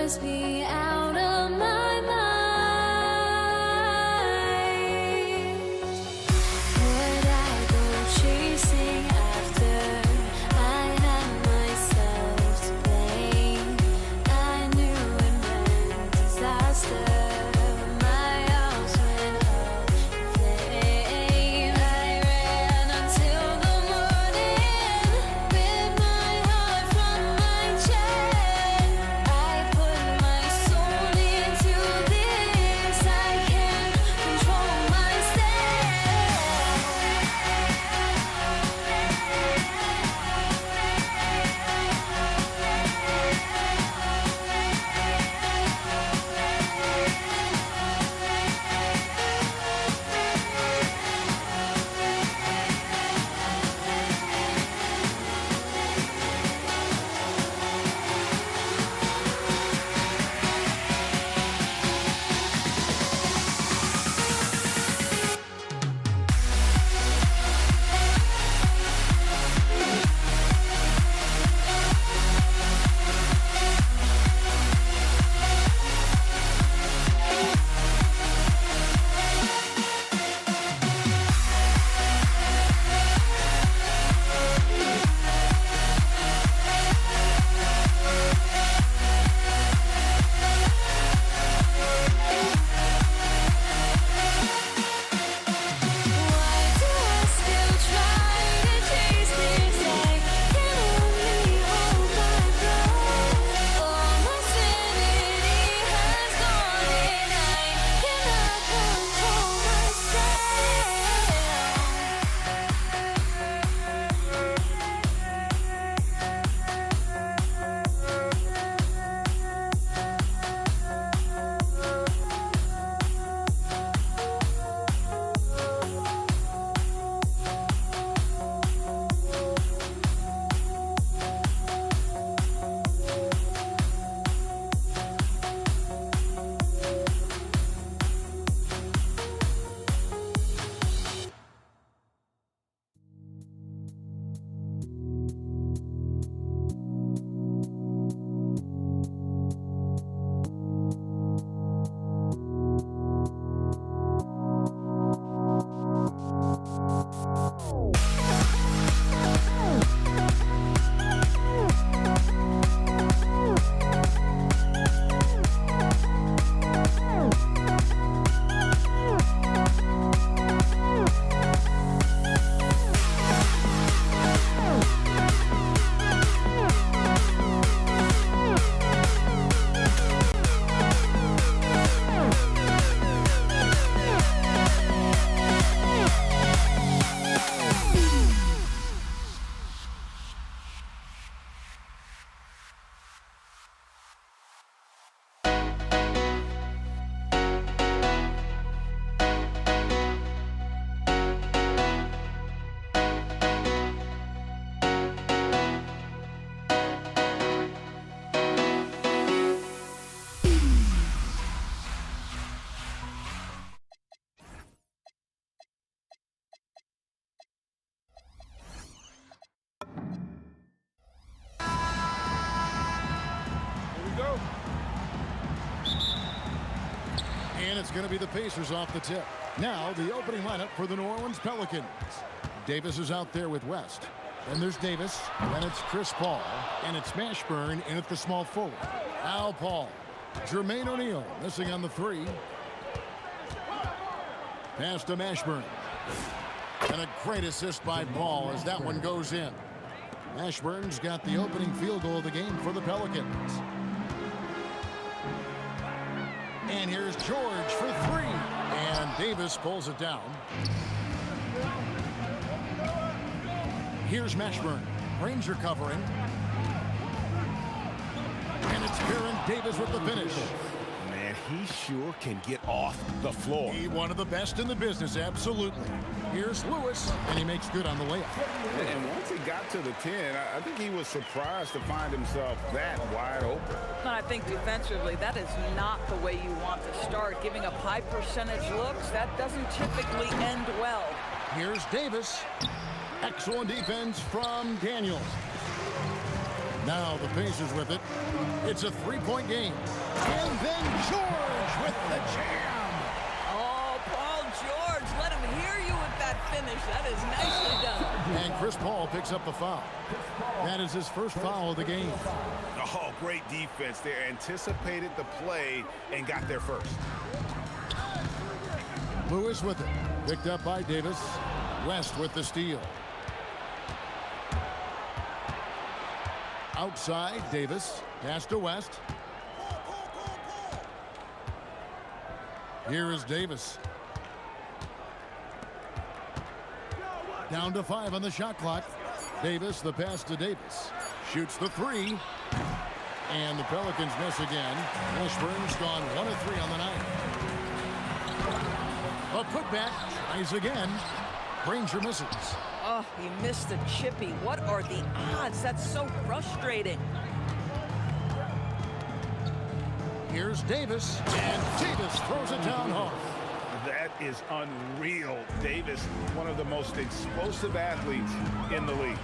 must be out of my mind. going to be the Pacers off the tip. Now the opening lineup for the New Orleans Pelicans. Davis is out there with West. Then there's Davis. Then it's Chris Paul. And it's Mashburn in at the small forward. Al Paul. Jermaine O'Neal missing on the three. Pass to Mashburn. And a great assist by Paul as that one goes in. Mashburn's got the opening field goal of the game for the Pelicans. And here's George for three. And Davis pulls it down. Here's Mashburn. Ranger covering. And it's Baron Davis with the finish. Man, he sure can get off the floor. He one of the best in the business, absolutely. Here's Lewis, and he makes good on the layup. And once he got to the 10, I think he was surprised to find himself that wide open. I think defensively, that is not the way you want to start. Giving up high percentage looks, that doesn't typically end well. Here's Davis. Excellent defense from Daniels. Now the Pacers with it. It's a three-point game. And then George with the jam. Oh, Paul George, let him hear you with that finish. That is nicely done. And Chris Paul picks up the foul. That is his first foul of the game. Oh, great defense. They anticipated the play and got there first. Lewis with it. Picked up by Davis. West with the steal. Outside, Davis. Pass to West. Here is Davis. Down to 5 on the shot clock. Davis, the pass to Davis. Shoots the three. And the Pelicans miss again. Mashburn's gone 1 of 3 on the night. A putback. Tries again. Ranger misses. Oh, he missed the chippy. What are the odds? That's so frustrating. Here's Davis. And Davis throws it down hard. That is unreal. Davis, one of the most explosive athletes in the league.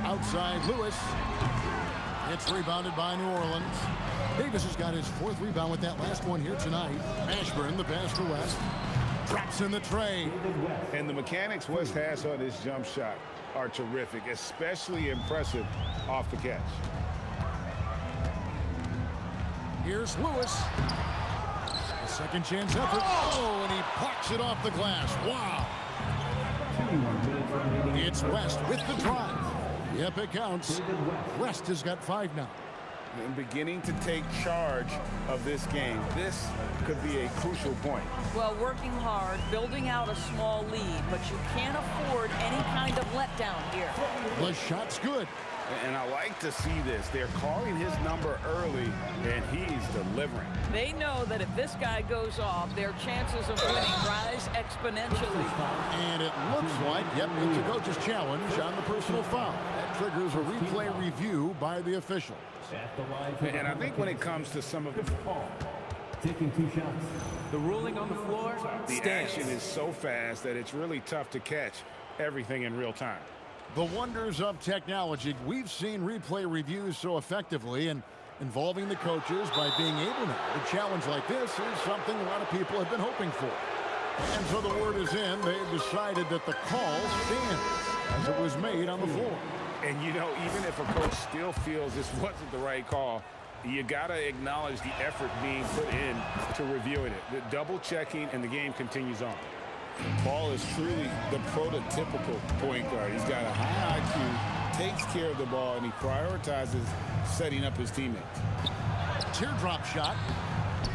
Outside Lewis. It's rebounded by New Orleans. Davis has got his 4th rebound with that last one here tonight. Mashburn, the pass to West. Drops in the tray. And the mechanics West has on his jump shot are terrific, especially impressive off the catch. Here's Lewis. A second chance effort. Oh, and he pucks it off the glass. Wow. It's West with the drive. Yep, it counts. West has got 5 now. And beginning to take charge of this game. This could be a crucial point. Well, working hard, building out a small lead, but you can't afford any kind of letdown here. The shot's good. And I like to see this. They're calling his number early, and he's delivering. They know that if this guy goes off, their chances of winning rise exponentially. And it looks like, yep, it's a coach's challenge on the personal foul. That triggers a replay review by the official. And I think when it comes to some of the taking 2 shots. The ruling on the floor the stands. action is so fast that it's really tough to catch everything in real time. The wonders of technology. We've seen replay reviews so effectively, and involving the coaches by being able to. A challenge like this is something a lot of people have been hoping for. And so the word is in. They've decided that the call stands as it was made on the floor. And, you know, even if a coach still feels this wasn't the right call, you got to acknowledge the effort being put in to reviewing it. The double checking, and the game continues on. Paul is truly the prototypical point guard. He's got a high IQ, takes care of the ball, and he prioritizes setting up his teammates. Teardrop shot.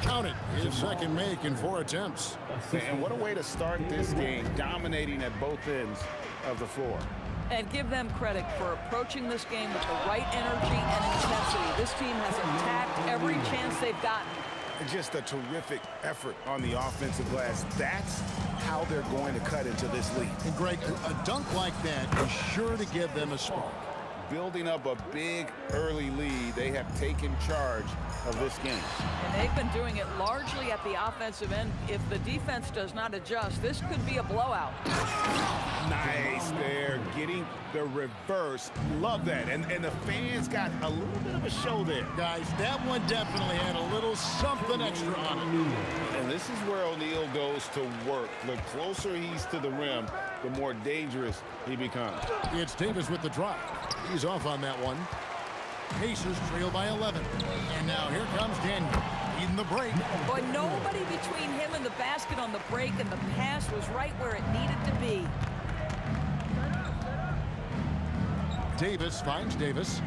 Count it. His second make in 4 attempts. And what a way to start this game, dominating at both ends of the floor. And give them credit for approaching this game with the right energy and intensity. This team has attacked every chance they've gotten. Just a terrific effort on the offensive glass. That's how they're going to cut into this lead. And Greg, a dunk like that is sure to give them a spark. building up a big early lead. They have taken charge of this game. And they've been doing it largely at the offensive end. If the defense does not adjust, this could be a blowout. Nice there, getting the reverse. Love that. And the fans got a little bit of a show there. Guys, that one definitely had a little something extra on it. And this is where O'Neal goes to work. The closer he's to the rim, the more dangerous he becomes. It's Davis with the drive. He's off on that one. Pacers trail by 11. And now here comes Daniel. Leading the break. But nobody between him and the basket on the break, and the pass was right where it needed to be. Davis finds Davis.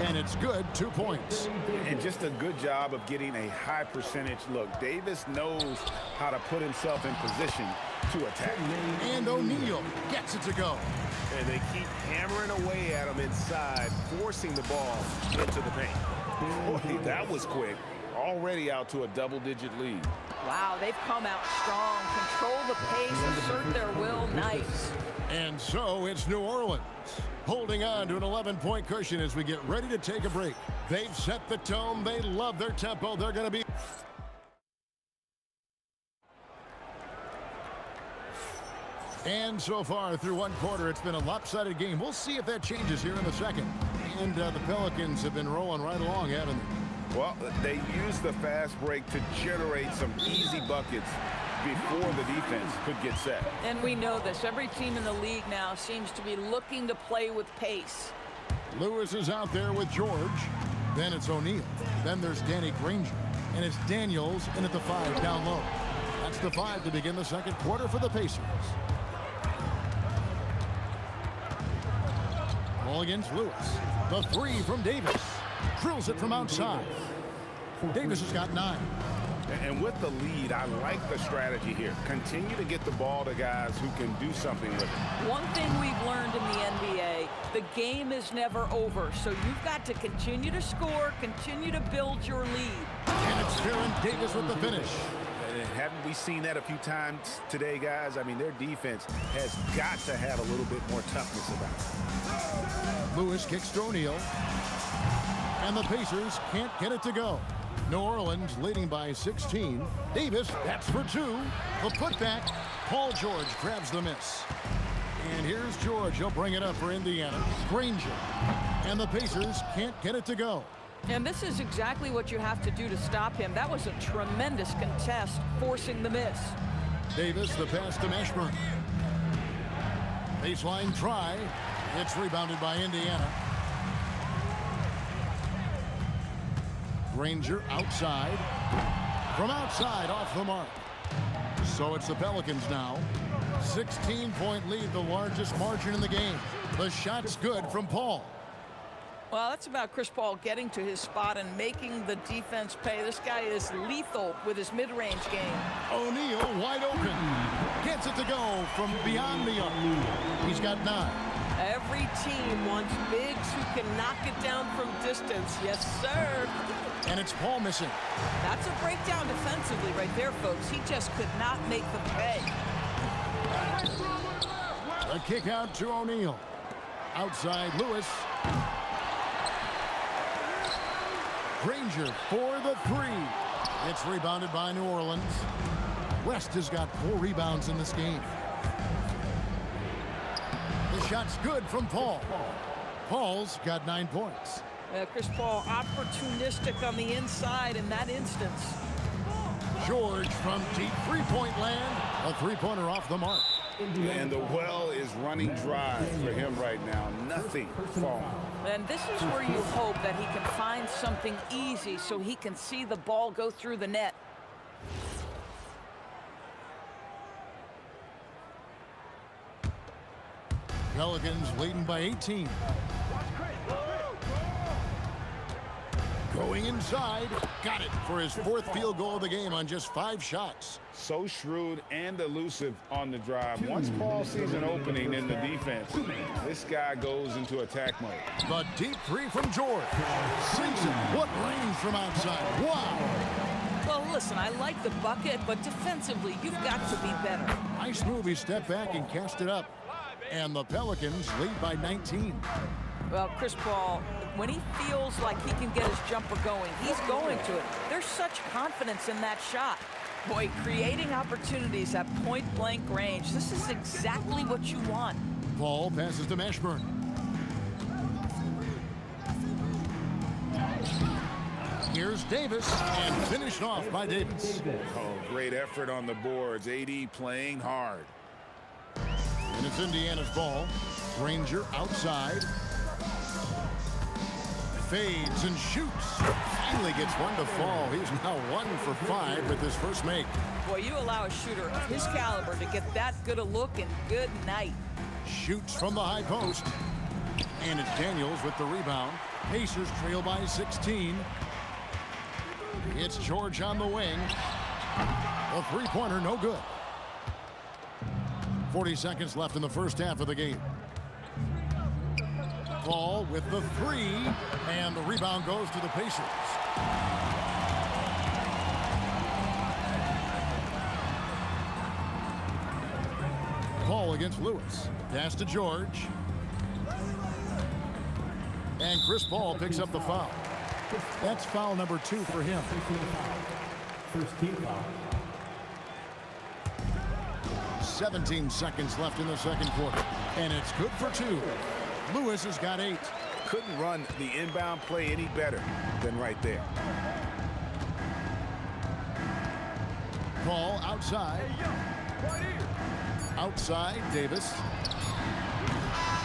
And it's good, 2 points. And just a good job of getting a high percentage look. Davis knows how to put himself in position to attack. And O'Neal gets it to go. And they keep hammering away at him inside, forcing the ball into the paint. Boy, that was quick. Already out to a double-digit lead. Wow, they've come out strong. Control the pace, assert their will. Nice. And so it's New Orleans holding on to an 11-point cushion as we get ready to take a break. They've set the tone. They love their tempo. They're going to be... And so far through one quarter, it's been a lopsided game. We'll see if that changes here in the second. And the Pelicans have been rolling right along, haven't they? Well, they used the fast break to generate some easy buckets before the defense could get set. And we know this. Every team in the league now seems to be looking to play with pace. Lewis is out there with George. Then it's O'Neal. Then there's Danny Granger. And it's Daniels in at the 5 down low. That's the 5 to begin the second quarter for the Pacers. Ball against Lewis. The 3 from Davis. Drills it from outside. Davis has got 9. And with the lead, I like the strategy here. Continue to get the ball to guys who can do something with it. One thing we've learned in the NBA, the game is never over. So you've got to continue to score, continue to build your lead. And it's Baron Davis with the finish. Haven't we seen that a few times today, guys? I mean, their defense has got to have a little bit more toughness about it. Lewis kicks to O'Neal. And the Pacers can't get it to go. New Orleans leading by 16. Davis, that's for 2. The putback. Paul George grabs the miss. And here's George. He'll bring it up for Indiana. Granger. And the Pacers can't get it to go. And this is exactly what you have to do to stop him. That was a tremendous contest, forcing the miss. Davis, the pass to Mashburn. Baseline try. It's rebounded by Indiana. Granger outside. From outside, off the mark. So it's the Pelicans now. 16-point lead, the largest margin in the game. The shot's good from Paul. Well, that's about Chris Paul getting to his spot and making the defense pay. This guy is lethal with his mid-range game. O'Neal wide open. Gets it to go from beyond the arc. He's got 9. Every team wants bigs who can knock it down from distance. Yes, sir. And it's Paul missing. That's a breakdown defensively right there, folks. He just could not make them pay. A kick out to O'Neal. Outside Lewis. Granger for the 3. It's rebounded by New Orleans. West has got 4 rebounds in this game. The shot's good from Paul. Paul's got 9 points. Chris Paul opportunistic on the inside in that instance. George from deep three-point land. A three-pointer off the mark. And the well is running dry for him right now. Nothing falling. And this is where you hope that he can find something easy so he can see the ball go through the net. Pelicans leading by 18. Going inside. Got it for his 4th field goal of the game on just 5 shots. So shrewd and elusive on the drive. Once Paul sees an opening in the defense, this guy goes into attack mode. The deep 3 from George. Sinks it. What range from outside. Wow. Well, listen, I like the bucket, but defensively, you've got to be better. Nice move. He stepped back and cast it up. And the Pelicans lead by 19. Well, Chris Paul, when he feels like he can get his jumper going, he's going to it. There's such confidence in that shot. Boy, creating opportunities at point-blank range. This is exactly what you want. Paul passes to Mashburn. Here's Davis, and finished off by Davis. Oh, great effort on the boards. AD playing hard. And it's Indiana's ball. Granger outside. Fades and shoots. Finally gets one to fall. He's now 1 for 5 with his first make. Boy, you allow a shooter of his caliber to get that good a look, and good night. Shoots from the high post. And it's Daniels with the rebound. Pacers trail by 16. It's George on the wing. A three-pointer, no good. 40 seconds left in the first half of the game. Paul with the three, and the rebound goes to the Pacers. Paul against Lewis. Pass to George. And Chris Paul picks up the foul. That's foul number 2 for him. First team foul. 17 seconds left in the second quarter. And it's good for 2. Lewis has got 8. Couldn't run the inbound play any better than right there. Paul outside. Outside, Davis.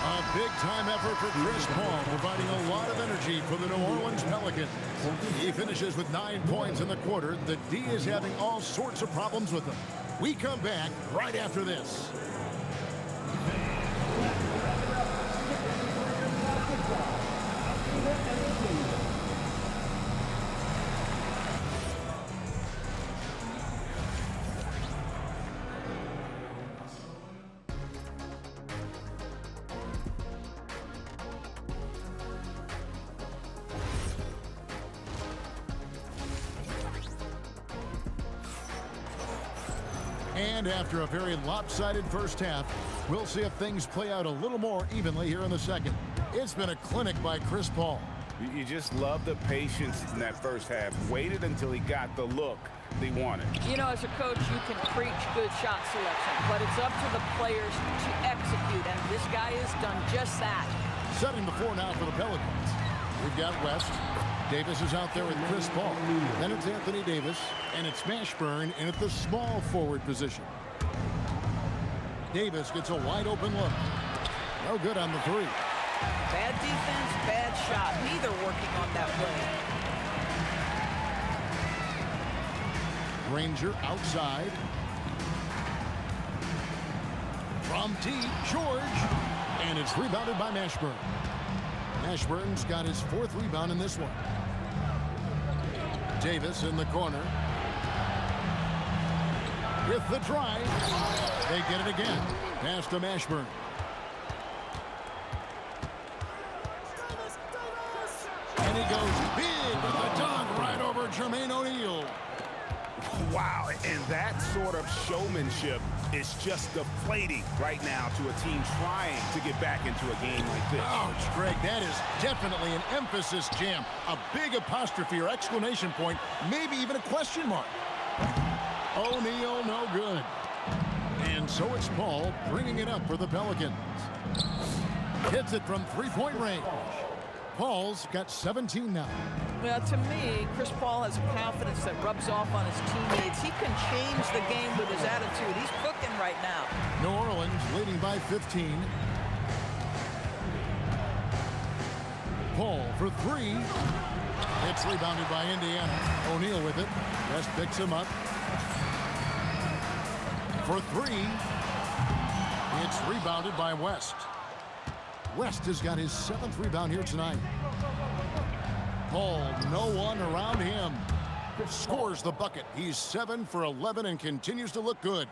A big-time effort for Chris Paul, providing a lot of energy for the New Orleans Pelicans. He finishes with 9 points in the quarter. The D is having all sorts of problems with him. We come back right after this. And after a very lopsided first half, we'll see if things play out a little more evenly here in the second. It's been a clinic by Chris Paul. You just love the patience in that first half. Waited until he got the look he wanted. You know, as a coach, you can preach good shot selection, but it's up to the players to execute, and this guy has done just that. Setting the floor now for the Pelicans. We've got West. Davis is out there with Chris Paul. Then it's Anthony Davis, and it's Mashburn in at the small forward position. Davis gets a wide open look. No good on the three. Bad defense, bad shot. Neither working on that play. Granger outside. From deep, George. And it's rebounded by Mashburn. Mashburn's got his 4th rebound in this one. Davis in the corner. With the drive. They get it again. Pass to Mashburn. And he goes big with a dunk right over Jermaine O'Neal. Wow, and that sort of showmanship is just deflating right now to a team trying to get back into a game like this. Ouch, Greg, that is definitely an emphasis jam. A big apostrophe or exclamation point, maybe even a question mark. O'Neal, no good. And so it's Paul bringing it up for the Pelicans. Hits it from three-point range. Paul's got 17 now. Well, to me, Chris Paul has a confidence that rubs off on his teammates. He can change the game with his attitude. He's cooking right now. New Orleans leading by 15. Paul for 3. It's rebounded by Indiana. O'Neal with it. West picks him up. For 3. It's rebounded by West. West has got his 7th rebound here tonight. Paul, no one around him. Scores the bucket. He's 7 for 11 and continues to look good.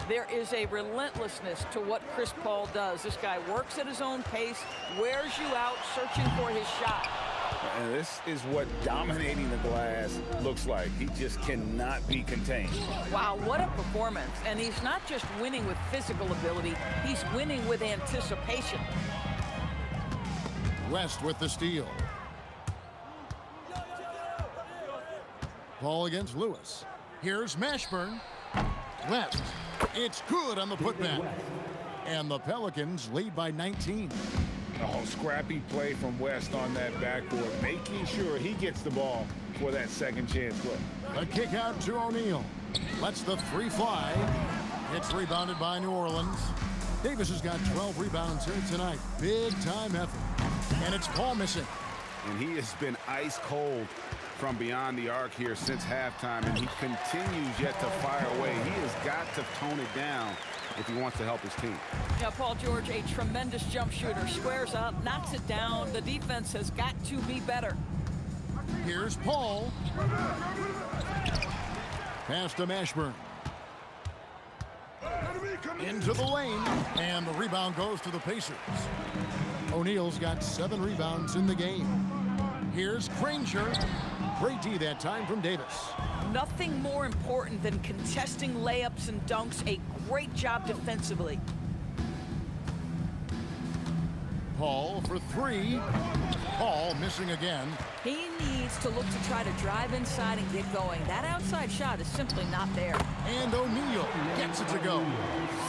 There is a relentlessness to what Chris Paul does. This guy works at his own pace, wears you out, searching for his shot. And this is what dominating the glass looks like. He just cannot be contained. Wow, what a performance. And he's not just winning with physical ability, he's winning with anticipation. West with the steal. Ball against Lewis. Here's Mashburn. West. It's good on the putback. And the Pelicans lead by 19. Oh, scrappy play from West on that backboard, making sure he gets the ball for that second chance look. A kick out to O'Neal. Lets the three fly. It's rebounded by New Orleans. Davis has got 12 rebounds here tonight. Big time effort. And it's Paul missing. And he has been ice cold from beyond the arc here since halftime, and he continues yet to fire away. He has got to tone it down if he wants to help his team. Yeah, Paul George, a tremendous jump shooter. Squares up, knocks it down. The defense has got to be better. Here's Paul. Pass to Mashburn. Into the lane. And the rebound goes to the Pacers. O'Neal's got 7 rebounds in the game. Here's Granger. Great D that time from Davis. Nothing more important than contesting layups and dunks. A great job defensively. Paul for 3. Paul missing again. He needs to look to try to drive inside and get going. That outside shot is simply not there. And O'Neal gets it to go.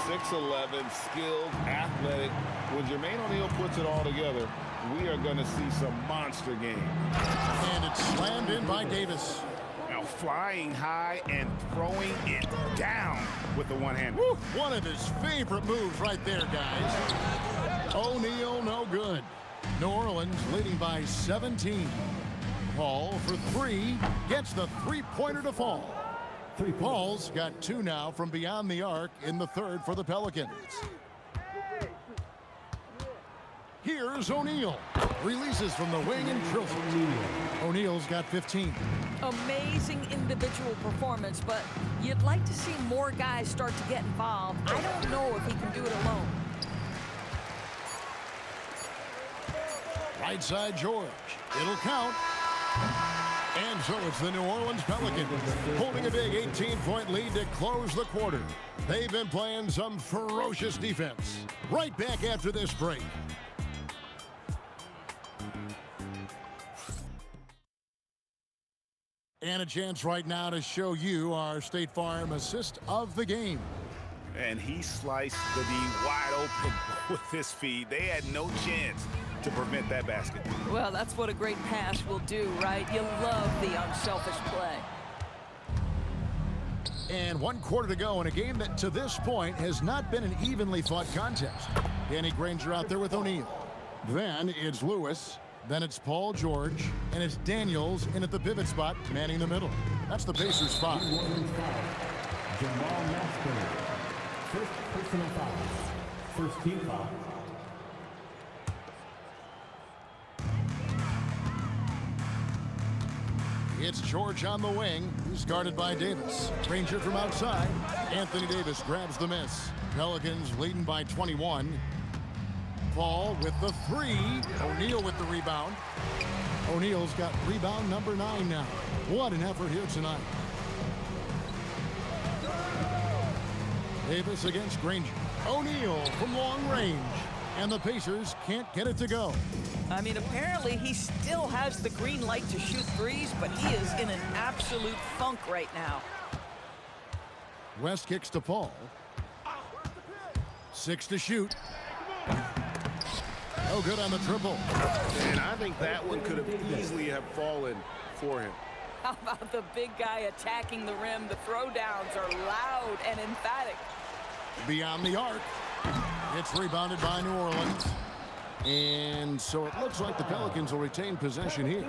6'11", skilled, athletic. When Jermaine O'Neal puts it all together, we are going to see some monster game. And it's slammed in by Davis. Now flying high and throwing it down with the one hand. Woo, one of his favorite moves right there, guys. O'Neal no good. New Orleans leading by 17. Paul for 3 gets the three-pointer to fall. Paul's got 2 now from beyond the arc in the third for the Pelicans. Here's O'Neal. Releases from the wing and drills it. O'Neal's got 15. Amazing individual performance, but you'd like to see more guys start to get involved. I don't know if he can do it alone. Right side George. It'll count. And so it's the New Orleans Pelicans holding a big 18-point lead to close the quarter. They've been playing some ferocious defense. Right back after this break. And a chance right now to show you our State Farm assist of the game. And he sliced the D wide open with his feet. They had no chance to prevent that basket. Well, that's what a great pass will do, right? You love the unselfish play. And 1 quarter to go in a game that to this point has not been an evenly fought contest. Danny Granger out there with O'Neal. Then it's Lewis. Then it's Paul George. And it's Daniels in at the pivot spot, manning the middle. That's the Pacers 5. Jamal Mashburn. First personal foul. First team foul. It's George on the wing. He's guarded by Davis. Granger from outside. Anthony Davis grabs the miss. Pelicans leading by 21. Paul with the 3. O'Neal with the rebound. O'Neal's got rebound number 9 now. What an effort here tonight. Davis against Granger. O'Neal from long range. And the Pacers can't get it to go. I mean, apparently he still has the green light to shoot threes, but he is in an absolute funk right now. West kicks to Paul. 6 to shoot. No good on the triple. And I think that one could have easily have fallen for him. How about the big guy attacking the rim? The throwdowns are loud and emphatic. Beyond the arc. It's rebounded by New Orleans. And so it looks like the Pelicans will retain possession here.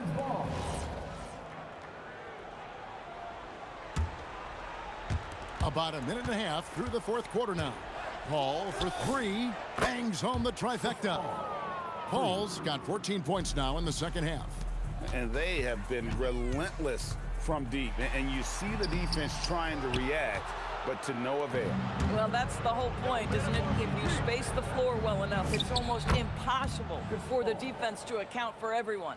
About a minute and a half through the fourth quarter now. Paul for 3. Bangs home the trifecta. Paul's got 14 points now in the second half. And they have been relentless from deep. And you see the defense trying to react, but to no avail. Well, that's the whole point, isn't it? If you space the floor well enough, it's almost impossible for the defense to account for everyone.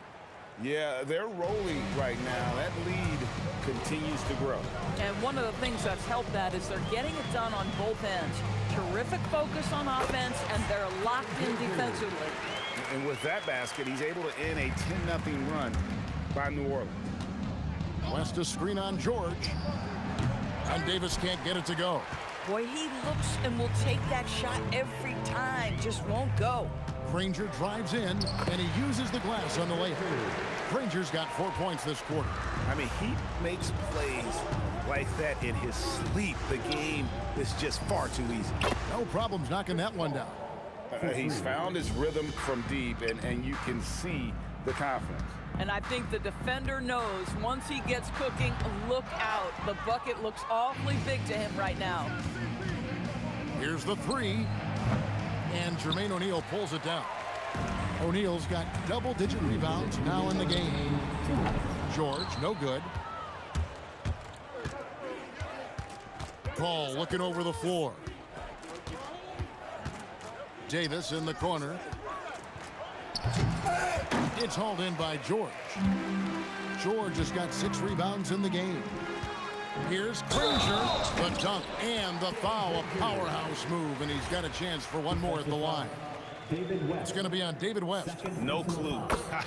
Yeah, they're rolling right now. That lead continues to grow. And one of the things that's helped that is they're getting it done on both ends. Terrific focus on offense, and they're locked in defensively. And with that basket, he's able to end a 10-0 run by New Orleans. West a screen on George. And Davis can't get it to go. Boy, he looks and will take that shot every time. Just won't go. Granger drives in, and he uses the glass on the layup. Granger's got 4 points this quarter. I mean, he makes plays like that in his sleep. The game is just far too easy. No problems knocking that one down. He's found his rhythm from deep, and you can see the confidence. And I think the defender knows once he gets cooking, look out. The bucket looks awfully big to him right now. Here's the three. And Jermaine O'Neal pulls it down. O'Neal's got double-digit rebounds now in the game. George, no good. Paul looking over the floor. Davis in the corner. It's hauled in by George. George has got 6 rebounds in the game. Here's Granger, the dunk and the foul, a powerhouse move, and he's got a chance for one more at the line. It's going to be on David West. No clue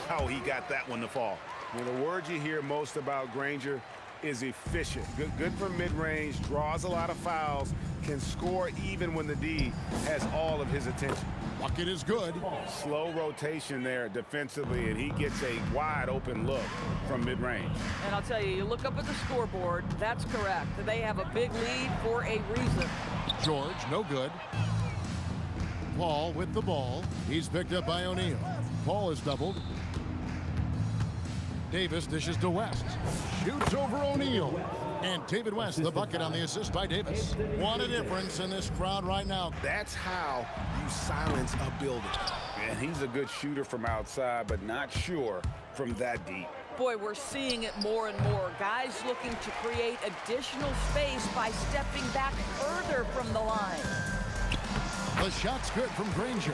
how he got that one to fall. The word you hear most about Granger is efficient. Good from mid-range, draws a lot of fouls, can score even when the D has all of his attention. Bucket is good. Slow rotation there defensively, and he gets a wide open look from mid-range. And I'll tell you, you look up at the scoreboard, that's correct. They have a big lead for a reason. George, no good. Paul with the ball. He's picked up by O'Neal. Paul is doubled. Davis dishes to West. Shoots over O'Neal. And David West, the bucket on the assist by Davis. What a difference in this crowd right now. That's how you silence a building. And he's a good shooter from outside, but not sure from that deep. Boy, we're seeing it more and more. Guys looking to create additional space by stepping back further from the line. The shot's good from Granger.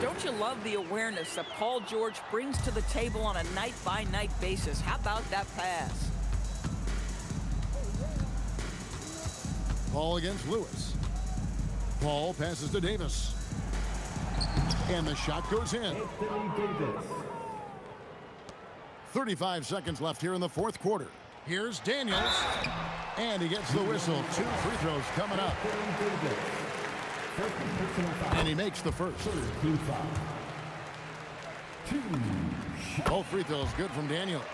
Don't you love the awareness that Paul George brings to the table on a night-by-night basis? How about that pass? Paul against Lewis. Paul passes to Davis. And the shot goes in. 35 seconds left here in the fourth quarter. Here's Daniels. And he gets the whistle. 2 free throws coming up. And he makes the first. Both free throws good from Daniels.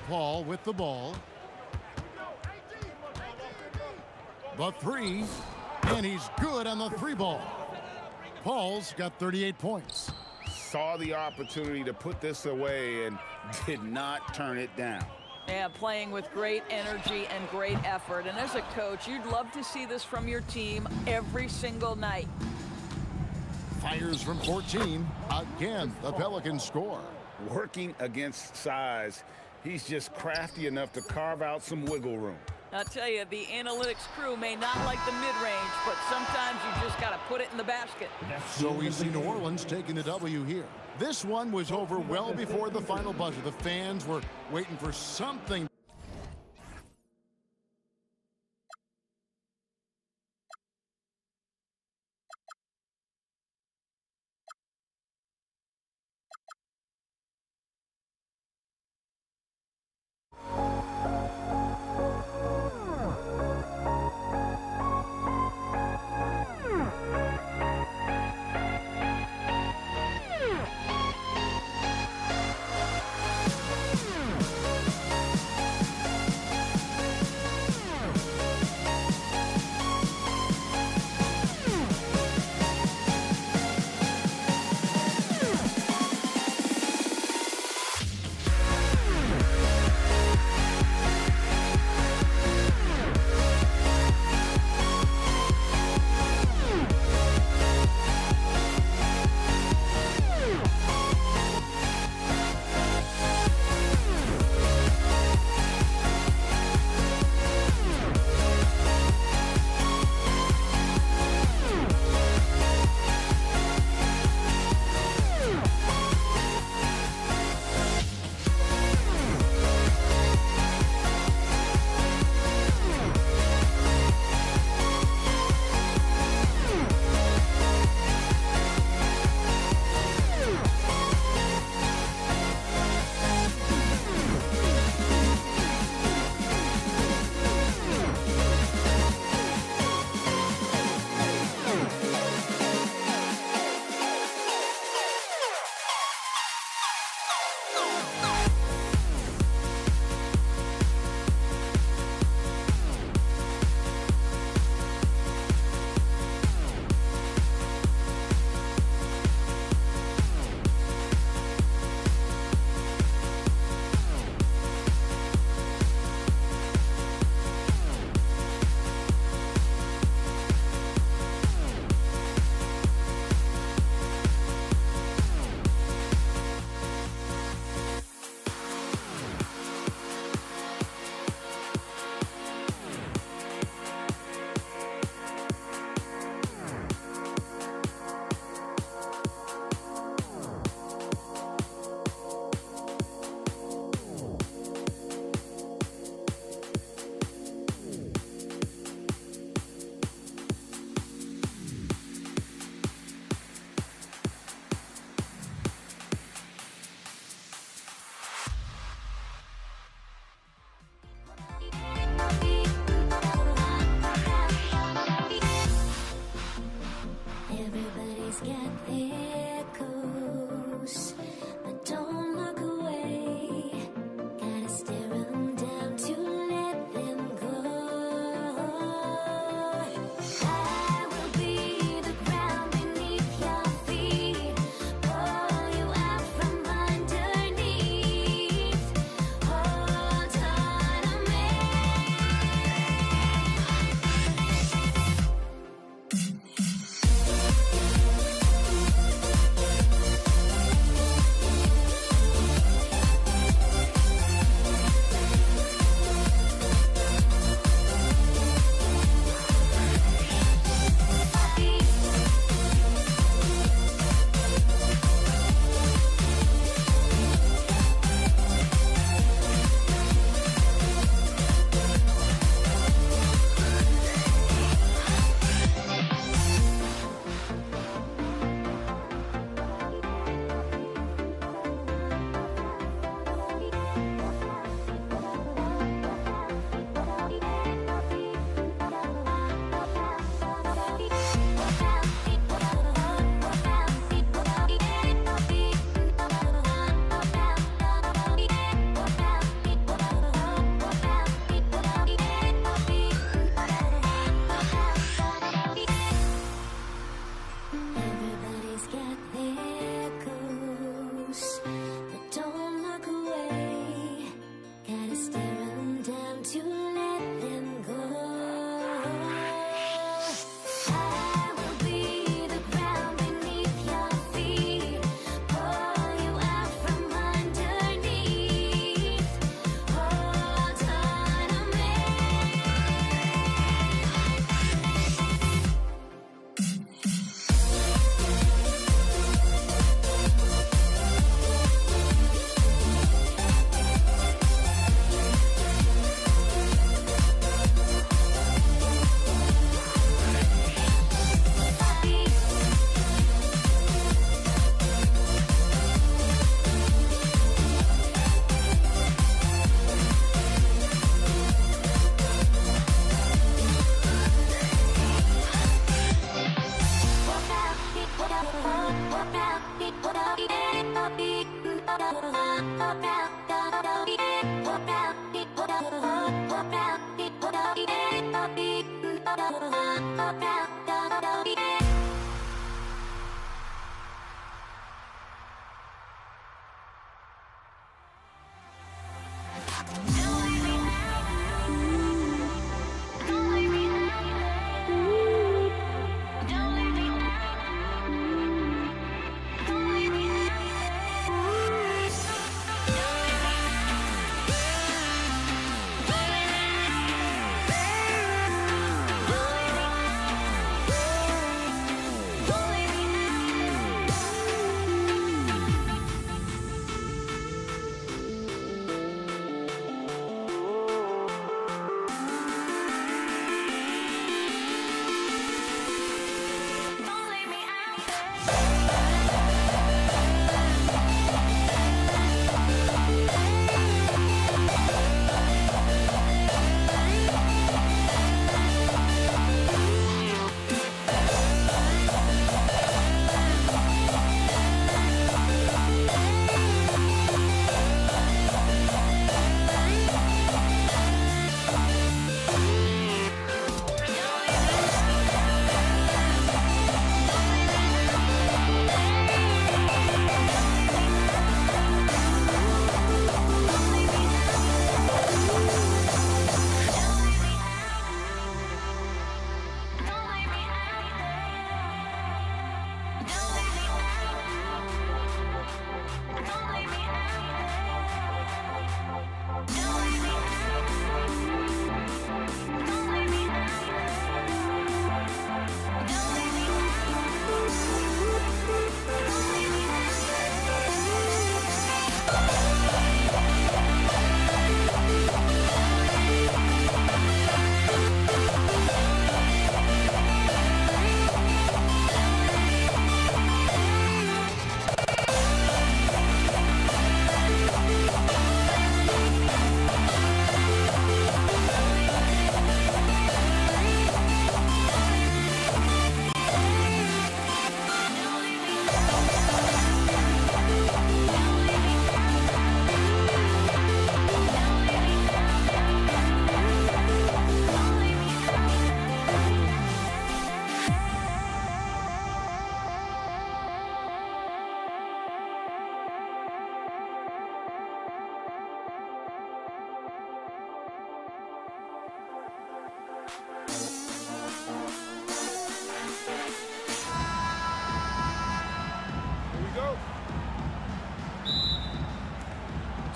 Paul with the ball. The three. And he's good on the 3-ball. Paul's got 38 points. Saw the opportunity to put this away and did not turn it down. Yeah, playing with great energy and great effort. And as a coach, you'd love to see this from your team every single night. Fires from 14. Again, the Pelicans score. Working against size, he's just crafty enough to carve out some wiggle room. I'll tell you, the analytics crew may not like the mid-range, but sometimes you just got to put it in the basket. So we see New Orleans taking the W here. This one was over well before the final buzzer. The fans were waiting for something.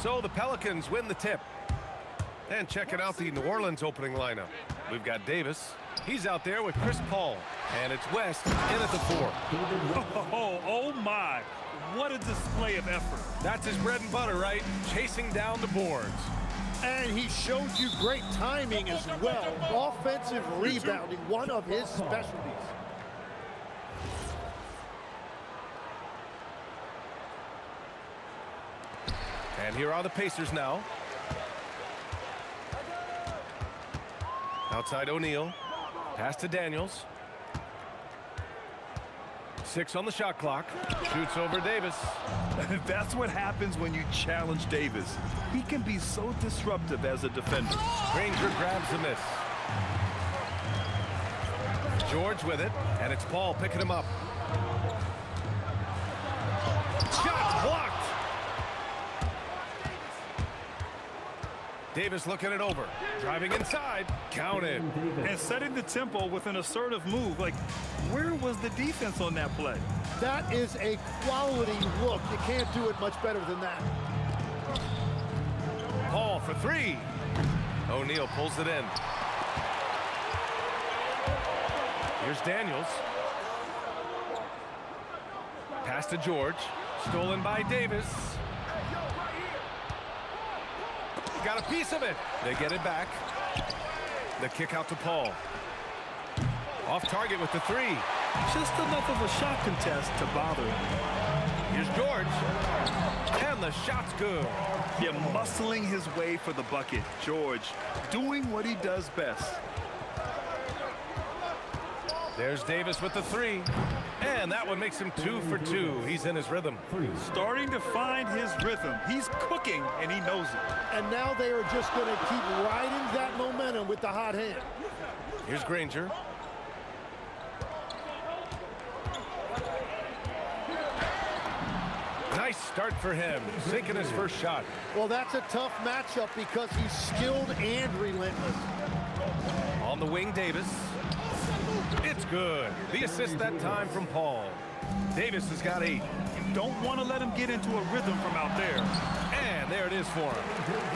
So the Pelicans win the tip. And checking out the New Orleans opening lineup. We've got Davis. He's out there with Chris Paul. And it's West in at the 4. Oh my. What a display of effort. That's his bread and butter, right? Chasing down the boards. And he showed you great timing as well. Offensive rebounding, one of his specialties. And here are the Pacers now. Outside O'Neal. Pass to Daniels. 6 on the shot clock. Shoots over Davis. That's what happens when you challenge Davis. He can be so disruptive as a defender. Granger grabs the miss. George with it, and it's Paul picking him up. Shot blocked. Davis looking it over. Driving inside. Counted. And setting the tempo with an assertive move. Like, where was the defense on that play? That is a quality look. You can't do it much better than that. Paul for 3. O'Neal pulls it in. Here's Daniels. Pass to George. Stolen by Davis. Got a piece of it. They get it back. The kick out to Paul. Off target with the 3. Just enough of a shot contest to bother him. Here's George. And the shot's good. Yeah, muscling his way for the bucket. George doing what he does best. There's Davis with the 3. And that one makes him 2 for 2. He's in his rhythm. Starting to find his rhythm. He's cooking, and he knows it. And now they are just going to keep riding that momentum with the hot hand. Here's Granger. Nice start for him, sinking his first shot. Well, that's a tough matchup because he's skilled and relentless. On the wing, Davis. It's good. The assist that time from Paul. Davis has got 8. You don't want to let him get into a rhythm from out there. And there it is for him.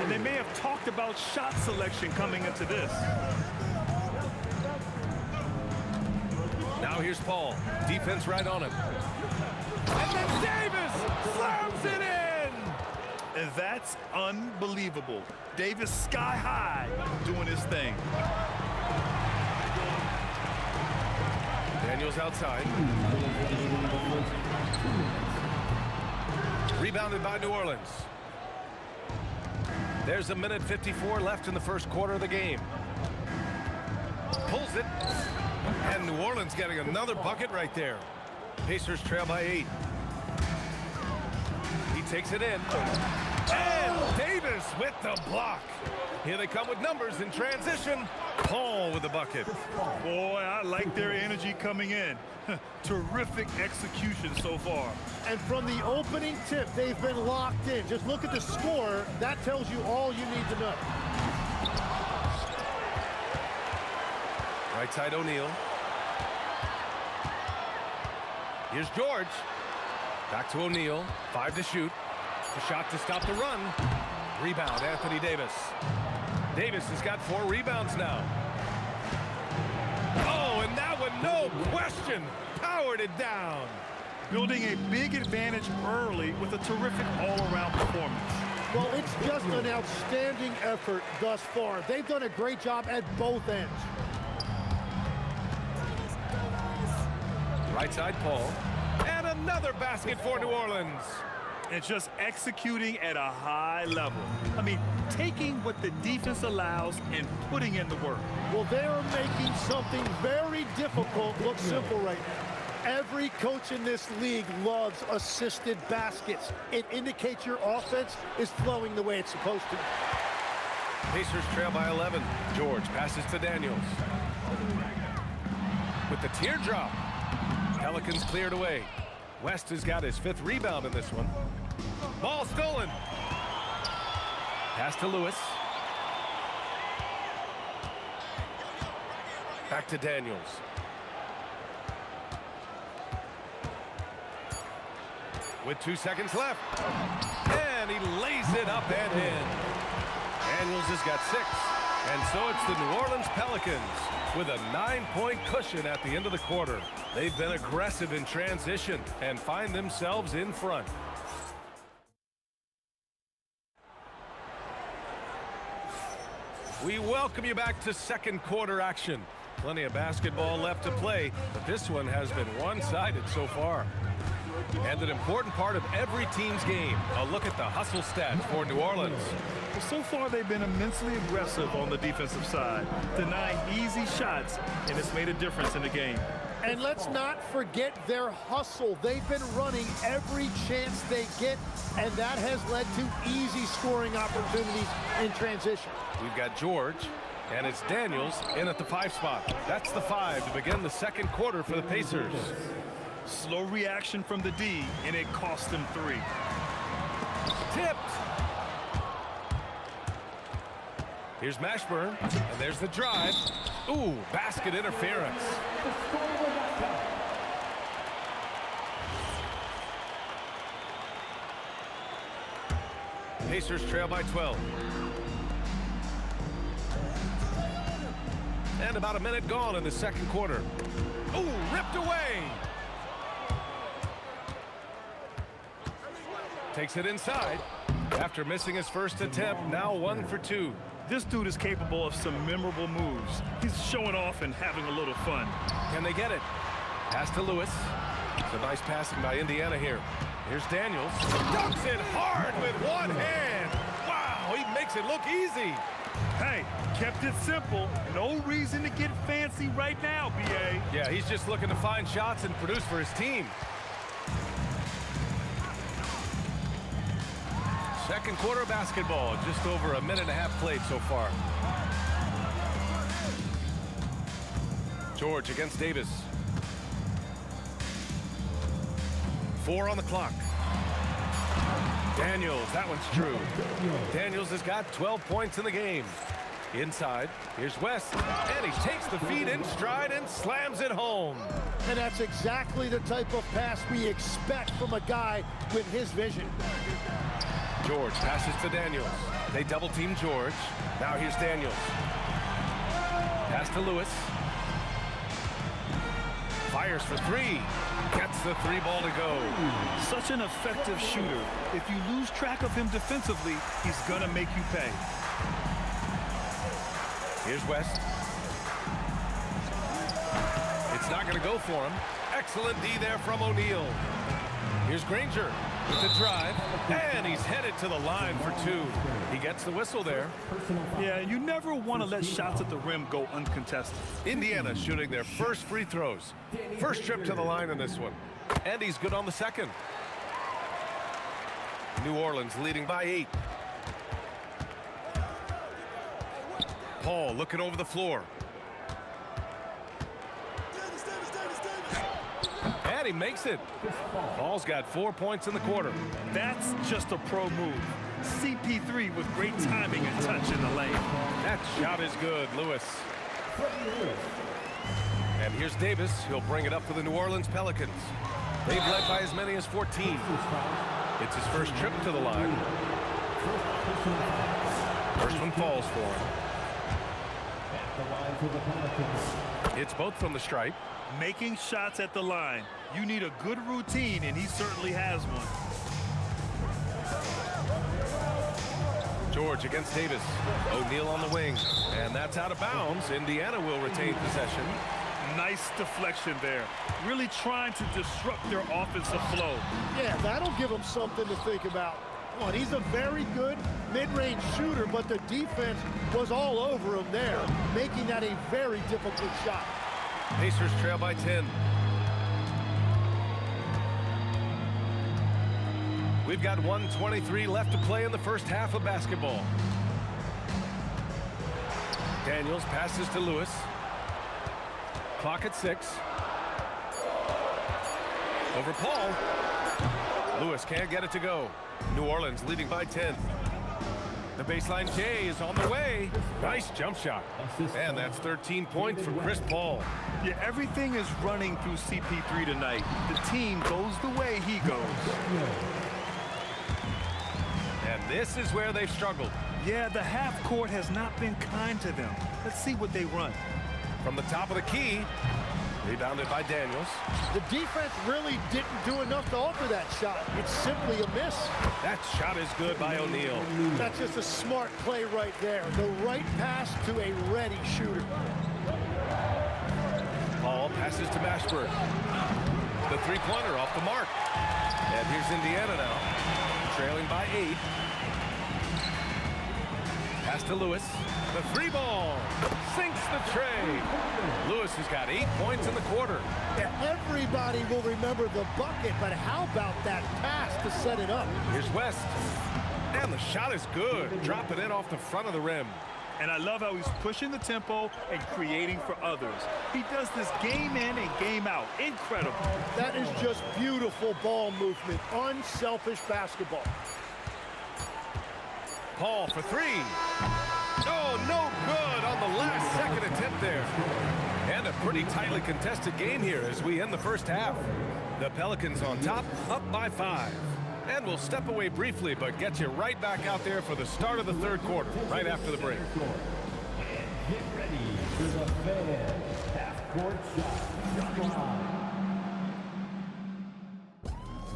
And they may have talked about shot selection coming into this. Now here's Paul. Defense right on him. And then Davis slams it in! And that's unbelievable. Davis sky high doing his thing. Daniels outside. Rebounded by New Orleans. There's 1:54 left in the first quarter of the game. Pulls it. And New Orleans getting another bucket right there. Pacers trail by 8. He takes it in. And Davis with the block. Here they come with numbers in transition. Paul with the bucket. Boy, I like their energy coming in. Terrific execution so far. And from the opening tip, they've been locked in. Just look at the score. That tells you all you need to know. Right side O'Neal. Here's George. Back to O'Neal. 5 to shoot. The shot to stop the run. Rebound, Anthony Davis. Davis has got 4 rebounds now. Oh, and that one, no question, powered it down. Building a big advantage early with a terrific all-around performance. Well, it's just an outstanding effort thus far. They've done a great job at both ends. Right side Paul. And another basket for New Orleans. And just executing at a high level. I mean, taking what the defense allows and putting in the work. Well, they are making something very difficult look simple right now. Every coach in this league loves assisted baskets. It indicates your offense is flowing the way it's supposed to. Pacers trail by 11. George passes to Daniels. With the teardrop. Pelicans cleared away. West has got his 5th rebound in this one. Ball stolen. Pass to Lewis. Back to Daniels. With 2 seconds left. And he lays it up and in. Daniels has got 6. And so it's the New Orleans Pelicans with a 9-point cushion at the end of the quarter. They've been aggressive in transition and find themselves in front. We welcome you back to second quarter action. Plenty of basketball left to play, but this one has been one-sided so far. And an important part of every team's game, a look at the hustle stats for New Orleans. Well, so far they've been immensely aggressive on the defensive side, denying easy shots, and it's made a difference in the game. And let's not forget their hustle. They've been running every chance they get, and that has led to easy scoring opportunities in transition. We've got George, and it's Daniels in at the 5 spot. That's the 5 to begin the second quarter for the Pacers. Slow reaction from the D, and it cost them 3. Tipped. Here's Mashburn, and there's the drive. Ooh, basket interference. Pacers trail by 12. And about a minute gone in the second quarter. Ooh, ripped away. Takes it inside. After missing his first attempt, now 1 for 2. This dude is capable of some memorable moves. He's showing off and having a little fun. Can they get it? Pass to Lewis. Some nice passing by Indiana here. Here's Daniels. Dunks it hard with one hand. Wow, he makes it look easy. Hey, kept it simple. No reason to get fancy right now, B.A. Yeah, he's just looking to find shots and produce for his team. Second quarter basketball, just over a minute and a half played so far. George against Davis. 4 on the clock. Daniels, that one's true. Daniels has got 12 points in the game. Inside, here's West, and he takes the feed in stride and slams it home. And that's exactly the type of pass we expect from a guy with his vision. George passes to Daniels. They double team George. Now here's Daniels. Pass to Lewis. Fires for 3. Gets the 3 ball to go. Such an effective shooter. If you lose track of him defensively, he's gonna make you pay. Here's West. It's not gonna go for him. Excellent D there from O'Neal. Here's Granger with the drive, and he's headed to the line for 2. He gets the whistle there. Yeah, you never want to let shots at the rim go uncontested. Indiana shooting their first free throws. First trip to the line in this one. And he's good on the second. New Orleans leading by 8. Paul looking over the floor. And he makes it. Paul's got 4 points in the quarter. That's just a pro move. CP3 with great timing and touch in the lane. That shot is good, Lewis. And here's Davis. He'll bring it up for the New Orleans Pelicans. They've led by as many as 14. It's his first trip to the line. First one falls for him. It's both from the stripe. Making shots at the line. You need a good routine, and he certainly has one. George against Davis. O'Neal on the wing. And that's out of bounds. Indiana will retain possession. Nice deflection there. Really trying to disrupt their offensive flow. Yeah, that'll give him something to think about. Well, he's a very good mid-range shooter, but the defense was all over him there, making that a very difficult shot. Pacers trail by 10. We've got 1:23 left to play in the first half of basketball. Daniels passes to Lewis. Clock at 6. Over Paul. Lewis can't get it to go. New Orleans leading by 10. The baseline J is on the way. Nice jump shot. And that's 13 points from Chris Paul. Yeah, everything is running through CP3 tonight. The team goes the way he goes. And this is where they've struggled. Yeah, the half court has not been kind to them. Let's see what they run. From the top of the key, rebounded by Daniels. The defense really didn't do enough to alter that shot. It's simply a miss. That shot is good by O'Neal. That's just a smart play right there. The right pass to a ready shooter. Paul passes to Mashburn. The three-pointer off the mark. And here's Indiana now, trailing by 8. Pass to Lewis. The 3-ball sinks the tray. Lewis has got 8 points in the quarter. Yeah, everybody will remember the bucket, but how about that pass to set it up? Here's West. And the shot is good. Dropping it off the front of the rim. And I love how he's pushing the tempo and creating for others. He does this game in and game out. Incredible. That is just beautiful ball movement. Unselfish basketball. Paul for 3. Oh, no good on the last second attempt there. And a pretty tightly contested game here as we end the first half. The Pelicans on top, up by 5. And we'll step away briefly, but get you right back out there for the start of the third quarter, right after the break. Get ready for the fan half-court shot.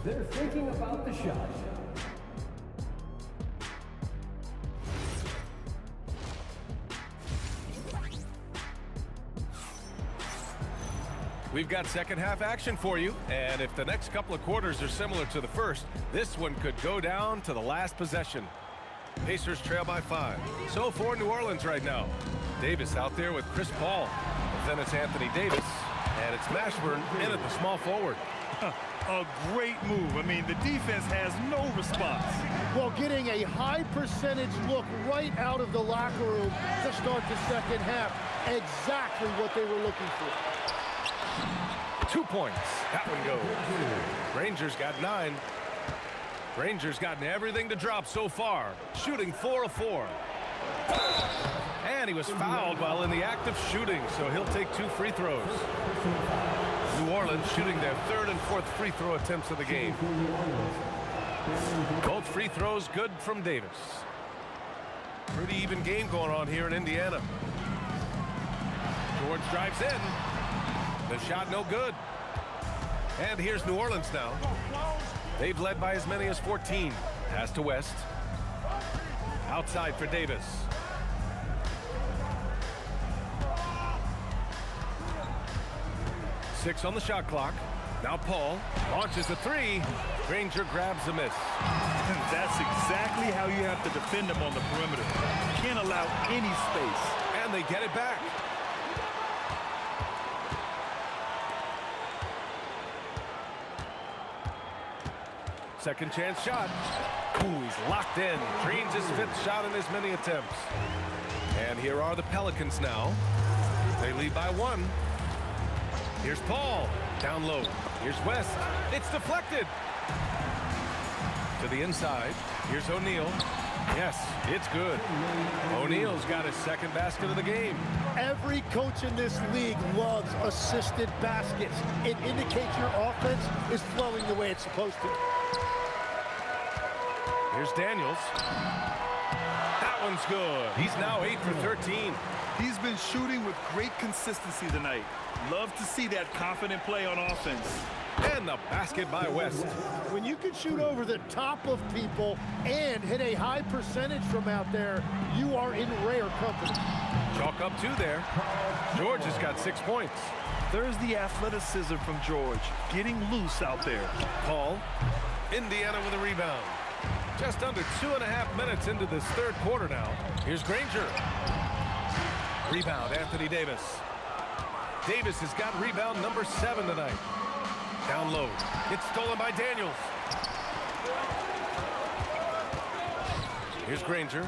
They're thinking about the shot. We've got second half action for you, and if the next couple of quarters are similar to the first, this one could go down to the last possession. Pacers trail by 5. So for New Orleans right now. Davis out there with Chris Paul. Then it's Anthony Davis. And it's Mashburn in at the small forward. A great move. I mean, the defense has no response. Well, getting a high percentage look right out of the locker room to start the second half. Exactly what they were looking for. 2 points. That one goes. Rangers got 9. Rangers gotten everything to drop so far. Shooting 4 of 4. And he was fouled while in the act of shooting, so he'll take 2 free throws. New Orleans shooting their 3rd and 4th free throw attempts of the game. Both free throws good from Davis. Pretty even game going on here in Indiana. George drives in. The shot no good. And here's New Orleans now. They've led by as many as 14. Pass to West. Outside for Davis. Six on the shot clock. Now Paul launches a 3. Granger grabs a miss. And that's exactly how you have to defend them on the perimeter. You can't allow any space. And they get it back. Second chance shot. Ooh, he's locked in. Dreams his 5th shot in as many attempts. And here are the Pelicans now. They lead by 1. Here's Paul. Down low. Here's West. It's deflected. To the inside. Here's O'Neal. Yes, it's good. O'Neal's got his 2nd basket of the game. Every coach in this league loves assisted baskets. It indicates your offense is flowing the way it's supposed to. Here's Daniels. That one's good. He's now 8 for 13. He's been shooting with great consistency tonight. Love to see that confident play on offense. And the basket by West. When you can shoot over the top of people and hit a high percentage from out there, you are in rare company. Chalk up 2 there. George has got 6 points. There's the athleticism from George, getting loose out there. Paul, Indiana with a rebound. Just under 2.5 minutes into this 3rd quarter now. Here's Granger. Rebound, Anthony Davis. Davis has got rebound number 7 tonight. Down low. It's stolen by Daniels. Here's Granger.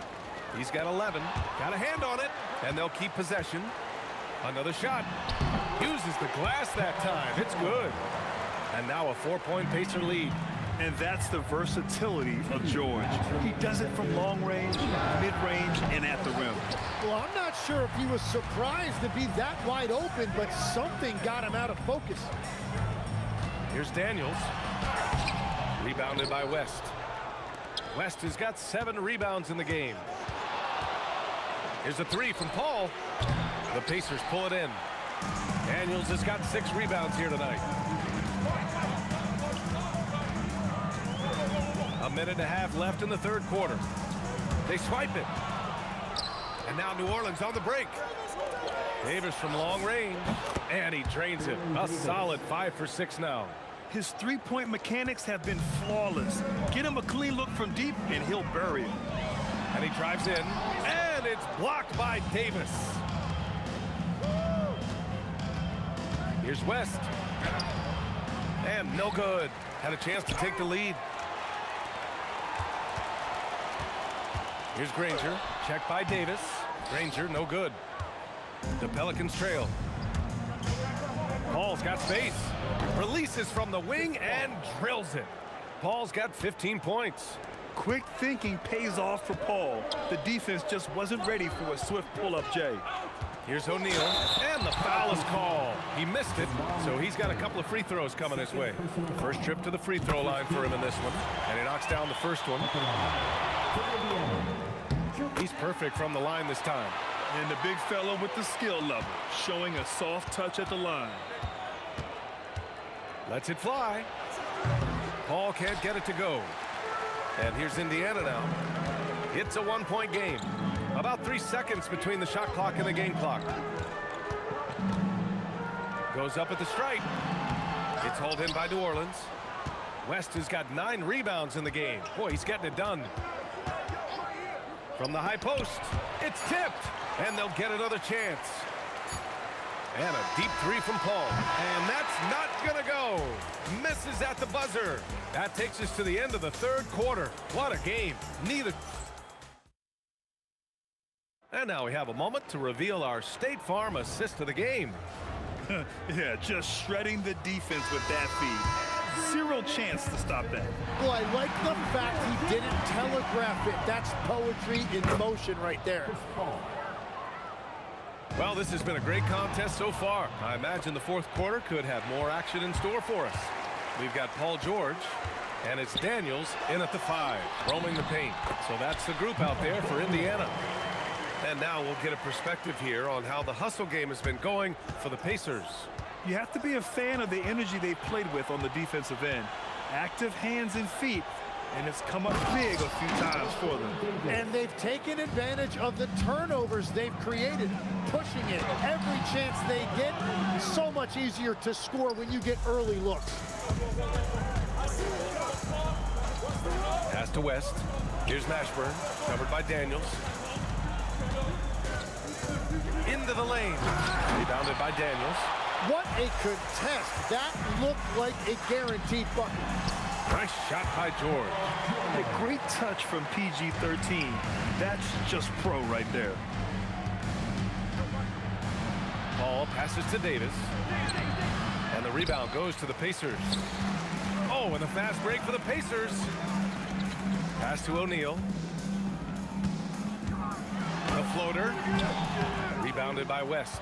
He's got 11. Got a hand on it. And they'll keep possession. Another shot. Uses the glass that time. It's good. And now a 4-point Pacer lead. And that's the versatility of George. He does it from long range, mid-range, and at the rim. Well, I'm not sure if he was surprised to be that wide open, but something got him out of focus. Here's Daniels. Rebounded by West. West has got 7 rebounds in the game. Here's a 3 from Paul. The Pacers pull it in. Daniels has got 6 rebounds here tonight. A minute and a half left in the 3rd quarter. They swipe it. And now New Orleans on the break. Davis from long range. And he drains it. A solid 5 for 6 now. His 3-point mechanics have been flawless. Get him a clean look from deep, and he'll bury it. And he drives in. And it's blocked by Davis. Here's West. And no good. Had a chance to take the lead. Here's Granger. Checked by Davis. Granger, no good. The Pelicans trail. Paul's got space. Releases from the wing and drills it. Paul's got 15 points. Quick thinking pays off for Paul. The defense just wasn't ready for a swift pull-up Jay. Here's O'Neal, and the foul is called. He missed it, so he's got a couple of free throws coming his way. First trip to the free throw line for him in this one, and he knocks down the first one. He's perfect from the line this time. And the big fella with the skill level, showing a soft touch at the line. Lets it fly. Paul can't get it to go. And here's Indiana now. It's a 1-point game. About 3 seconds between the shot clock and the game clock. Goes up at the stripe. It's hauled in by New Orleans. West has got 9 rebounds in the game. Boy, he's getting it done. From the high post, it's tipped, and they'll get another chance. And a deep three from Paul. And that's not going to go. Misses at the buzzer. That takes us to the end of the third quarter. What a game. Neither. And now we have a moment to reveal our State Farm assist of the game. Yeah, just shredding the defense with that feed. Zero chance to stop that. Well, I like the fact he didn't telegraph it. That's poetry in motion right there. Well, this has been a great contest so far. I imagine the fourth quarter could have more action in store for us. We've got Paul George, and it's Daniels in at the 5, roaming the paint. So that's the group out there for Indiana. And now we'll get a perspective here on how the hustle game has been going for the Pacers. You have to be a fan of the energy they've played with on the defensive end. Active hands and feet, and it's come up big a few times for them. And they've taken advantage of the turnovers they've created, pushing it every chance they get. So much easier to score when you get early looks. Pass to West. Here's Mashburn, covered by Daniels. Into the lane. Rebounded by Daniels. What a contest. That looked like a guaranteed bucket. Nice shot by George. A great touch from PG-13. That's just pro right there. Paul passes to Davis. And the rebound goes to the Pacers. Oh, and a fast break for the Pacers. Pass to O'Neal. The floater. Rebounded by West.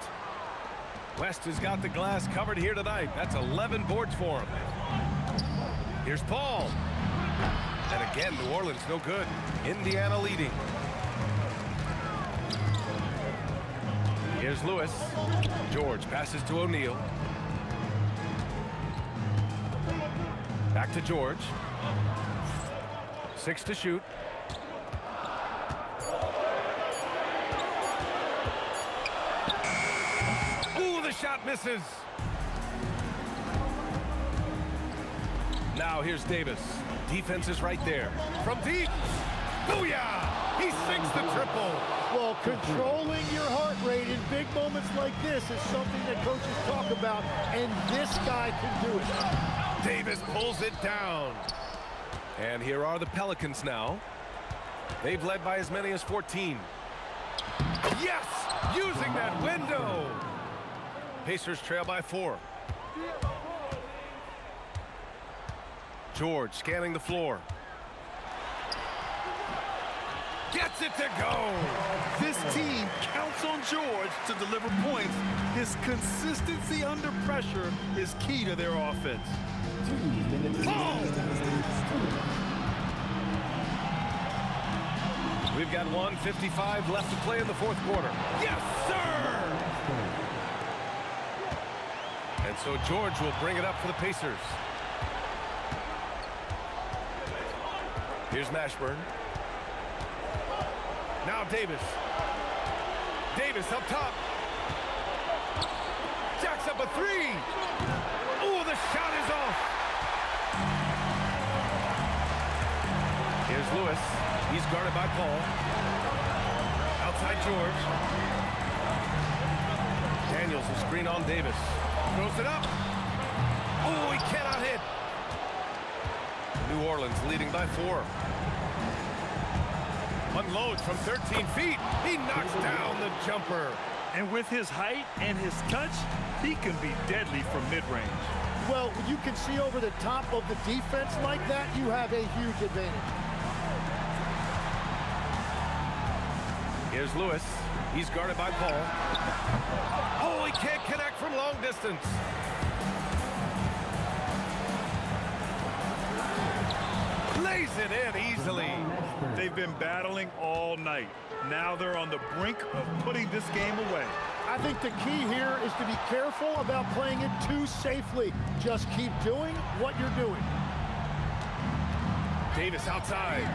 West has got the glass covered here tonight. That's 11 boards for him. Here's Paul. And again, New Orleans no good. Indiana leading. Here's Lewis. George passes to O'Neal. Back to George. 6 to shoot. Ooh, the shot misses. Now here's Davis. Defense is right there. From deep. Booyah! He sinks the triple. Well, controlling your heart rate in big moments like this is something that coaches talk about, and this guy can do it. Davis pulls it down. And here are the Pelicans now. They've led by as many as 14. Yes! Using that window! Pacers trail by 4. George scanning the floor. Gets it to go! This team counts on George to deliver points. His consistency under pressure is key to their offense. We've got 1:55 left to play in the fourth quarter. Yes, sir! And so George will bring it up for the Pacers. Here's Mashburn. Now Davis. Davis up top. Jacks up a 3. Oh, the shot is off. Here's Lewis. He's guarded by Paul. Outside George. Daniels will screen on Davis. Throws it up. Oh, he cannot hit. New Orleans leading by 4. Unloads from 13 feet. He knocks down the jumper. And with his height and his touch, he can be deadly from mid-range. Well, when you can see over the top of the defense like that, you have a huge advantage. Here's Lewis. He's guarded by Paul. Oh, he can't connect from long distance. Lays it in easily. They've been battling all night. Now they're on the brink of putting this game away. I think the key here is to be careful about playing it too safely. Just keep doing what you're doing. Davis outside.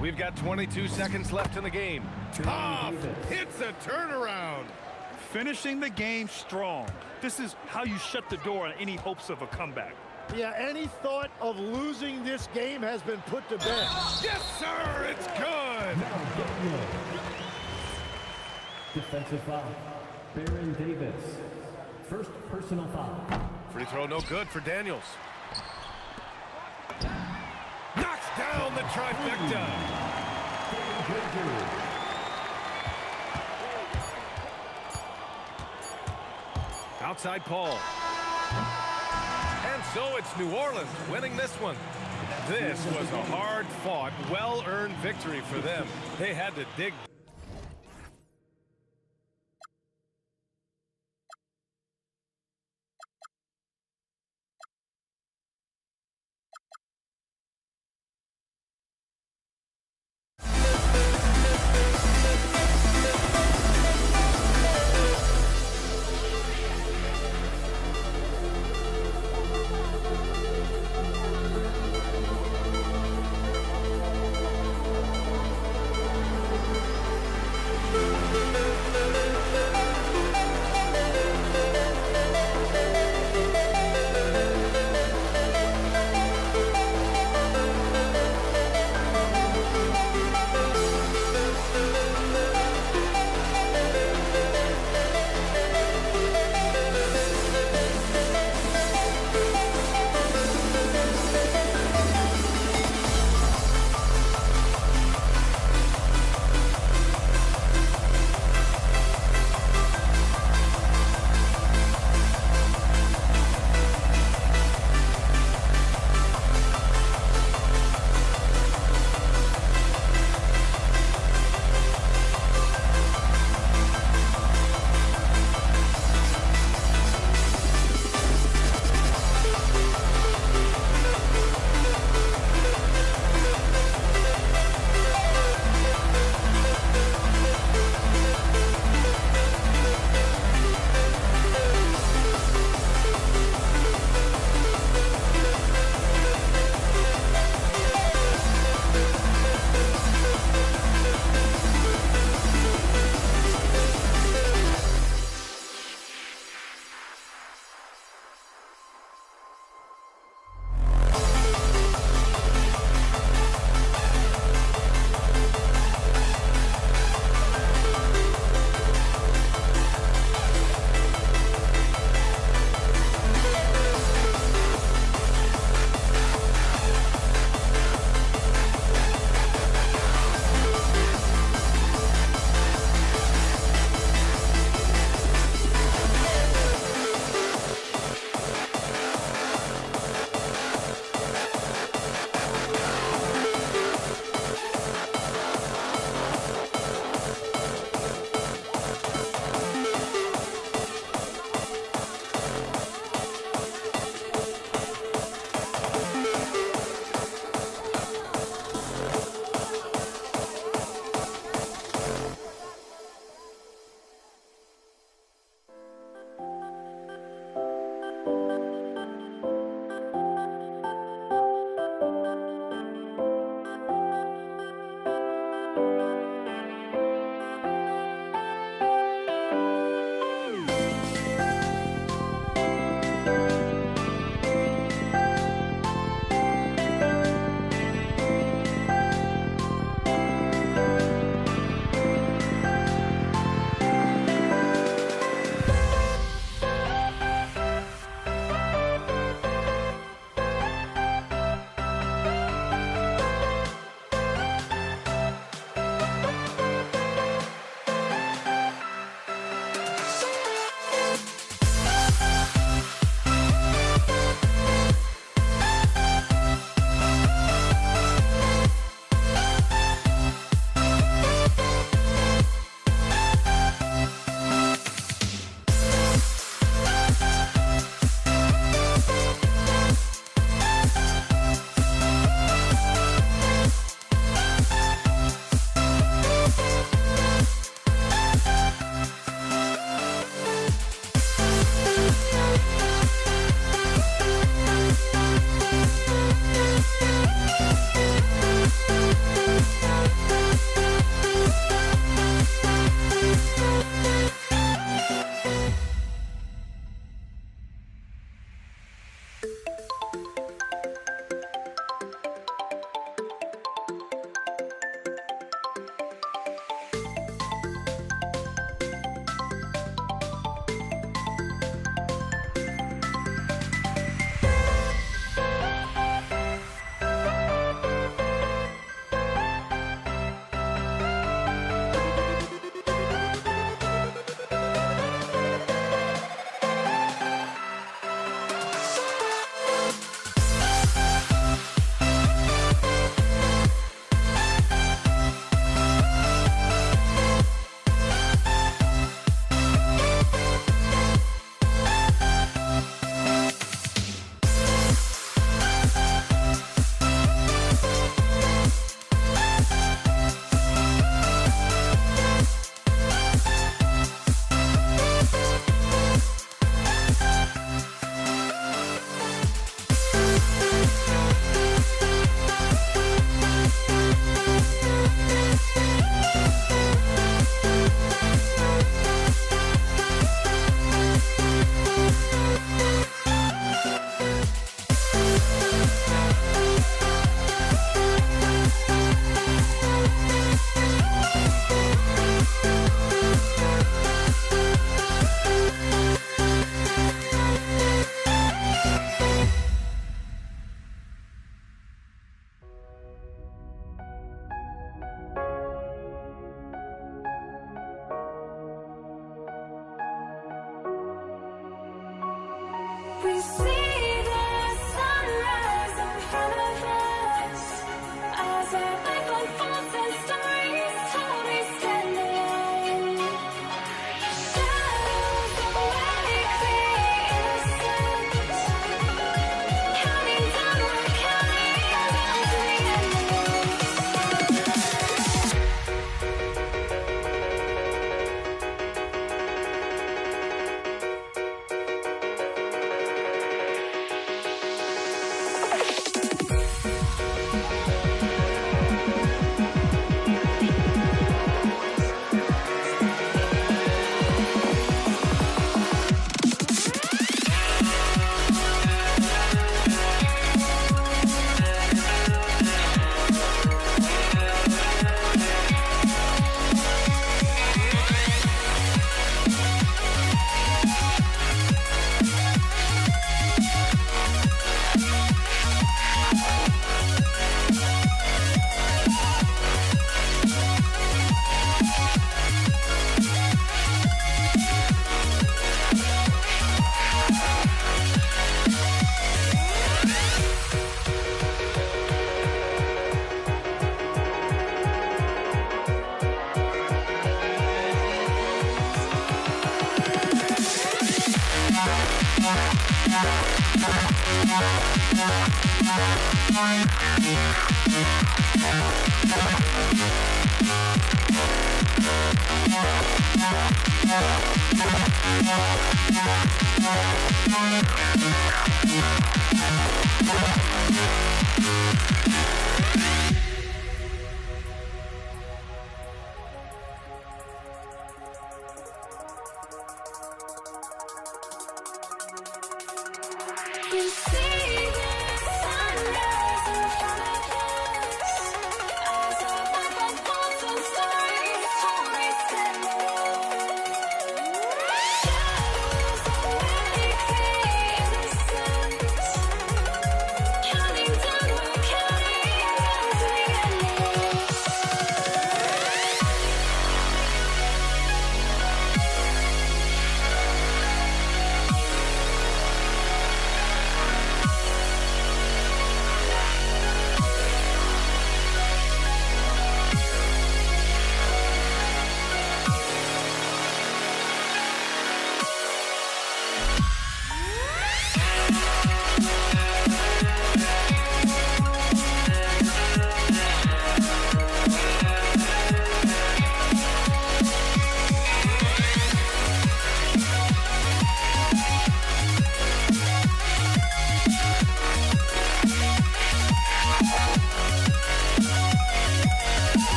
We've got 22 seconds left in the game. Tough hits a turnaround. Finishing the game strong. This is how you shut the door on any hopes of a comeback. Yeah, any thought of losing this game has been put to bed. Yes, sir, it's good. Defensive foul. Baron Davis. First personal foul. Free throw no good for Daniels. Knocks down the trifecta. Outside Paul. And so it's New Orleans winning this one. This was a hard-fought, well-earned victory for them. They had to dig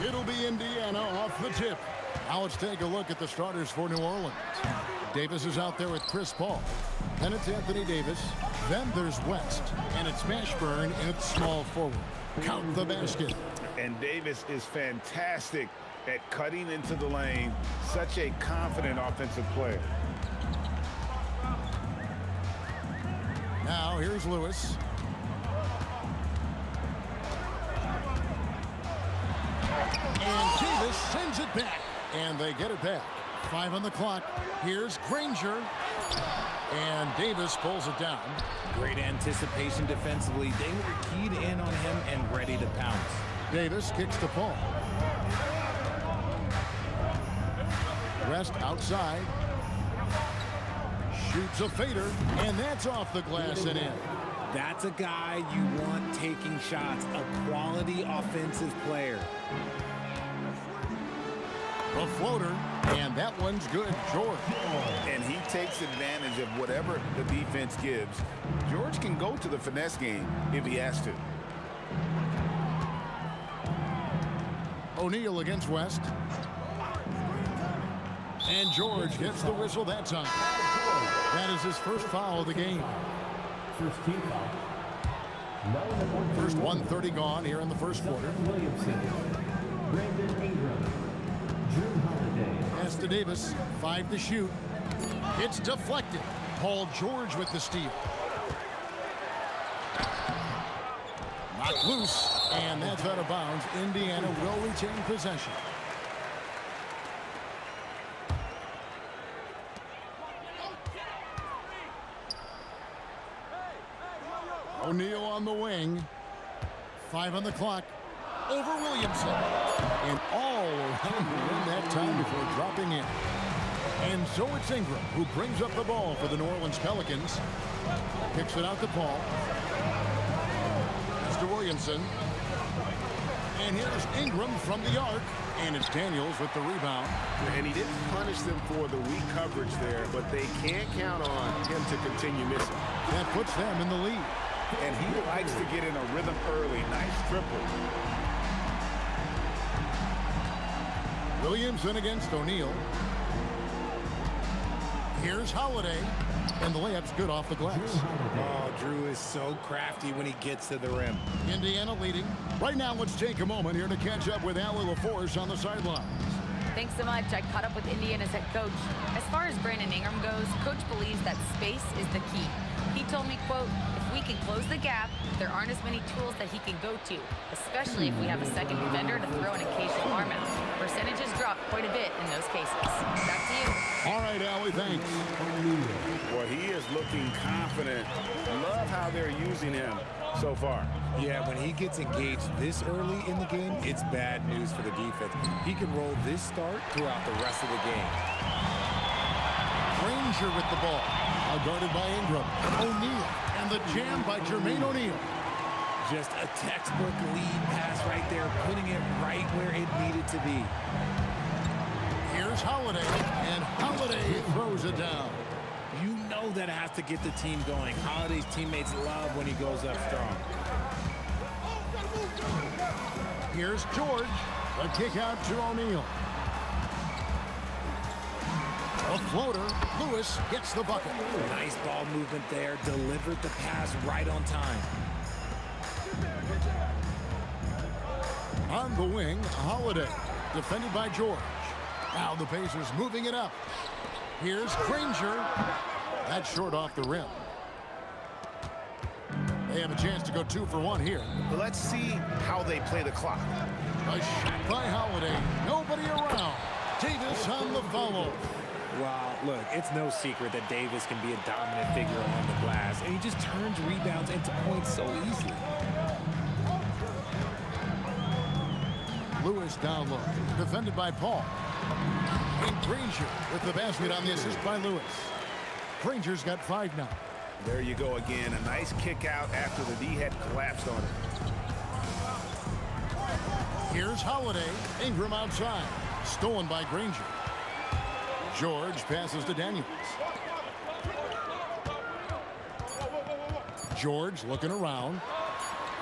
It'll be Indiana off the tip. Now let's take a look at the starters for New Orleans. Davis is out there with Chris Paul. Then it's Anthony Davis. Then there's West. And it's Mashburn in small forward. Count the basket. And Davis is fantastic at cutting into the lane. Such a confident offensive player. Now here's Lewis. And Davis sends it back. And they get it back. 5 on the clock. Here's Granger. And Davis pulls it down. Great anticipation defensively. They were keyed in on him and ready to pounce. Davis kicks to Paul. West outside. Shoots a fader. And that's off the glass and in. That's a guy you want taking shots. A quality offensive player. A floater, and that one's good. George. And he takes advantage of whatever the defense gives. George can go to the finesse game if he has to. O'Neal against West. And George gets the whistle that time. That is his first foul of the game. First team foul. First 1:30 gone here in the first quarter. Pass to Davis. 5 to shoot. It's deflected. Paul George with the steal. Knocked loose, and that's out of bounds. Indiana will retain possession. O'Neal on the wing. 5 on the clock. Over Williamson. And all around the rim that time before dropping in. And so it's Ingram who brings up the ball for the New Orleans Pelicans. Kicks it out to Paul. Pass to Williamson. And here's Ingram from the arc. And it's Daniels with the rebound. And he didn't punish them for the weak coverage there, but they can't count on him to continue missing. That puts them in the lead. And he likes to get in a rhythm early. Nice triple. Williamson against O'Neal. Here's Holiday. And the layup's good off the glass. Oh, Drew is so crafty when he gets to the rim. Indiana leading. Right now, let's take a moment here to catch up with Allie LaForce on the sidelines. Thanks so much. I caught up with Indiana's head coach. As far as Brandon Ingram goes, coach believes that space is the key. He told me, quote, if we can close the gap, there aren't as many tools that he can go to, especially if we have a second defender to throw an occasional arm out. Percentages drop quite a bit in those cases. Back to you. All right, Allie, thanks. Well, he is looking confident. Love how they're using him so far. Yeah, when he gets engaged this early in the game, it's bad news for the defense. He can roll this start throughout the rest of the game. Granger with the ball. Now guarded by Ingram. O'Neal. And the jam by Jermaine O'Neal. Just a textbook lead pass right there, putting it right where it needed to be. Here's Holiday. And Holiday throws it down. You know that has to get the team going. Holiday's teammates love when he goes up strong. Here's George. A kick out to O'Neal. A floater. Lewis gets the bucket. Nice ball movement there. Delivered the pass right on time. On the wing, Holiday. Defended by George. Now the Pacers moving it up. Here's Granger. That's short off the rim. They have a chance to go 2 for 1 here. But let's see how they play the clock. A shot by Holiday. Nobody around. Davis on the follow. Wow, look, it's no secret that Davis can be a dominant figure on the glass, and he just turns rebounds into points so easily. Lewis down low. Defended by Paul. And Granger with the basket on the assist by Lewis. Granger's got 5 now. There you go again. A nice kick out after the D had collapsed on it. Here's Holiday. Ingram outside. Stolen by Granger. George passes to Daniels. George looking around.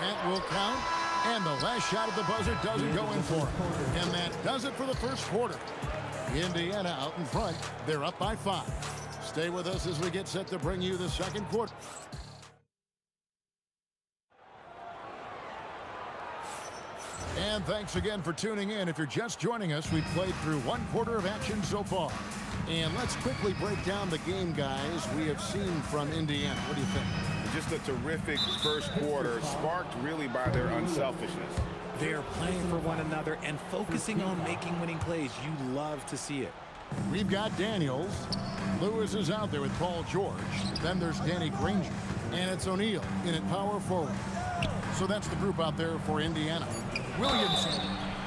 That will count. And the last shot at the buzzer doesn't go in for him. And that does it for the first quarter. Indiana out in front. They're up by 5. Stay with us as we get set to bring you the second quarter. And thanks again for tuning in. If you're just joining us, we've played through 1 quarter of action so far. And let's quickly break down the game, guys, we have seen from Indiana. What do you think? Just a terrific first quarter, sparked really by their unselfishness. They're playing for one another and focusing on making winning plays. You love to see it. We've got Daniels. Lewis is out there with Paul George. Then there's Danny Granger. And it's O'Neal in at power forward. So that's the group out there for Indiana. Williamson.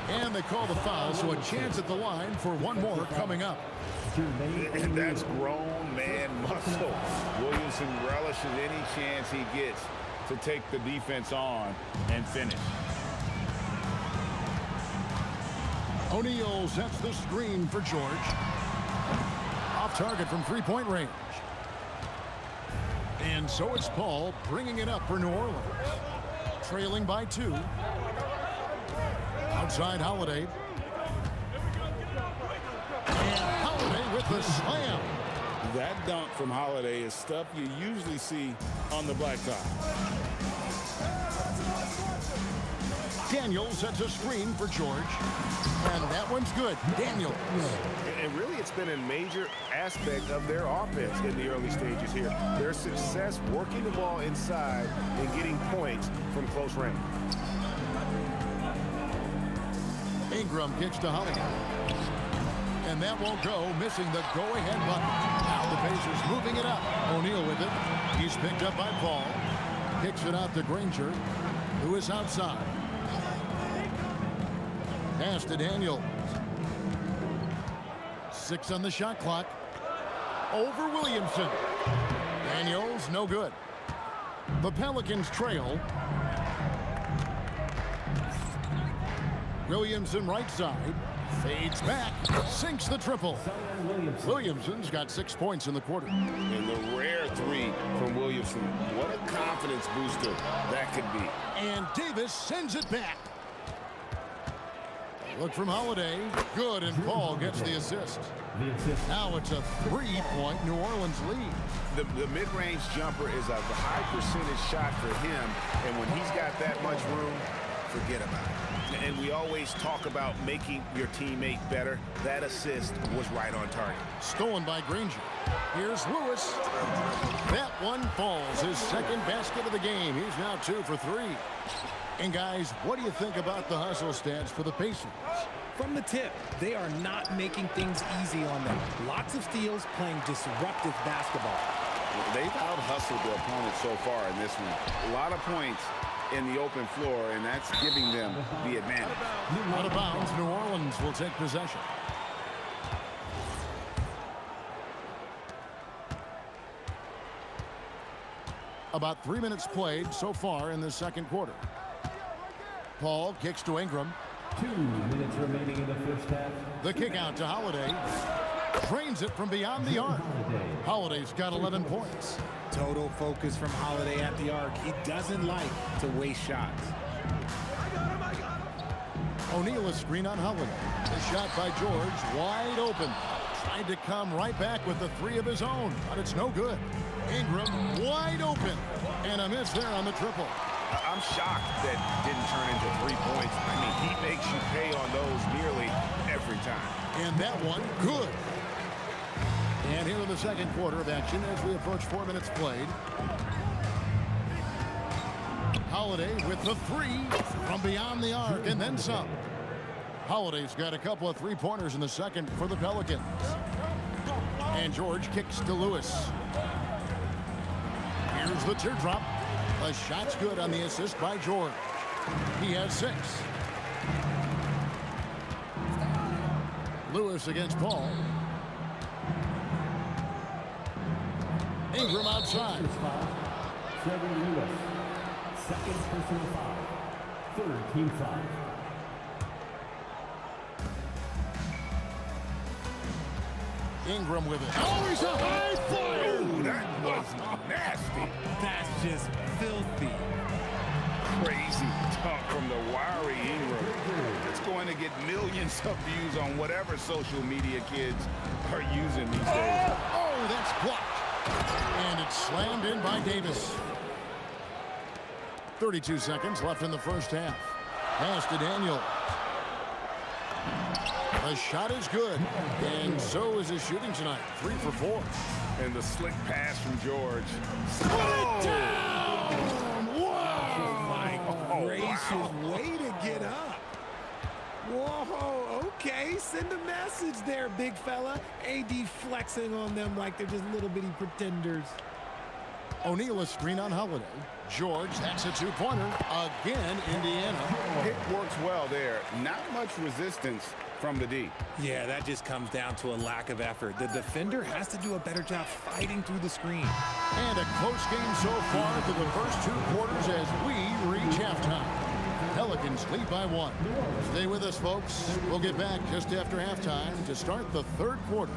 And they call the foul, so a chance at the line for one more coming up. And that's grown man muscle. Williamson relishes any chance he gets to take the defense on and finish. O'Neal sets the screen for George. Off target from three-point range. And so it's Paul bringing it up for New Orleans. Trailing by 2. Outside Holiday. And Holiday with the slam. That dunk from Holiday is stuff you usually see on the blacktop. Daniels sets a screen for George. And that one's good. Daniels. And really, it's been a major aspect of their offense in the early stages here. Their success working the ball inside and getting points from close range. Ingram kicks to Holly. And that won't go, missing the go-ahead bucket. Now the Pacers moving it up. O'Neal with it. He's picked up by Paul. Kicks it out to Granger, who is outside. Pass to Daniel. 6 on the shot clock. Over Williamson. Daniels, no good. The Pelicans trail. Williamson right side. Fades back. Sinks the triple. Williamson's got 6 points in the quarter. And the rare 3 from Williamson. What a confidence booster that could be. And Davis sends it back. Look from Holiday. Good, and Paul gets the assist. Now it's a 3-point New Orleans lead. The mid-range jumper is a high percentage shot for him, and when he's got that much room, forget about it. And we always talk about making your teammate better. That assist was right on target. Stolen by Granger. Here's Lewis. That one falls. His second basket of the game. He's now 2 for 3. And guys, what do you think about the hustle stats for the Pacers? From the tip, they are not making things easy on them. Lots of steals, playing disruptive basketball. They've out-hustled their opponents so far in this one. A lot of points in the open floor, and that's giving them the advantage. Out of bounds, New Orleans will take possession. About 3 minutes played so far in the second quarter. Paul kicks to Ingram. 2 minutes remaining in the first half. The kick out to Holiday. Drains it from beyond the arc. Holiday's got 11 points. Total focus from Holiday at the arc. He doesn't like to waste shots. O'Neal a screen on Holiday. The shot by George, wide open. Tried to come right back with the 3 of his own, but it's no good. Ingram wide open. And a miss there on the triple. I'm shocked that didn't turn into 3 points. I mean, he makes you pay on those nearly every time. And that one, good. And here in the second quarter of action as we approach 4 minutes played. Holiday with the 3 from beyond the arc and then some. Holiday's got a couple of 3-pointers in the second for the Pelicans. And George kicks to Lewis. Here's the teardrop. The shot's good on the assist by George. He has 6. Lewis against Paul. Ingram outside. Trevor Lewis. Second personal foul. Third team foul. Ingram with it. Oh, he's a high flyer! Ooh, that was nasty. That's just filthy. Crazy talk from the wiry Ingram. It's going to get millions of views on whatever social media kids are using these days. Oh, that's blocked. And it's slammed in by Davis. 32 seconds left in the first half. Pass to Daniel. The shot is good, and so is his shooting tonight. 3 for 4. And the slick pass from George. Put it down! Oh, my gracious, wow. way to get up. Whoa, okay, send a message there, big fella. AD flexing on them like they're just little bitty pretenders. O'Neal a screen on Holiday. George, that's a 2-pointer. Again, Indiana. It works well there. Not much resistance from the D. Yeah, that just comes down to a lack of effort. The defender has to do a better job fighting through the screen. And a close game so far through the first 2 quarters as we reach halftime. Pelicans lead by 1. Stay with us, folks. We'll get back just after halftime to start the third quarter.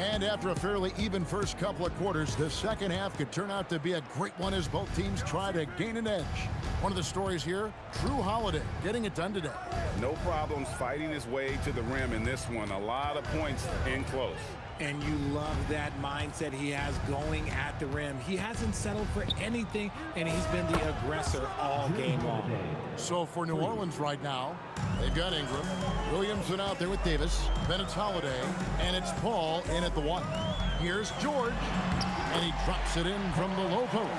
And after a fairly even first couple of quarters, the second half could turn out to be a great one as both teams try to gain an edge. One of the stories here, Drew Holiday getting it done today. No problems fighting his way to the rim in this one. A lot of points in close. And you love that mindset he has going at the rim. He hasn't settled for anything, and he's been the aggressor all game long. So for New Orleans right now, they've got Ingram, Williamson out there with Davis, then it's Holiday, and it's Paul in at the 1. Here's George, and he drops it in from the low post.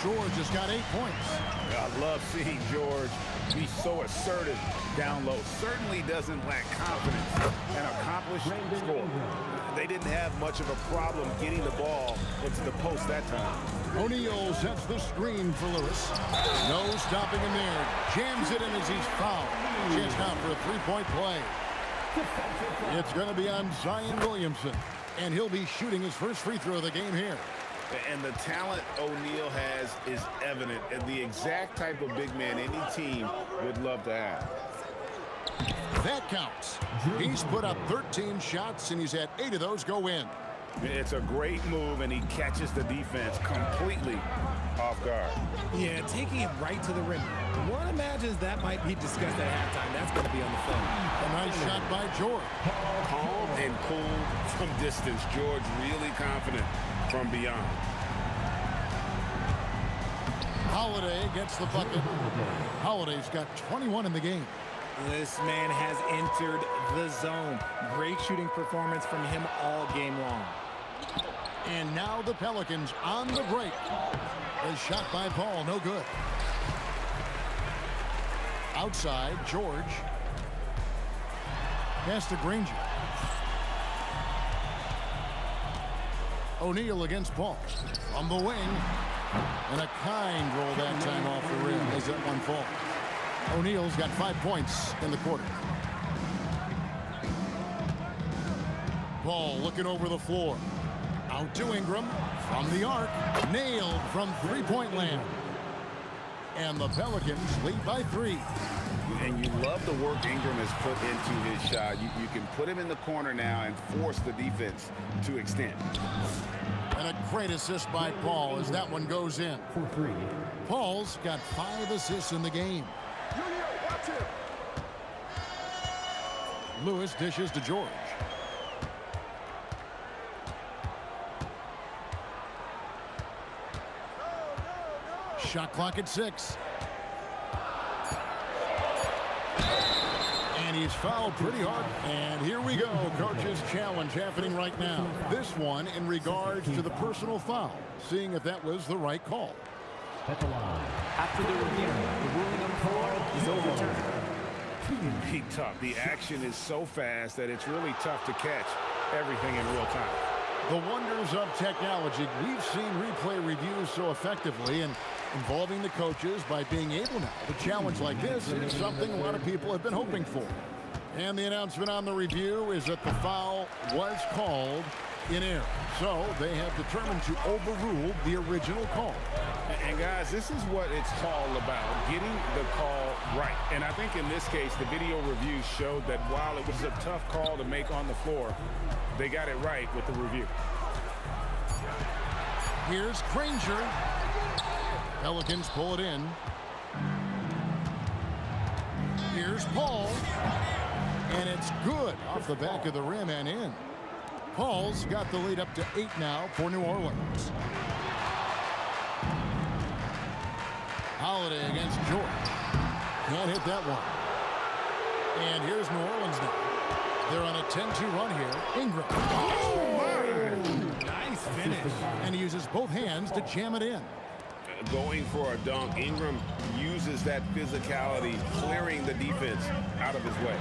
George has got 8 points. I love seeing George be so assertive down low. Certainly doesn't lack confidence. An accomplished scorer. They didn't have much of a problem getting the ball into the post that time. O'Neal sets the screen for Lewis. No stopping him there. Jams it in as he's fouled. Chance now for a three-point play. It's going to be on Zion Williamson, and he'll be shooting his first free throw of the game here. And the talent O'Neal has is evident, and the exact type of big man any team would love to have. That counts. He's put up 13 shots, and he's had 8 of those go in. It's a great move, and he catches the defense completely off guard. Yeah, taking it right to the rim. One imagines that might be discussed at halftime. That's going to be on the film. A nice shot by George. Calm and cool from distance. George really confident from beyond. Holiday gets the bucket. Holiday's got 21 in the game. This man has entered the zone. Great shooting performance from him all game long. And now the Pelicans on the break. A shot by Paul, no good. Outside, George. Pass to Granger. O'Neal against Paul. On the wing. And a kind roll that time off the rim as that one falls. O'Neal's got 5 points in the quarter. Paul looking over the floor. Out to Ingram from the arc. Nailed from three-point land. And the Pelicans lead by 3. And you love the work Ingram has put into his shot. You can put him in the corner now and force the defense to extend. And a great assist by Paul as that one goes in. Paul's got 5 assists in the game. Lewis dishes to George. Shot clock at 6. And he's fouled pretty hard. And here we go. Coach's challenge happening right now. This one in regards to the personal foul. Seeing if that was the right call. At the line. After the review, the ruling on the floor is overturned. Be tough. The action is so fast that it's really tough to catch everything in real time. The wonders of technology. We've seen replay reviews so effectively, and involving the coaches by being able now to challenge like this is something a lot of people have been hoping for. And the announcement on the review is that the foul was called in error. So they have determined to overrule the original call. And guys, this is what it's all about, getting the call right. And I think in this case, the video review showed that while it was a tough call to make on the floor, they got it right with the review. Here's Granger. Pelicans pull it in. Here's Paul. And it's good off the back of the rim and in. Paul's got the lead up to 8 now for New Orleans. Holiday against George. Can't hit that one. And here's New Orleans now. They're on a 10-2 run here. Ingram. Oh, nice finish. And he uses both hands to jam it in. Going for a dunk, Ingram uses that physicality, clearing the defense out of his way.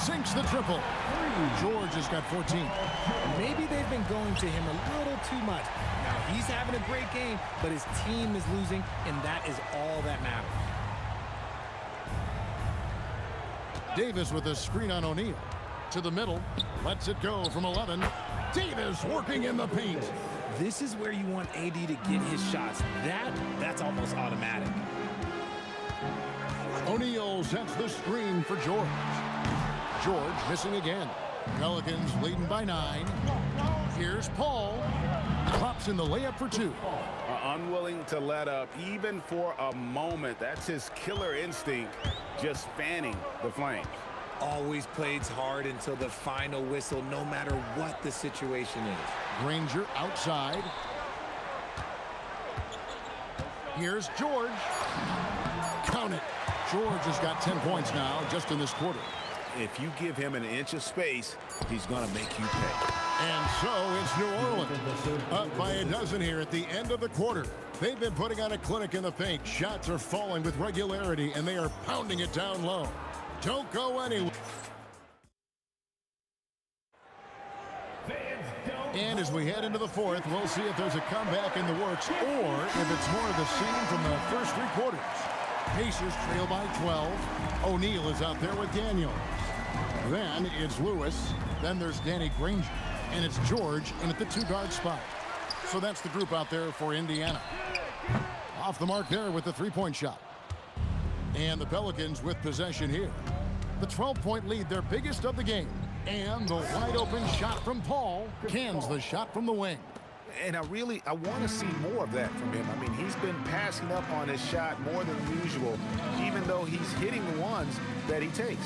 Sinks the triple. George has got 14. Maybe they've been going to him a little too much. Now, he's having a great game, but his team is losing, and that is all that matters. Davis with a screen on O'Neal. To the middle. Lets it go from 11. Davis working in the paint. This is where you want AD to get his shots. That's almost automatic. O'Neal sets the screen for George. George missing again. Pelicans leading by 9. Here's Paul. Drops in the layup for 2. Unwilling to let up even for a moment. That's his killer instinct, just fanning the flames. Always plays hard until the final whistle, no matter what the situation is. Granger outside. Here's George. Count it. George has got 10 points now just in this quarter. If you give him an inch of space, he's going to make you pay. And so it's New Orleans up by a dozen here at the end of the quarter. They've been putting on a clinic in the paint. Shots are falling with regularity, and they are pounding it down low. Don't go anywhere. And as we head into the fourth, we'll see if there's a comeback in the works or if it's more of the same from the first 3 quarters. Pacers trail by 12. O'Neal is out there with Daniels. Then it's Lewis. Then there's Danny Granger. And it's George in at the 2-guard spot. So that's the group out there for Indiana. Off the mark there with the 3-point shot. And the Pelicans with possession here. The 12-point lead, their biggest of the game. And the wide-open shot from Paul cans the shot from the wing. And I want to see more of that from him. I mean, he's been passing up on his shot more than usual, even though he's hitting the ones that he takes.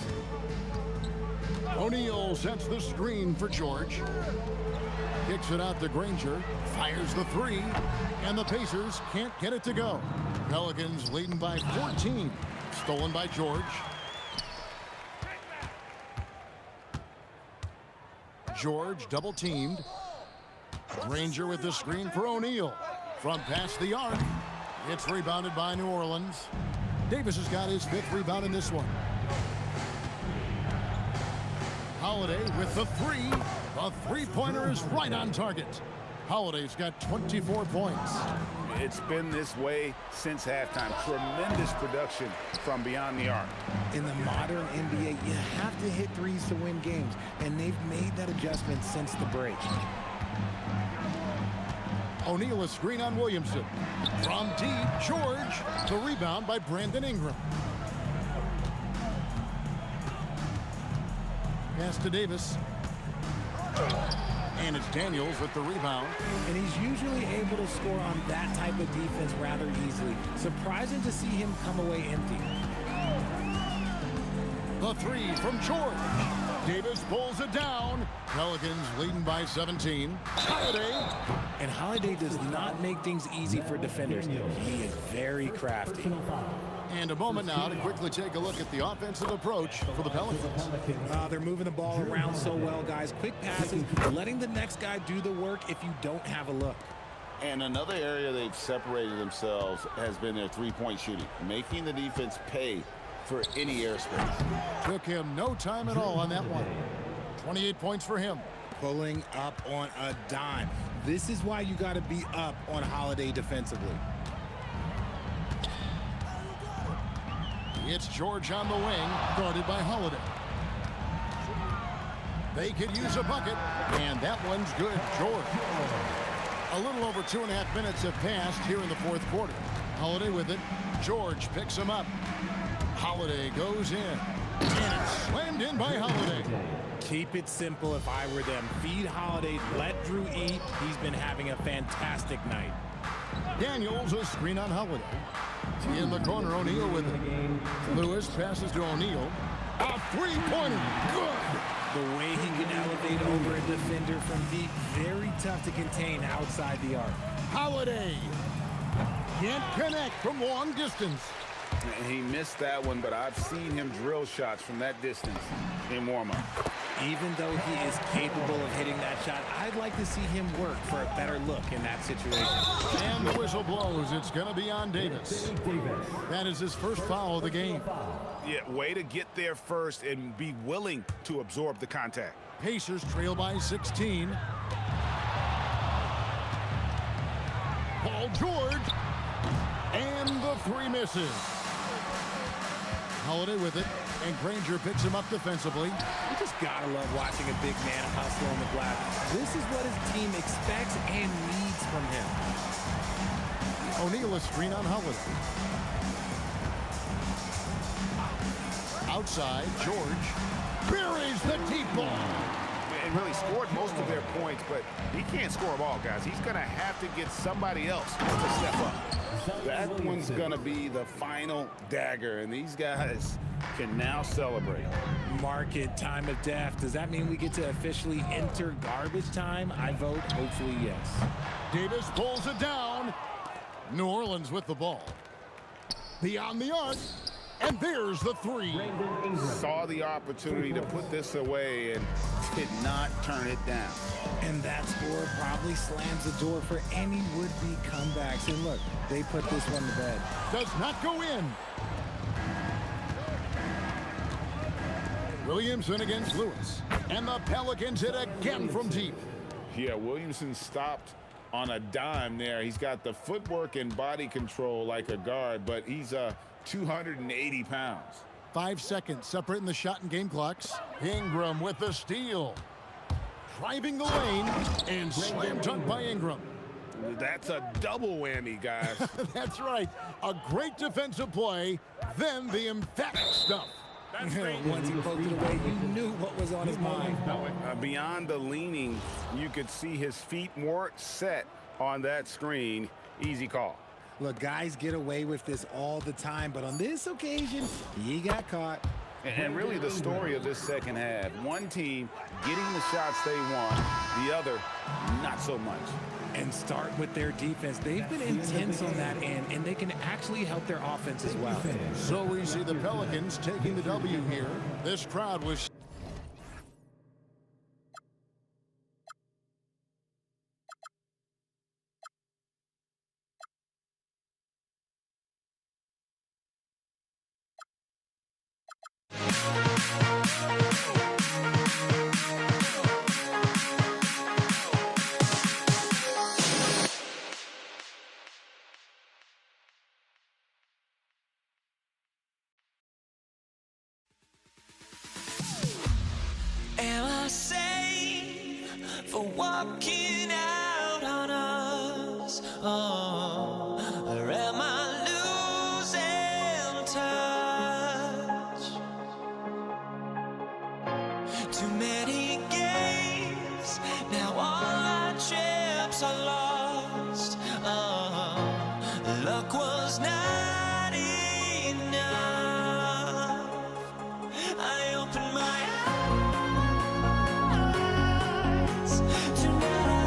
O'Neal sets the screen for George. Kicks it out to Granger. Fires the 3. And the Pacers can't get it to go. Pelicans leading by 14. Stolen by George. George double teamed. Granger with the screen for O'Neal. From past the arc. It's rebounded by New Orleans. Davis has got his 5th rebound in this one. Holiday with the 3. The 3-pointer is right on target. Holiday's got 24 points. It's been this way since halftime. Tremendous production from beyond the arc. In the modern NBA, you have to hit threes to win games, and they've made that adjustment since the break. O'Neal a screen on Williamson. From deep, George. The rebound by Brandon Ingram. Pass to Davis. And it's Daniels with the rebound. And he's usually able to score on that type of defense rather easily. Surprising to see him come away empty. The 3 from George. Davis pulls it down. Pelicans leading by 17. Holiday. And Holiday does not make things easy for defenders. He is very crafty. And a moment now to quickly take a look at the offensive approach for the Pelicans. They're moving the ball around so well, guys. Quick passes, letting the next guy do the work if you don't have a look. And another area they've separated themselves has been their 3-point shooting, making the defense pay for any airspace. Took him no time at all on that one. 28 points for him. Pulling up on a dime. This is why you got to be up on Holiday defensively. It's George on the wing, guarded by Holiday. They could use a bucket, and that one's good. George. A little over 2.5 minutes have passed here in the fourth quarter. Holiday with it. George picks him up. Holiday goes in. And it's slammed in by Holiday. Keep it simple if I were them. Feed Holiday, let Drew eat. He's been having a fantastic night. Daniels a screen on Holiday. In the corner, O'Neal with it. Lewis passes to O'Neal. A 3-pointer. Good. The way he can elevate over a defender from deep, very tough to contain outside the arc. Holiday can't connect from long distance. And he missed that one, but I've seen him drill shots from that distance in warm-up. Even though he is capable of hitting that shot, I'd like to see him work for a better look in that situation. And the whistle blows. It's going to be on Davis. That is his first foul of the game. Yeah, way to get there first and be willing to absorb the contact. Pacers trail by 16. Paul George. And the 3 misses. Holiday with it. And Granger picks him up defensively. You just gotta love watching a big man hustle on the glass. This is what his team expects and needs from him. O'Neal a screen on Holiday. Outside, George buries the deep ball. and really scored most of their points, but he can't score them all, guys. He's going to have to get somebody else to step up. That one's going to be the final dagger, and these guys can now celebrate. Market time of death. Does that mean we get to officially enter garbage time? I vote hopefully yes. Davis pulls it down. New Orleans with the ball. Beyond the arc. And there's the three. Saw the opportunity to put this away and did not turn it down. And that score probably slams the door for any would-be comebacks. And look, they put this one to bed. Does not go in. Williamson against Lewis. And the Pelicans hit again from deep. Yeah, Williamson stopped on a dime there. He's got the footwork and body control like a guard, but he's 280 pounds. 5 seconds separating the shot and game clocks. Ingram with the steal. Driving the lane and slam dunk by Ingram. That's a double whammy, guys. That's right. A great defensive play, then the emphatic stuff. Once he poked it away, you knew what was on his mind. Beyond the leaning, you could see his feet more set on that screen. Easy call. Look, guys get away with this all the time, but on this occasion, he got caught. And really the story of this second half, one team getting the shots they want, the other not so much. And start with their defense. They've been intense on that end, and they can actually help their offense as well. So we see the Pelicans taking the W here. This crowd was... Am I sane for walking out on us? Oh, or am I losing touch? Too many games, now all our chips are lost. Oh, luck was not enough. I opened my eyes tonight.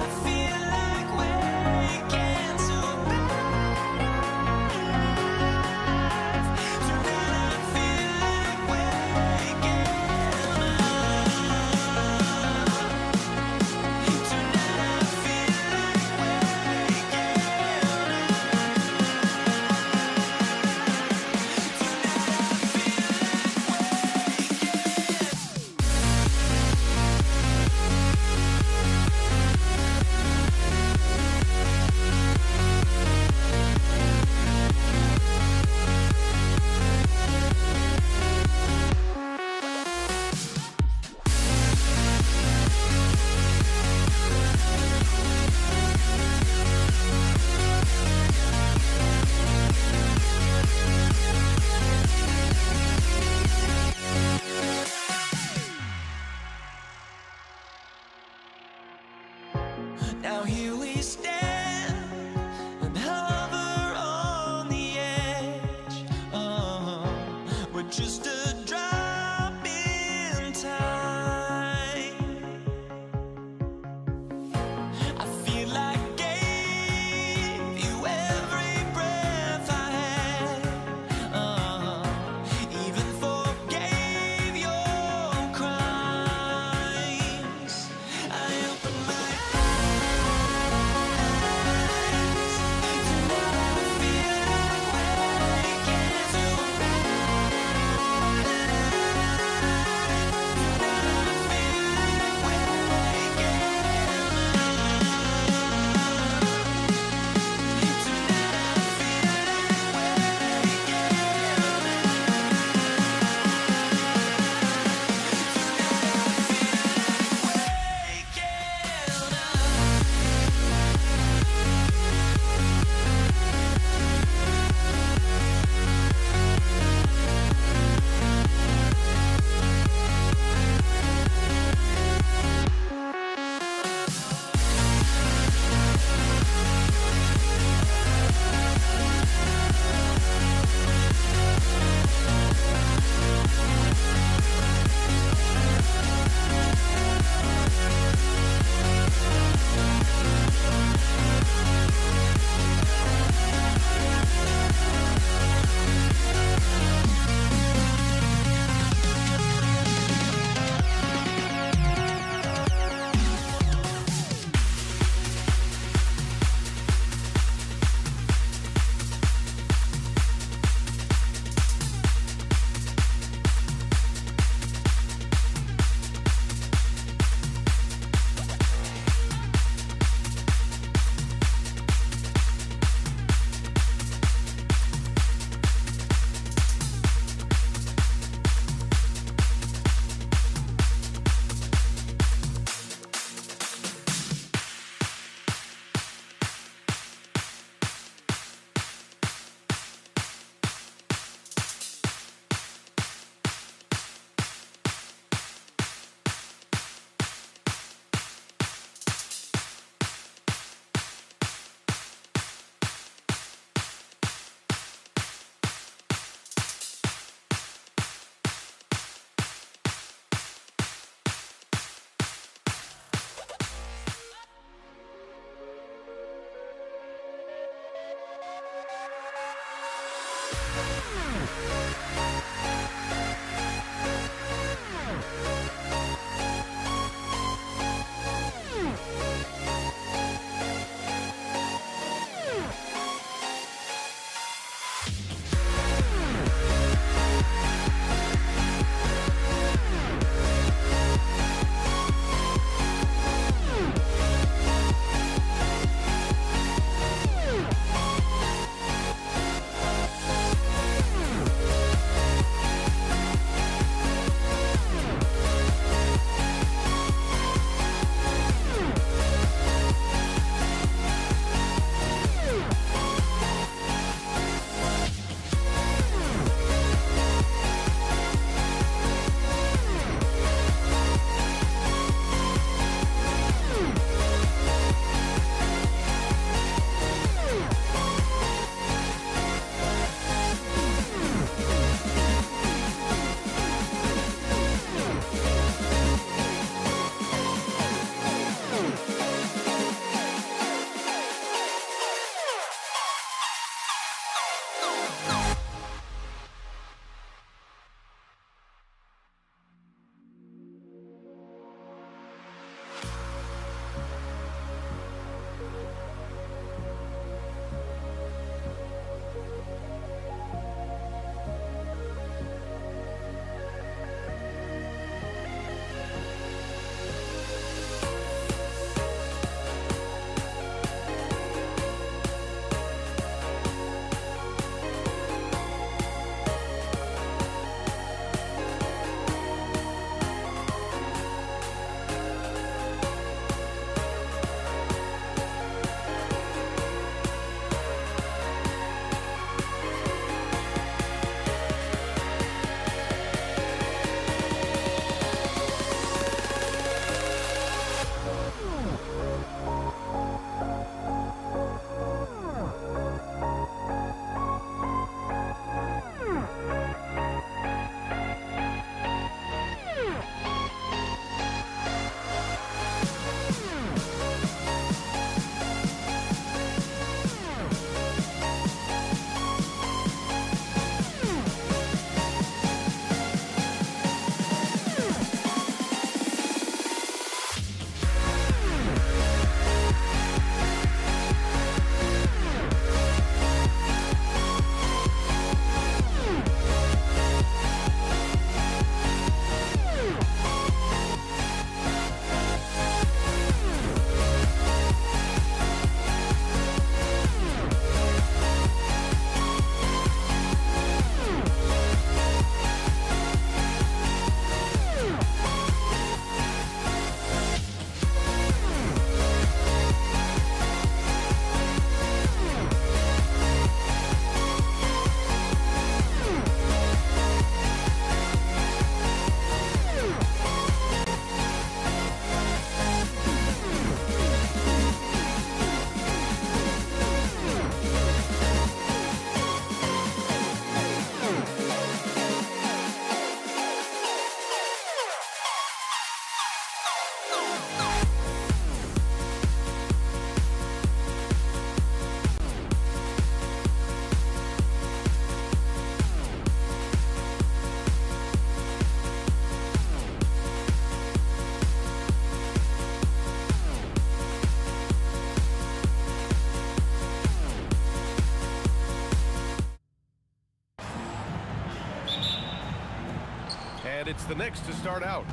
And it's the Knicks to start out.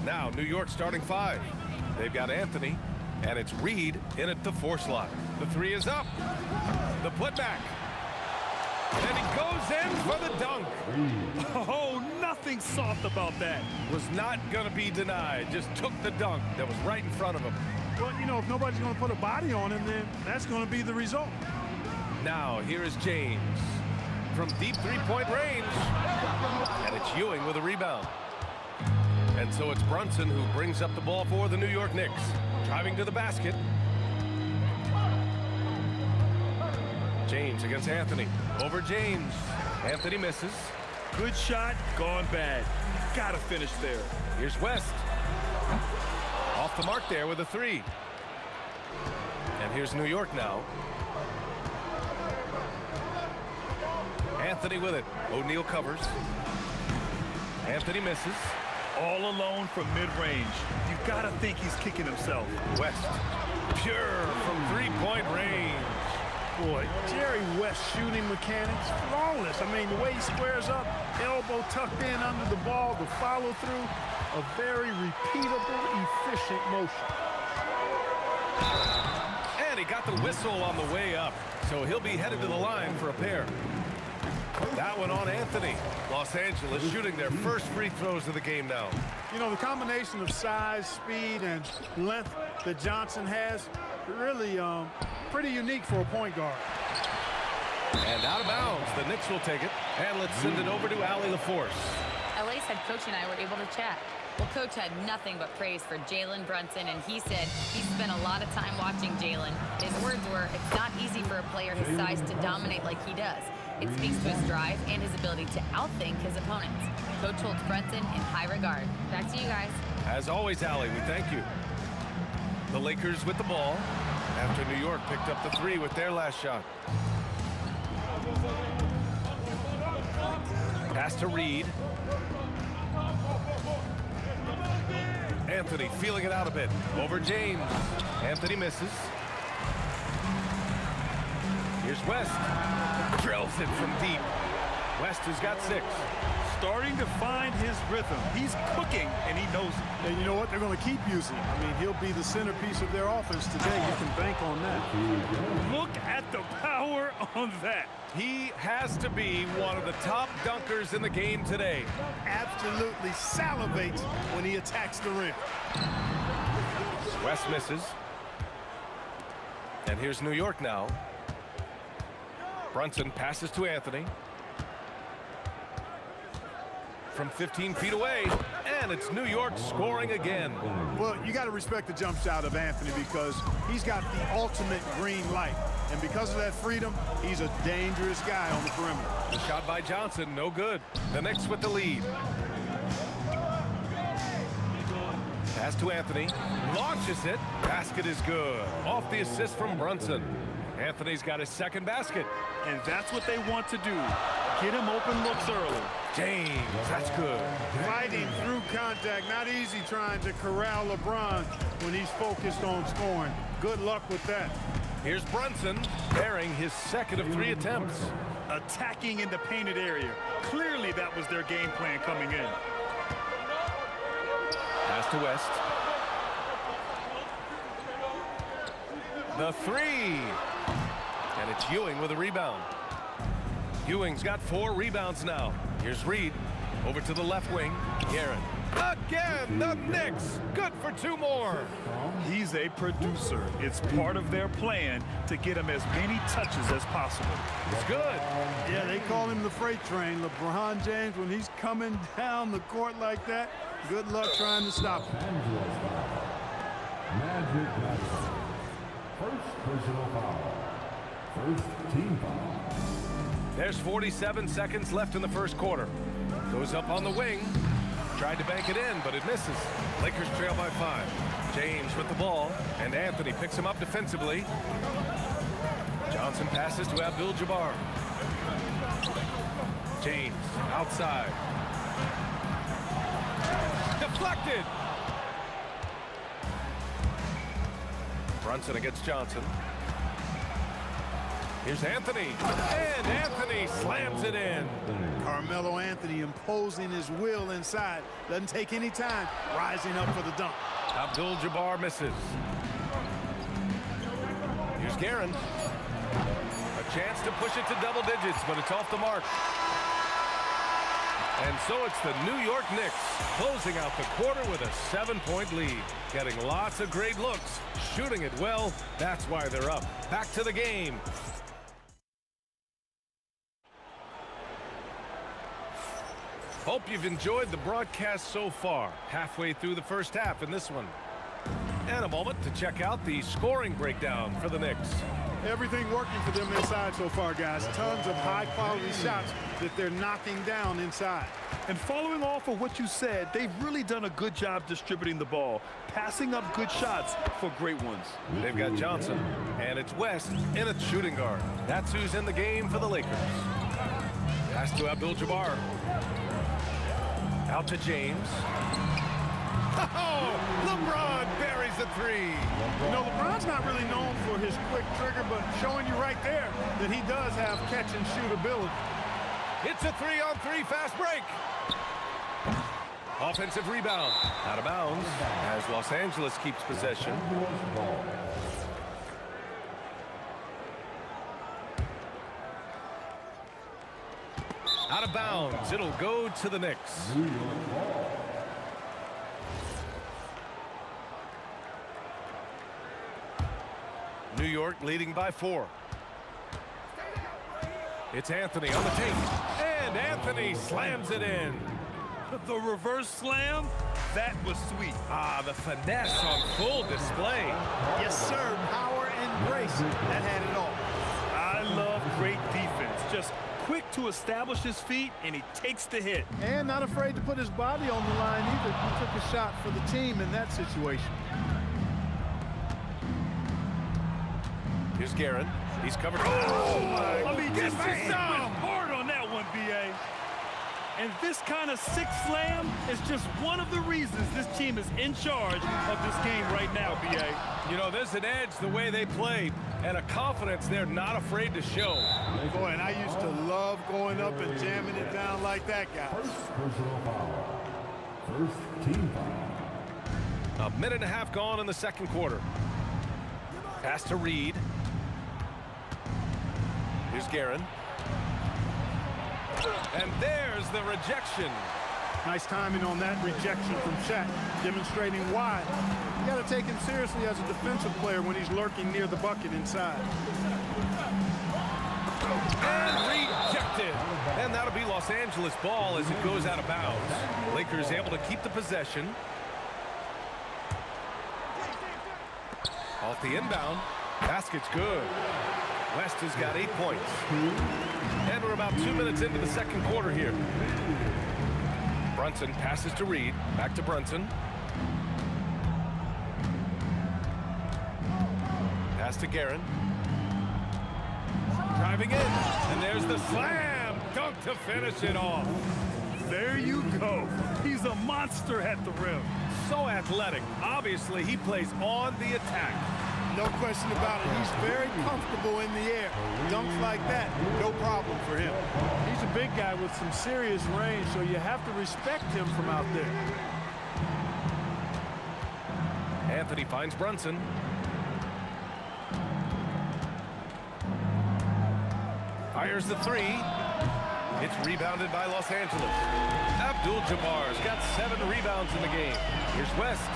Now, New York starting five. They've got Anthony, and it's Reed in at the 4 slot. The 3 is up. The putback. And he goes in for the dunk. Oh, nothing soft about that. Was not going to be denied. Just took the dunk that was right in front of him. Well, you know, if nobody's going to put a body on him, then that's going to be the result. Now, here is James from deep three-point range. And it's Ewing with a rebound. And so it's Brunson who brings up the ball for the New York Knicks. Driving to the basket. James against Anthony. Over James. Anthony misses. Good shot, gone bad. Gotta finish there. Here's West. Off the mark there with a 3. And here's New York now. Anthony with it. O'Neal covers. Anthony misses. All alone from mid-range. You got to think he's kicking himself. West. Pure from three-point range. Boy, Jerry West shooting mechanics, flawless. I mean, the way he squares up, elbow tucked in under the ball, the follow through, a very repeatable, efficient motion. And he got the whistle on the way up, so he'll be headed to the line for a pair. That one on Anthony. Los Angeles shooting their first free throws of the game now. You know, the combination of size, speed, and length that Johnson has, really pretty unique for a point guard. And out of bounds, the Knicks will take it. And let's send it over to Allie LaForce. LA's head coach and I were able to chat. Well, Coach had nothing but praise for Jalen Brunson, and he said he spent a lot of time watching Jalen. His words were, it's not easy for a player his size to dominate like he does. It speaks to his drive and his ability to outthink his opponents. Coach holds Brunson in high regard. Back to you guys. As always, Allie, we thank you. The Lakers with the ball after New York picked up the three with their last shot. Pass to Reed. Anthony feeling it out a bit. Over James. Anthony misses. Here's West. Drills it from deep. West has got 6. Starting to find his rhythm. He's cooking, and he knows it. And you know what? They're going to keep using him. I mean, he'll be the centerpiece of their offense today. You can bank on that. Look at the power on that. He has to be one of the top dunkers in the game today. Absolutely salivates when he attacks the rim. West misses. And here's New York now. Brunson passes to Anthony. From 15 feet away, and it's New York scoring again. Well, you got to respect the jump shot of Anthony because he's got the ultimate green light. And because of that freedom, he's a dangerous guy on the perimeter. The shot by Johnson, no good. The Knicks with the lead. Pass to Anthony. Launches it. Basket is good. Off the assist from Brunson. Anthony's got his second basket. And that's what they want to do. Get him open looks early. James, that's good. Fighting through contact. Not easy trying to corral LeBron when he's focused on scoring. Good luck with that. Here's Brunson bearing his second of 3 attempts. Attacking in the painted area. Clearly that was their game plan coming in. Pass to West. The 3. And it's Ewing with a rebound. Ewing's got 4 rebounds now. Here's Reed. Over to the left wing. Garrett. Again, the Knicks. Good for 2 more. He's a producer. It's part of their plan to get him as many touches as possible. It's good. Yeah, they call him the freight train. LeBron James, when he's coming down the court like that, good luck trying to stop him. First personal foul. First team foul. There's 47 seconds left in the first quarter. Goes up on the wing. Tried to bank it in, but it misses. Lakers trail by 5. James with the ball, and Anthony picks him up defensively. Johnson passes to Abdul-Jabbar. James outside. Deflected. Brunson against Johnson. Here's Anthony, and Anthony slams it in. Carmelo Anthony imposing his will inside. Doesn't take any time, rising up for the dunk. Abdul-Jabbar misses. Here's Guerin. A chance to push it to double digits, but it's off the mark. And so it's the New York Knicks closing out the quarter with a 7-point lead. Getting lots of great looks, shooting it well. That's why they're up. Back to the game. Hope you've enjoyed the broadcast so far. Halfway through the first half in this one. And a moment to check out the scoring breakdown for the Knicks. Everything working for them inside so far, guys. Tons of high-quality shots that they're knocking down inside. And following off of what you said, they've really done a good job distributing the ball, passing up good shots for great ones. They've got Johnson, and it's West in at shooting guard. That's who's in the game for the Lakers. Pass to Abdul-Jabbar. Out to James. Oh, LeBron buries a three. You know, LeBron's not really known for his quick trigger, but showing you right there that he does have catch and shoot ability. It's a 3-on-3 fast break. Offensive rebound. Out of bounds as Los Angeles keeps possession. Out of bounds. It'll go to the Knicks. New York leading by 4. It's Anthony on the tape. And Anthony slams it in. The reverse slam, that was sweet. Ah, the finesse on full display. Yes, sir. Power and grace. That had it all. I love great defense. Just quick to establish his feet, and he takes the hit. And not afraid to put his body on the line either. He took a shot for the team in that situation. Here's Guerin. He's covered. Oh, I mean, just hard on that one, B.A. And this kind of sixth slam is just one of the reasons this team is in charge of this game right now, B.A. You know, there's an edge the way they play and a confidence they're not afraid to show. Boy, and I used to love going up and jamming it down like that, guys. Personal foul. First team foul. A minute and a half gone in the second quarter. Pass to Reed. Here's Guerin. And there's the rejection. Nice timing on that rejection from Shaq, demonstrating why. You got to take him seriously as a defensive player when he's lurking near the bucket inside. And rejected. And that'll be Los Angeles ball as it goes out of bounds. Lakers able to keep the possession. Off the inbound. Basket's good. West has got 8 points. And we're about 2 minutes into the second quarter here. Brunson passes to Reed. Back to Brunson. Pass to Guerin. Driving in. And there's the slam. Dunk to finish it off. There you go. He's a monster at the rim. So athletic. Obviously, he plays on the attack. No question about it. He's very comfortable in the air. Dunks like that, no problem for him. He's a big guy with some serious range, so you have to respect him from out there. Anthony finds Brunson. Fires the three. It's rebounded by Los Angeles. Abdul-Jabbar's got 7 rebounds in the game. Here's West.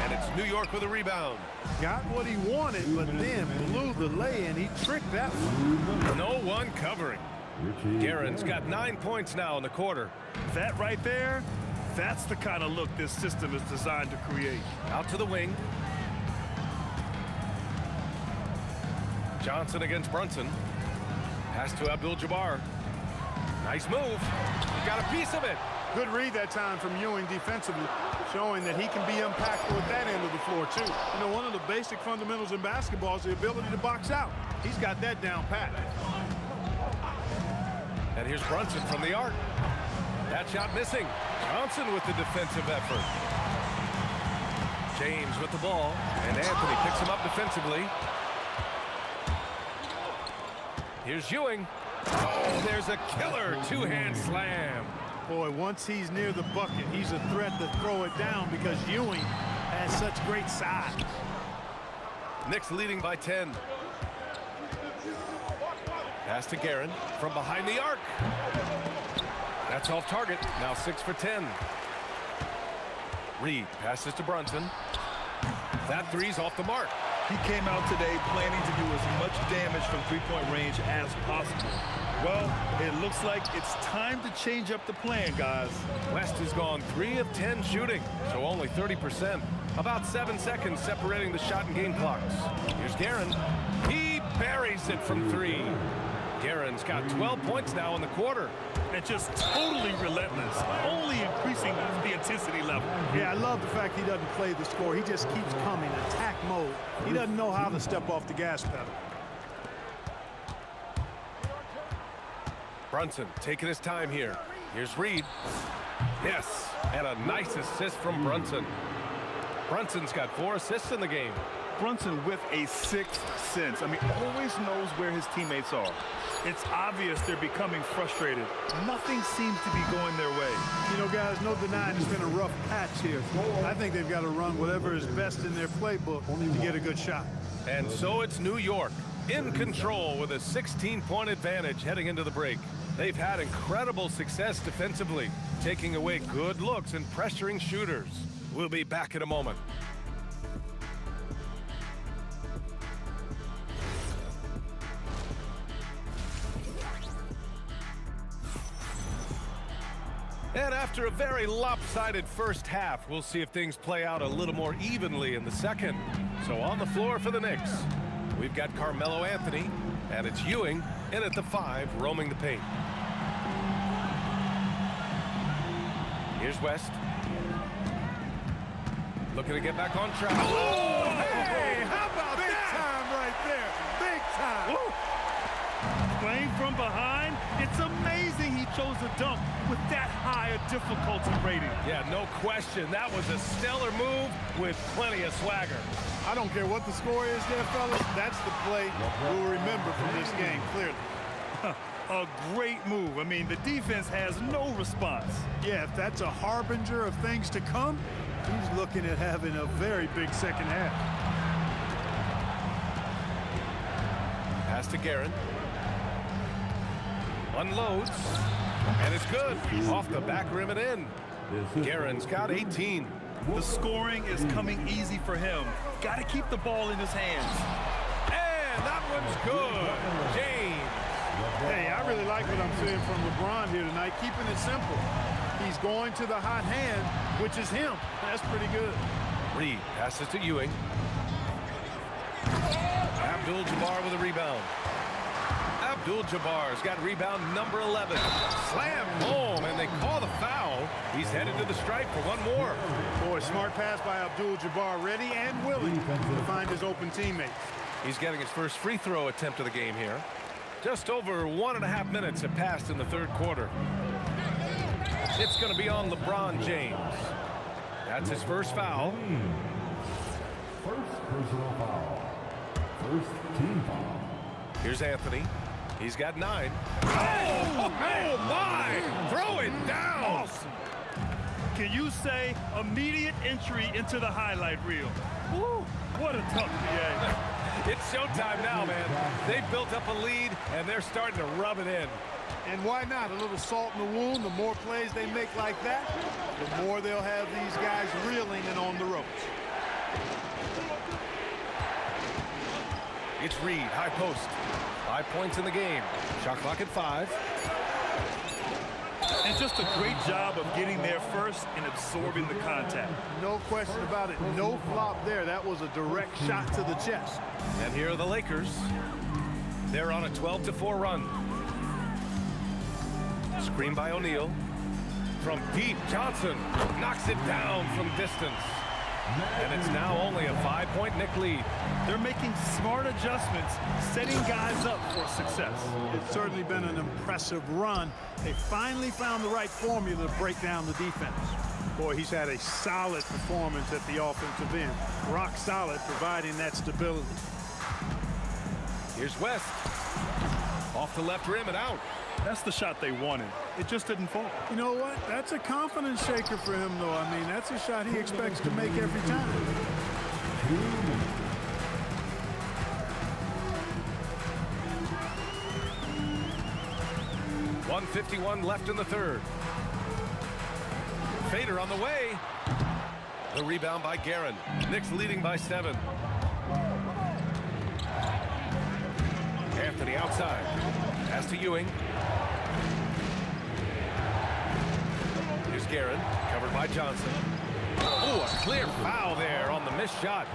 And it's New York with a rebound. Got what he wanted, but then blew the lay-in. He tricked that one. No one covering. Guerin's got 9 points now in the quarter. That right there, that's the kind of look this system is designed to create. Out to the wing. Johnson against Brunson. Pass to Abdul-Jabbar. Nice move. Got a piece of it. Good read that time from Ewing defensively, showing that he can be impactful at that end of the floor, too. You know, one of the basic fundamentals in basketball is the ability to box out. He's got that down pat. And here's Brunson from the arc. That shot missing. Johnson with the defensive effort. James with the ball, and Anthony picks him up defensively. Here's Ewing. Oh, there's a killer two-hand slam. Boy, once he's near the bucket, he's a threat to throw it down because Ewing has such great size. Knicks leading by 10. Pass to Guerin from behind the arc. That's off target. Now 6 for 10. Reed passes to Brunson. That three's off the mark. He came out today planning to do as much damage from three-point range as possible. Well, it looks like it's time to change up the plan, guys. West has gone 3 of 10 shooting, so only 30%. About 7 seconds separating the shot and game clocks. Here's Guerin. He buries it from 3. Guerin's got 12 points now in the quarter. And just totally relentless, only increasing the intensity level. Yeah, I love the fact he doesn't play the score. He just keeps coming, attack mode. He doesn't know how to step off the gas pedal. Brunson taking his time here. Here's Reed. Yes, and a nice assist from Brunson. Brunson's got 4 assists in the game. Brunson with a sixth sense. I mean, always knows where his teammates are. It's obvious they're becoming frustrated. Nothing seems to be going their way. You know, guys, no denying it's been a rough patch here. I think they've got to run whatever is best in their playbook to get a good shot. And so it's New York in control with a 16-point advantage heading into the break. They've had incredible success defensively, taking away good looks and pressuring shooters. We'll be back in a moment. And after a very lopsided first half, we'll see if things play out a little more evenly in the second. So on the floor for the Knicks, we've got Carmelo Anthony, and it's Ewing in at the 5, roaming the paint. Here's West. Looking to get back on track. Oh, hey, how about big time right there? Big time. Woo. Playing from behind, it's amazing he chose a dunk with that high a difficulty rating. Yeah, no question. That was a stellar move with plenty of swagger. I don't care what the score is there, fellas. That's the play we'll remember from this game, clearly. A great move. I mean, the defense has no response. Yeah, if that's a harbinger of things to come, he's looking at having a very big second half. Pass to Guerin. Unloads. And it's good. Off the back rim and in. Guerin's got 18. The scoring is coming easy for him. Got to keep the ball in his hands. And that one's good. James. Hey, I really like what I'm seeing from LeBron here tonight, keeping it simple. He's going to the hot hand, which is him. That's pretty good. Reed passes to Ewing. Abdul-Jabbar with a rebound. Abdul-Jabbar's got rebound number 11. Slam home, and they call the foul. He's headed to the stripe for one more. Boy, smart pass by Abdul-Jabbar, ready and willing to find his open teammates. He's getting his first free throw attempt of the game here. Just over 1.5 minutes have passed in the third quarter. It's going to be on LeBron James. That's his first foul. First personal foul. First team foul. Here's Anthony. He's got 9. Oh my! Throw it down! Awesome. Can you say immediate entry into the highlight reel? Woo, what a tough BA. It's showtime now, man. They've built up a lead, and they're starting to rub it in. And why not? A little salt in the wound. The more plays they make like that, the more they'll have these guys reeling and on the ropes. It's Reed, high post. 5 points in the game. Shot clock at 5. And just a great job of getting there first and absorbing the contact. No question about it. No flop there. That was a direct shot to the chest. And here are the Lakers. They're on a 12-4 run. Screen by O'Neal. From deep, Johnson knocks it down from distance. And it's now only a 5-point Knick lead. They're making smart adjustments, setting guys up for success. It's certainly been an impressive run. They finally found the right formula to break down the defense. Boy, he's had a solid performance at the offensive end. Rock solid, providing that stability. Here's West. Off the left rim and out. That's the shot they wanted. It just didn't fall. You know what? That's a confidence shaker for him, though. I mean, that's a shot he expects to make every time. 1:51 left in the third. Fader on the way. The rebound by Guerin. Knicks leading by 7. Anthony outside. Pass to Ewing. Here's Guerin, covered by Johnson. Oh, a clear foul there on the missed shot.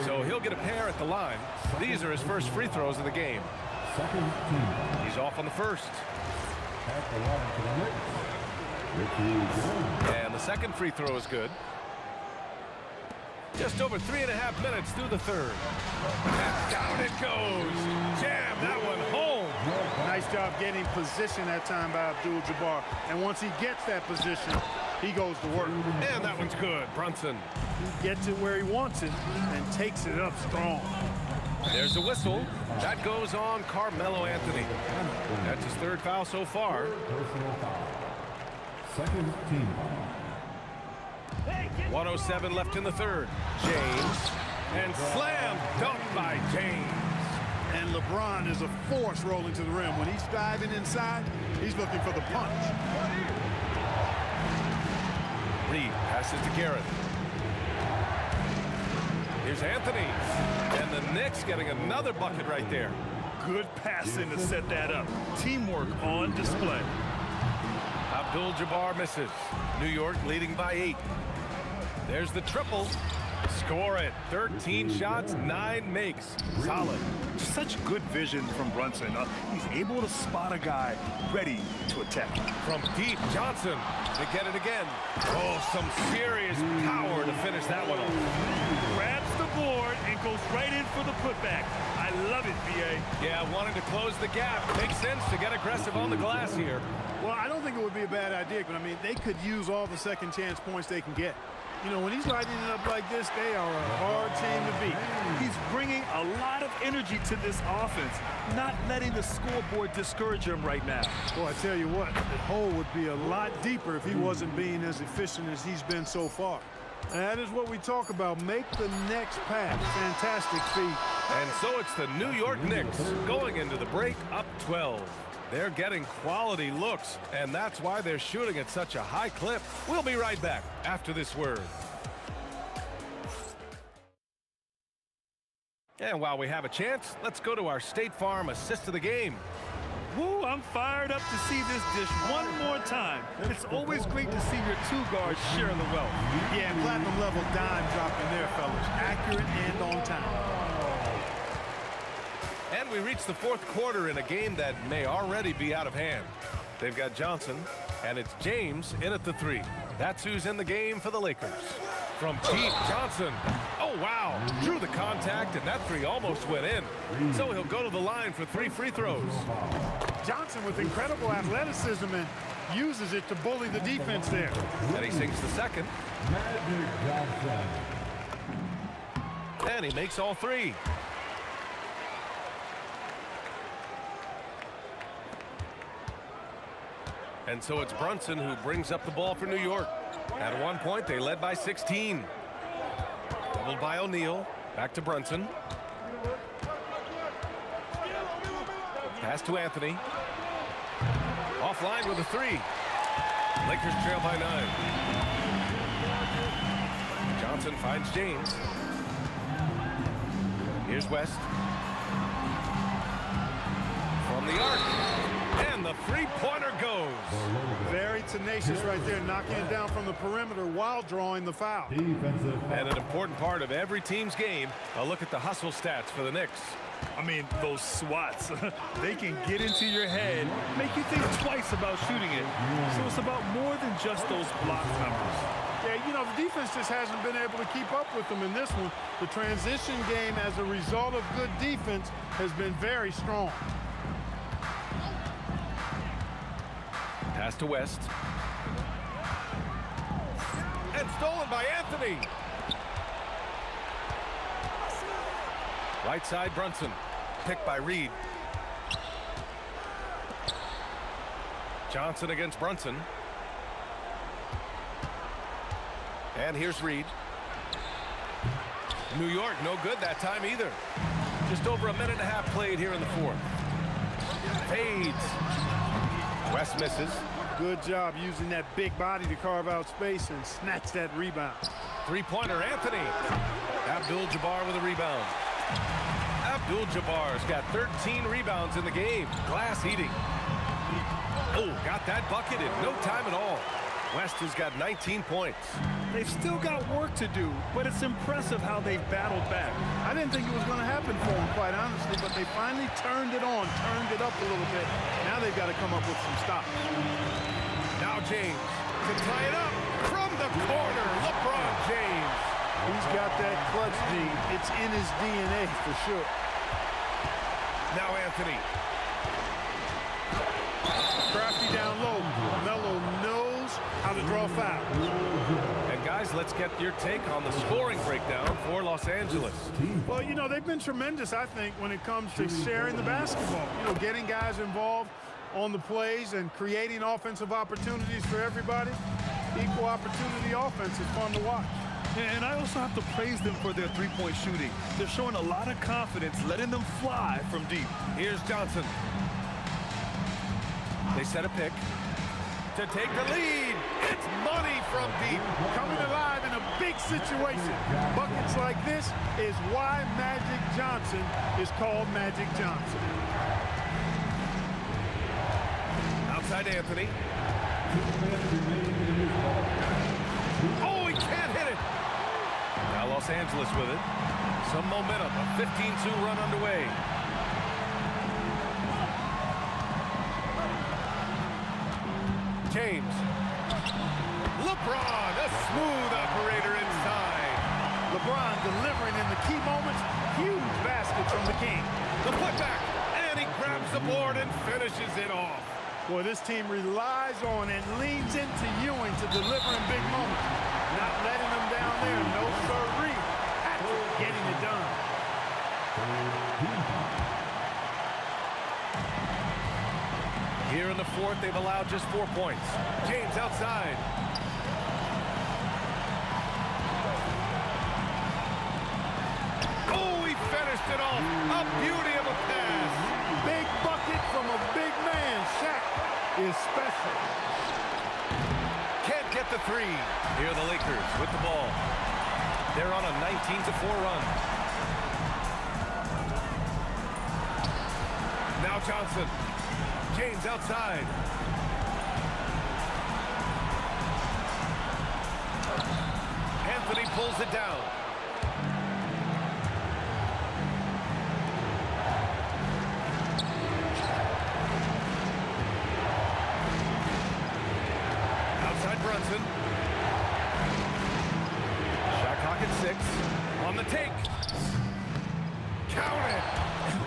So he'll get a pair at the line. These are his first free throws of the game. He's off on the first. And the second free throw is good. Just over 3.5 minutes through the third. And down it goes. Jam that one home. Nice job getting position that time by Abdul-Jabbar. And once he gets that position, he goes to work. And that one's good. Brunson. He gets it where he wants it and takes it up strong. There's a whistle. That goes on Carmelo Anthony. That's his third foul so far. Personal foul. Second team foul. 1:07 left in the third. James. And slam dunk by James. And LeBron is a force rolling to the rim. When he's diving inside, he's looking for the punch. Reed passes to Garrett. Here's Anthony. And the Knicks getting another bucket right there. Good passing to set that up. Teamwork on display. Abdul-Jabbar misses. New York leading by 8. There's the triple. Score it. 13 shots, 9 makes. Solid. Such good vision from Brunson. He's able to spot a guy ready to attack. From deep, Johnson to get it again. Oh, some serious power to finish that one off. Grabs the board and goes right in for the putback. I love it, B.A. Yeah, wanting to close the gap. Makes sense to get aggressive on the glass here. Well, I don't think it would be a bad idea, but I mean, they could use all the second chance points they can get. You know, when he's lighting it up like this, they are a hard team to beat. He's bringing a lot of energy to this offense, not letting the scoreboard discourage him right now. Boy, I tell you what, the hole would be a lot deeper if he wasn't being as efficient as he's been so far. And that is what we talk about. Make the next pass. Fantastic feat. And so it's the New York Knicks going into the break up 12. They're getting quality looks, and that's why they're shooting at such a high clip. We'll be right back after this word. And while we have a chance, let's go to our State Farm assist of the game. Woo, I'm fired up to see this dish one more time. It's always great to see your two guards share the wealth. Yeah, platinum level dime dropping there, fellas. Accurate and on time. And we reach the fourth quarter in a game that may already be out of hand. They've got Johnson, and it's James in at the 3. That's who's in the game for the Lakers. From deep, Johnson. Oh, wow. Drew the contact, and that 3 almost went in. So he'll go to the line for 3 free throws. Johnson with incredible athleticism and uses it to bully the defense there. And he sinks the second. Magic Johnson. And he makes all 3. And so it's Brunson who brings up the ball for New York. At one point, they led by 16. Doubled by O'Neal. Back to Brunson. Pass to Anthony. Offline with a 3. Lakers trail by 9. Johnson finds James. Here's West. From the arc. And the three-pointer goes. Very tenacious right there, knocking it down from the perimeter while drawing the foul. Defensive foul. And an important part of every team's game, a look at the hustle stats for the Knicks. I mean, those swats, they can get into your head, make you think twice about shooting it. So it's about more than just those block numbers. Yeah, you know, the defense just hasn't been able to keep up with them in this one. The transition game, as a result of good defense, has been very strong. Pass to West. And stolen by Anthony. Right side, Brunson. Picked by Reed. Johnson against Brunson. And here's Reed. New York, no good that time either. Just over a minute and a half played here in the fourth. Fades. West misses. Good job using that big body to carve out space and snatch that rebound. Three-pointer, Anthony. Abdul-Jabbar with a rebound. Abdul-Jabbar's got 13 rebounds in the game. Glass eating. Oh, got that bucket in no time at all. West has got 19 points. They've still got work to do, but it's impressive how they've battled back. I didn't think it was going to happen for them, quite honestly, but they finally turned it on, turned it up a little bit. Now they've got to come up with some stops. Now James to tie it up from the corner. LeBron James. He's got that clutch gene. It's in his DNA for sure. Now Anthony. draw a foul. And guys, let's get your take on the scoring breakdown for Los Angeles. Well, you know, they've been tremendous, I think, when it comes to sharing the basketball. You know, getting guys involved on the plays and creating offensive opportunities for everybody. Equal opportunity offense is fun to watch. And I also have to praise them for their three-point shooting. They're showing a lot of confidence, letting them fly from deep. Here's Johnson. They set a pick to take the lead. It's money from deep. Coming alive in a big situation. Buckets like this is why Magic Johnson is called Magic Johnson. Outside Anthony. Oh, he can't hit it. Now Los Angeles with it. Some momentum. A 15-2 run underway. James. LeBron, a smooth operator inside. LeBron delivering in the key moments. Huge basket from the King. The putback, and he grabs the board and finishes it off. Boy, this team relies on and leans into Ewing to deliver in big moments. Not letting them down there. No sirree. Patrick getting it done. Here in the fourth, they've allowed just 4 points. James outside. Oh, he finished it off. A beauty of a pass. Big bucket from a big man. Shaq is special. Can't get the three. Here are the Lakers with the ball. They're on a 19-4 run. Now Johnson. James outside. Anthony pulls it down. Outside Brunson. Shot clock at 6. On the take. Count it.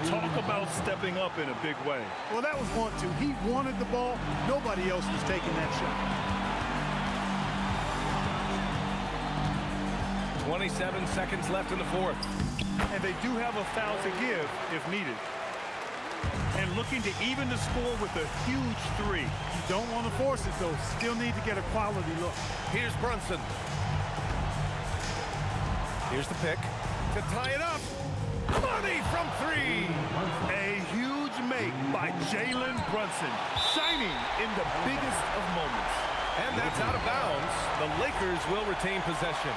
Talk about stepping up in a big way. Well, that was 1-2. He wanted the ball. Nobody else was taking that shot. 27 seconds left in the fourth. And they do have a foul to give if needed. And looking to even the score with a huge three. You don't want to force it, though. Still need to get a quality look. Here's Brunson. Here's the pick to tie it up. Money from 3. A huge make by Jalen Brunson, shining in the biggest of moments. And that's out of bounds. The Lakers will retain possession.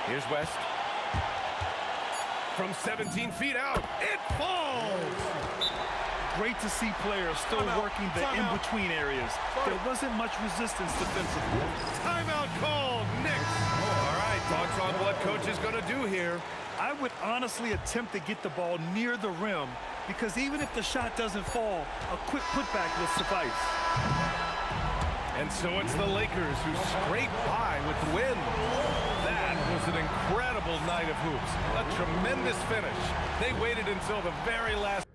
Here's West. From 17 feet out, it falls! Great to see players still working the in-between areas. There wasn't much resistance defensively. Timeout called, Knicks. All right, thoughts on what coach is going to do here? I would honestly attempt to get the ball near the rim because even if the shot doesn't fall, a quick putback will suffice. And so it's the Lakers who scrape by with the win. That was an incredible night of hoops. A tremendous finish. They waited until the very last.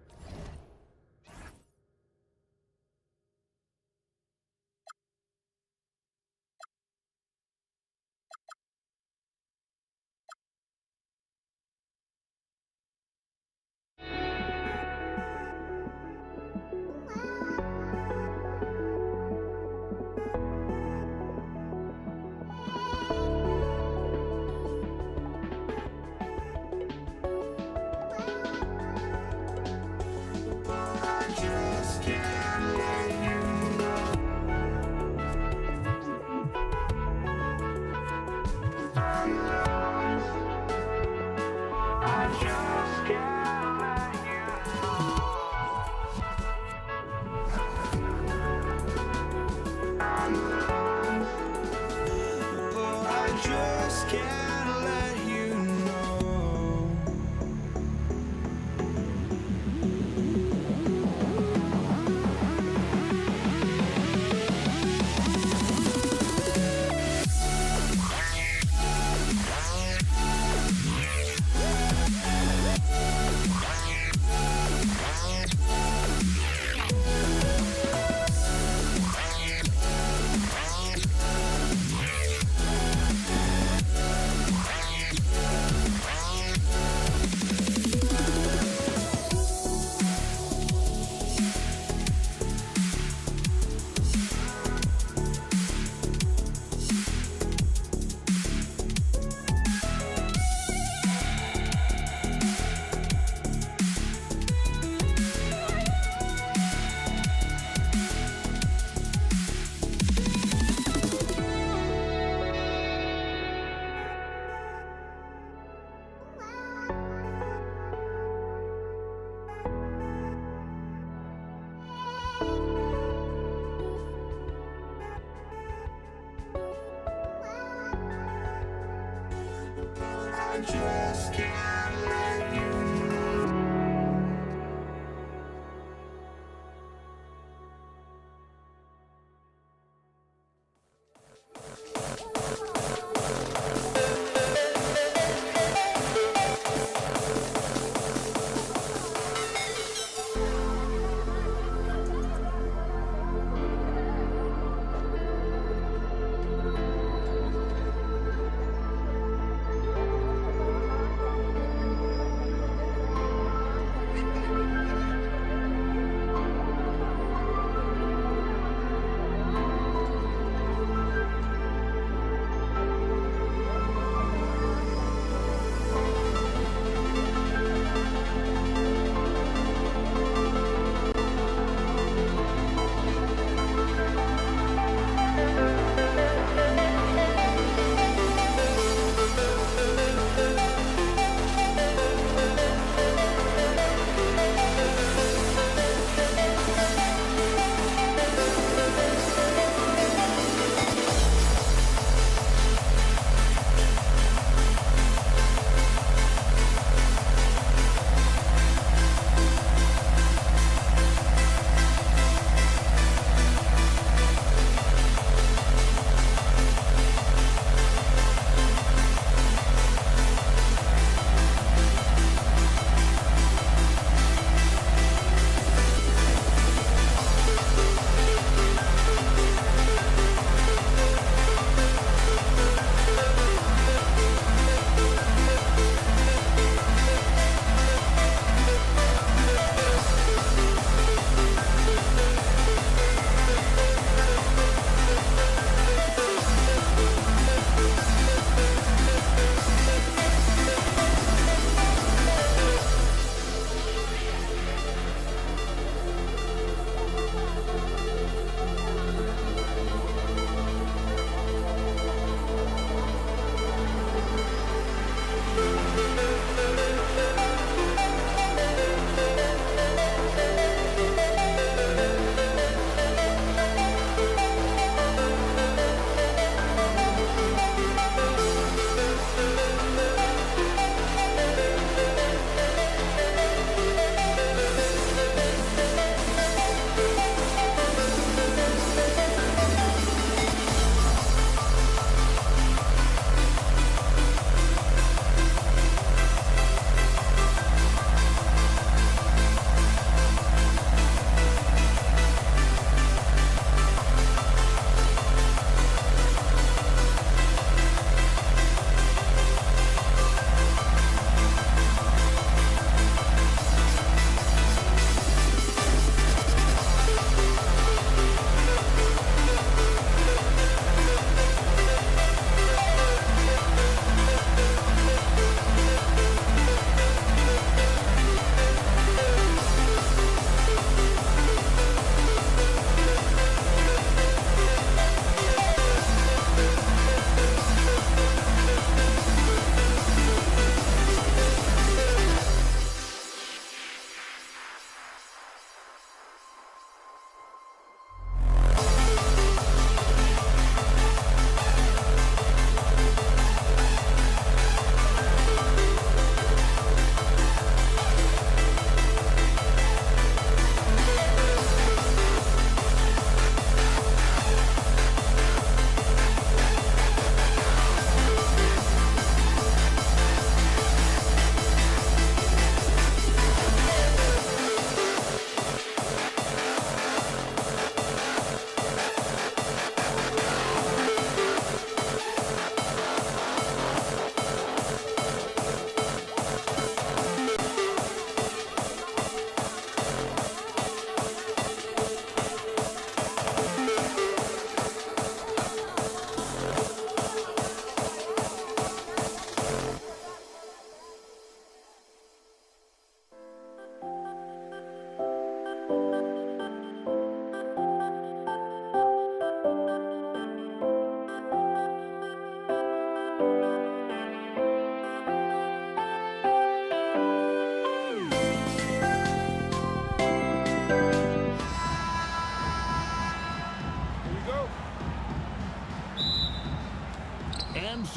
I just can't let you.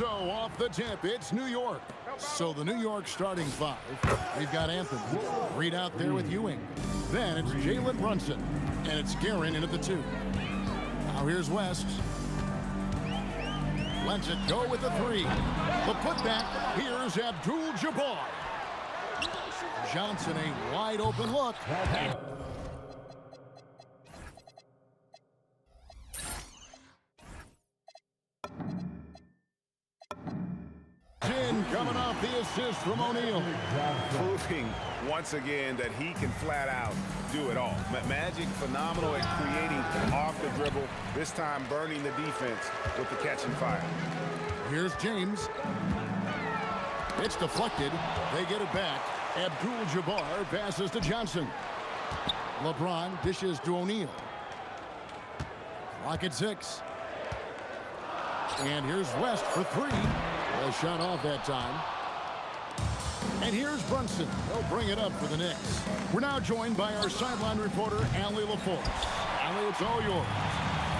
So off the tip, it's New York. So the New York starting five. We've got Anthony. Reed out there with Ewing. Then it's Jalen Brunson. And it's Guerin in at the 2. Now here's West. Lets it go with the 3. The putback. Here's Abdul-Jabbar. Johnson, a wide open look. Coming off the assist from O'Neal. Proving once again that he can flat out do it all. Magic phenomenal at creating off the dribble, this time burning the defense with the catch and fire. Here's James. It's deflected. They get it back. Abdul-Jabbar passes to Johnson. LeBron dishes to O'Neal. Clock at 6. And here's West for 3. A shot off that time. And here's Brunson. They'll bring it up for the Knicks. We're now joined by our sideline reporter, Allie LaForce. Allie, it's all yours.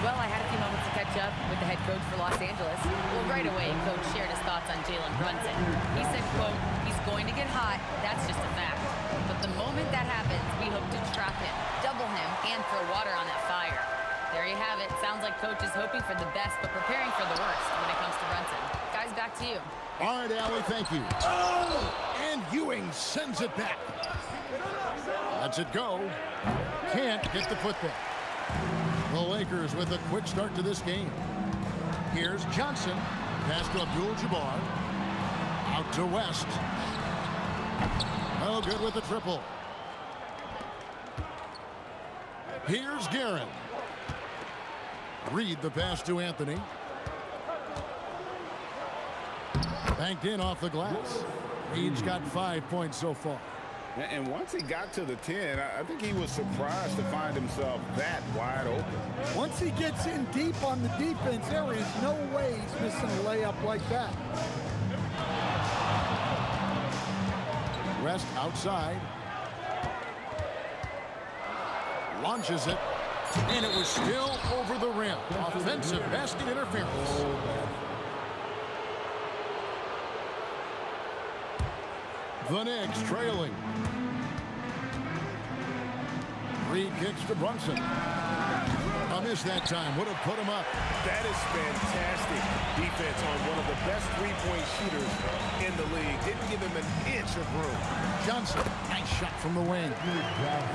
Well, I had a few moments to catch up with the head coach for Los Angeles. Well, right away, Coach shared his thoughts on Jalen Brunson. He said, quote, he's going to get hot. That's just a fact. But the moment that happens, we hope to trap him, double him, and throw water on that fire. There you have it. Sounds like Coach is hoping for the best, but preparing for the worst when it comes to Brunson. Guys, back to you. All right, Allie, thank you. Oh! And Ewing sends it back. Lets it go. Can't get the putback. The Lakers with a quick start to this game. Here's Johnson. Pass to Abdul-Jabbar. Out to West. No good with the triple. Here's Guerin. Reed the pass to Anthony. Banked in off the glass. Reed's got 5 points so far. And once he got to the 10, I think he was surprised to find himself that wide open. Once he gets in deep on the defense, there is no way he's missing a layup like that. West outside. Launches it. And it was still over the rim. Offensive basket interference. The Knicks trailing. Reed kicks to Brunson. A miss that time. Would have put him up. That is fantastic defense on one of the best three-point shooters in the league. Didn't give him an inch of room. Johnson, nice shot from the wing.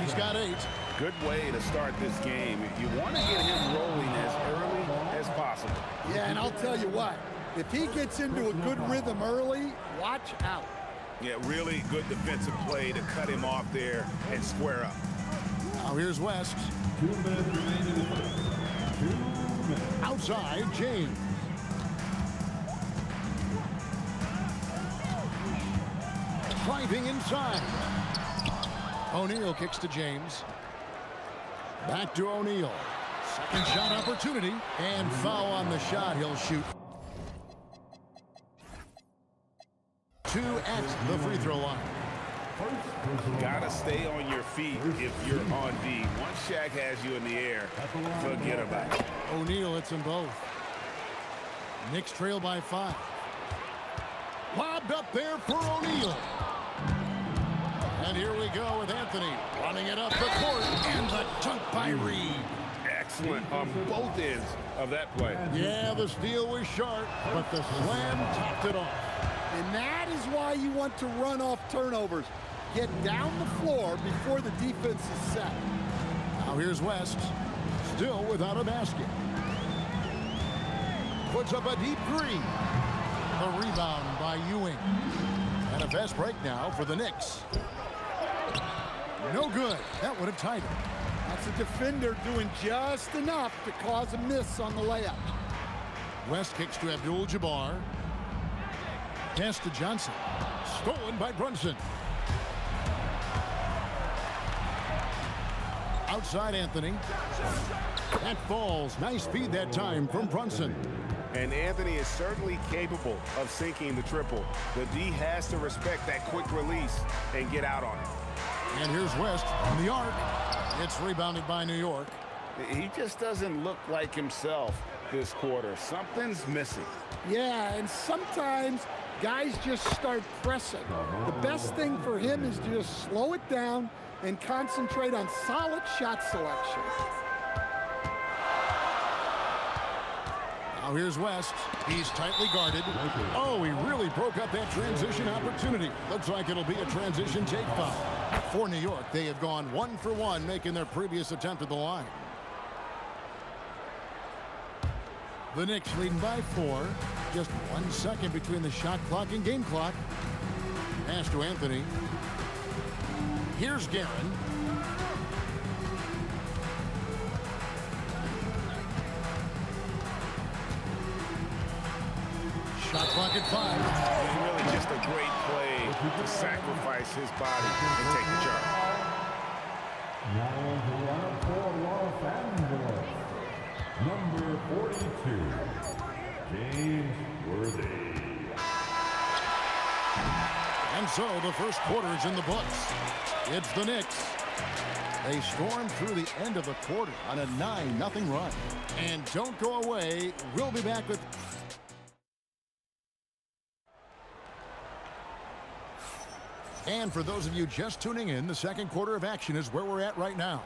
He's got 8. Good way to start this game. You want to get him rolling as early as possible. Yeah, and I'll tell you what. If he gets into a good rhythm early, watch out. Yeah, really good defensive play to cut him off there and square up. Now here's West. 2 minutes remaining. 2 minutes. Outside, James. Driving inside. O'Neal kicks to James. Back to O'Neal. Second shot opportunity. And foul on the shot. He'll shoot. 2 at the free throw line. Gotta stay on your feet if you're on D. Once Shaq has you in the air, forget about it. O'Neal hits them both. Knicks trail by 5. Lobbed up there for O'Neal. And here we go with Anthony running it up the court. And the dunk by Reed. Excellent on both ends of that play. Yeah, the steal was sharp, but the slam topped it off. And that is why you want to run off turnovers. Get down the floor before the defense is set. Now here's West, still without a basket. Puts up a deep 3. The rebound by Ewing. And a fast break now for the Knicks. No good. That would have tied it. That's a defender doing just enough to cause a miss on the layup. West kicks to Abdul-Jabbar. Pass to Johnson. Stolen by Brunson. Outside Anthony. That falls. Nice feed that time from Brunson. And Anthony is certainly capable of sinking the triple. The D has to respect that quick release and get out on it. And here's West on the arc. It's rebounded by New York. He just doesn't look like himself this quarter. Something's missing. Yeah, and sometimes guys just start pressing. The best thing for him is to just slow it down and concentrate on solid shot selection. Now here's West. He's tightly guarded. Oh, he really broke up that transition opportunity. Looks like it'll be a transition take foul. For New York, they have gone 1 for 1, making their previous attempt at the line. The Knicks leading by 4. Just 1 second between the shot clock and game clock. Pass to Anthony. Here's Guerin. Shot clock at 5. It's really just a great play to sacrifice his body and take the charge. Now the lineup for Los Angeles. Number 42, James Worthy. And so the first quarter is in the books. It's the Knicks. They storm through the end of the quarter on a 9-0 run. And don't go away. We'll be back with... And for those of you just tuning in, the second quarter of action is where we're at right now.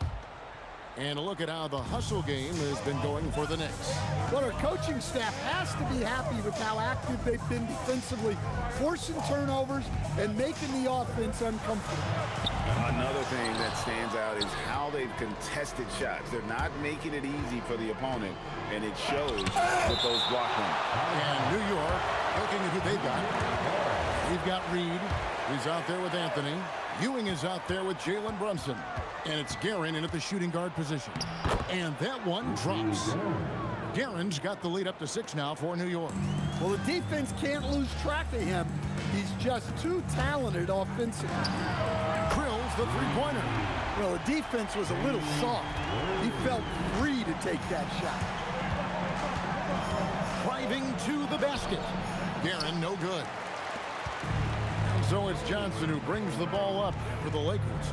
And a look at how the hustle game has been going for the Knicks. Well, our coaching staff has to be happy with how active they've been defensively, forcing turnovers and making the offense uncomfortable. Another thing that stands out is how they've contested shots. They're not making it easy for the opponent, and it shows with those block numbers. And New York, looking at who they've got. We've got Reed, who's out there with Anthony. Ewing is out there with Jalen Brunson. And it's Guerin in at the shooting guard position. And that one drops. Guerin's got the lead up to 6 now for New York. Well, the defense can't lose track of him. He's just too talented offensively. Drills the three-pointer. Well, the defense was a little soft. He felt free to take that shot. Driving to the basket. Guerin, no good. And so it's Johnson who brings the ball up for the Lakers.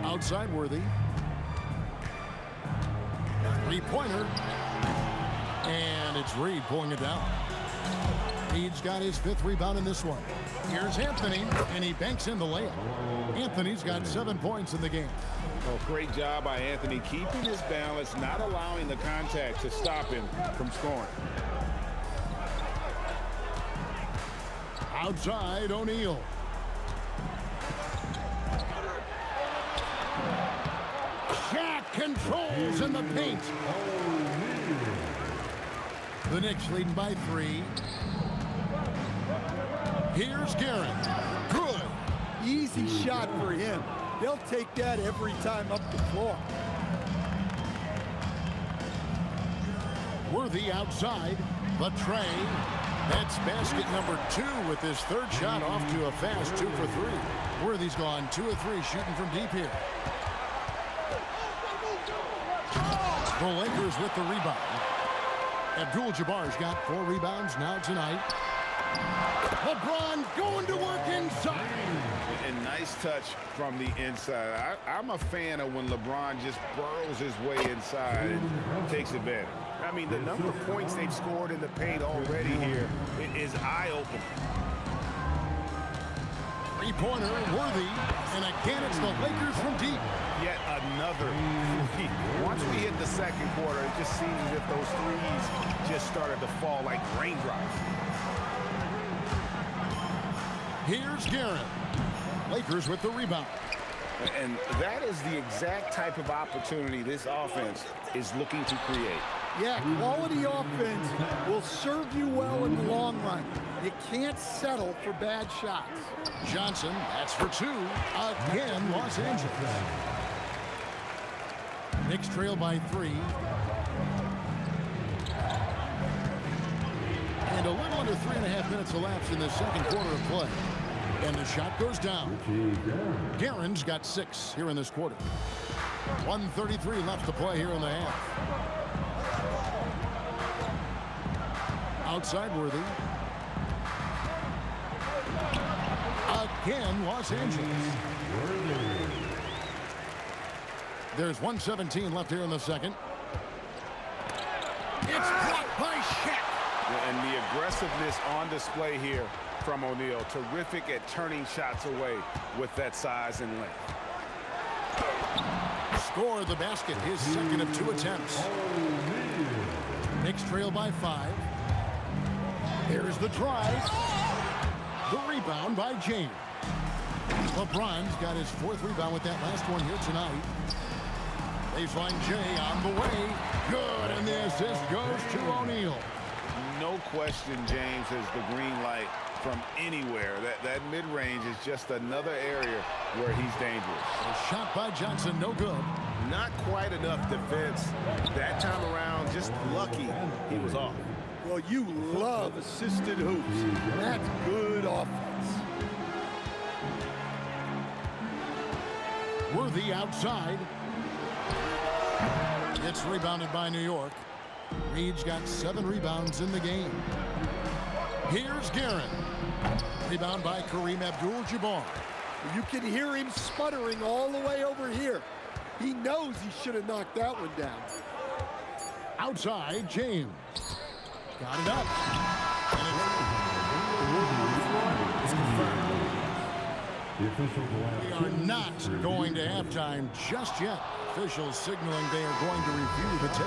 Outside Worthy. Three-pointer. And it's Reed pulling it down. Reed's got his 5th rebound in this one. Here's Anthony, and he banks in the layup. Anthony's got 7 points in the game. Oh, great job by Anthony keeping his balance, not allowing the contact to stop him from scoring. Outside O'Neal. Shaq controls in the paint. The Knicks leading by 3. Here's Guerin. Good. Easy shot for him. They'll take that every time up the floor. Worthy outside. The tray. That's basket number 2 with his 3rd shot off to a fast 2 for 3. Worthy's gone 2 of 3 shooting from deep here. The Lakers with the rebound. Abdul-Jabbar's got 4 rebounds now tonight. LeBron going to work inside. And nice touch from the inside. I'm a fan of when LeBron just burrows his way inside and takes advantage. I mean, the number of points they've scored in the paint already here is eye-opening. Three-pointer, Worthy, and again it's the Lakers from deep. Yet another three. Once we hit the second quarter, it just seems as if those threes just started to fall like raindrops. Here's Guerin. Lakers with the rebound. And that is the exact type of opportunity this offense is looking to create. Yeah, quality offense will serve you well in the long run. You can't settle for bad shots. Johnson, that's for 2. Again, Los Angeles. Knicks trail by 3. And a little under 3.5 minutes elapsed in the second quarter of play. And the shot goes down. Guerin's got 6 here in this quarter. 1:33 left to play here in the half. Outside Worthy. Again, Los Angeles. There's 1:17 left here in the second. It's blocked by Shaq. And the aggressiveness on display here from O'Neal. Terrific at turning shots away with that size and length. Score the basket, his second of 2 attempts. Knicks trail by 5. Here's the drive. The rebound by James. LeBron's got his 4th rebound with that last one here tonight. Baseline Jay on the way. Good, and the assist goes to O'Neal. No question James has the green light from anywhere. That mid-range is just another area where he's dangerous. A shot by Johnson, no good. Not quite enough defense. That time around, just lucky he was off. Well, you love assisted hoops. That's good offense. Worthy outside. It's rebounded by New York. Reed's got 7 rebounds in the game. Here's Guerin. Rebound by Kareem Abdul-Jabbar. You can hear him sputtering all the way over here. He knows he should have knocked that one down. Outside, James. Got it up. We are not going to halftime just yet. Officials signaling they are going to review the tape.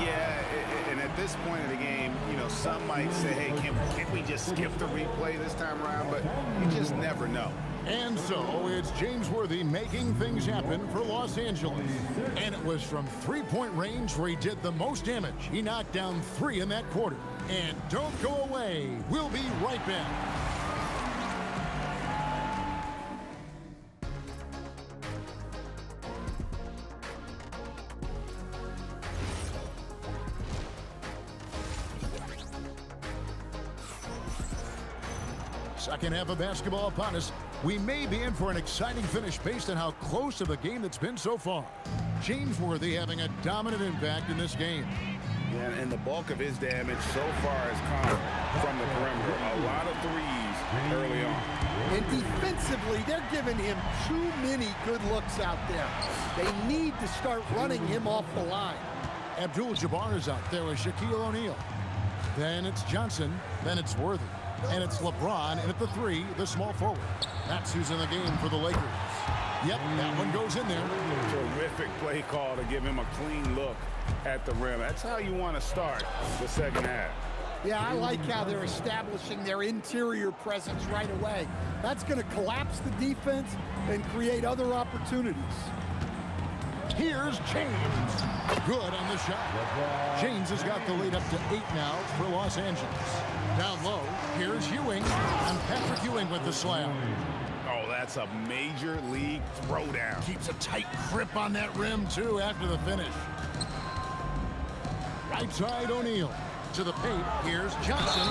Yeah, and at this point in the game, you know, some might say, hey, can't we just skip the replay this time around? But you just never know. And so it's James Worthy making things happen for Los Angeles. And it was from 3-point range where he did the most damage. He knocked down 3 in that quarter. And don't go away. We'll be right back. Second half of basketball upon us. We may be in for an exciting finish based on how close of a game that's been so far. James Worthy having a dominant impact in this game. Yeah, and the bulk of his damage so far has come from the perimeter. A lot of threes early on. And defensively, they're giving him too many good looks out there. They need to start running him off the line. Abdul-Jabbar is out there with Shaquille O'Neal. Then it's Johnson. Then it's Worthy. And it's LeBron, and at the 3, the small forward. That's who's in the game for the Lakers. Yep, that one goes in there. Terrific play call to give him a clean look at the rim. That's how you want to start the second half. Yeah, I like how they're establishing their interior presence right away. That's going to collapse the defense and create other opportunities. Here's James. Good on the shot. James has got the lead up to 8 now for Los Angeles. Down low, here's Ewing, and Patrick Ewing with the slam. Oh, that's a major league throwdown. Keeps a tight grip on that rim, too, after the finish. Right side, O'Neal. To the paint, here's Johnson.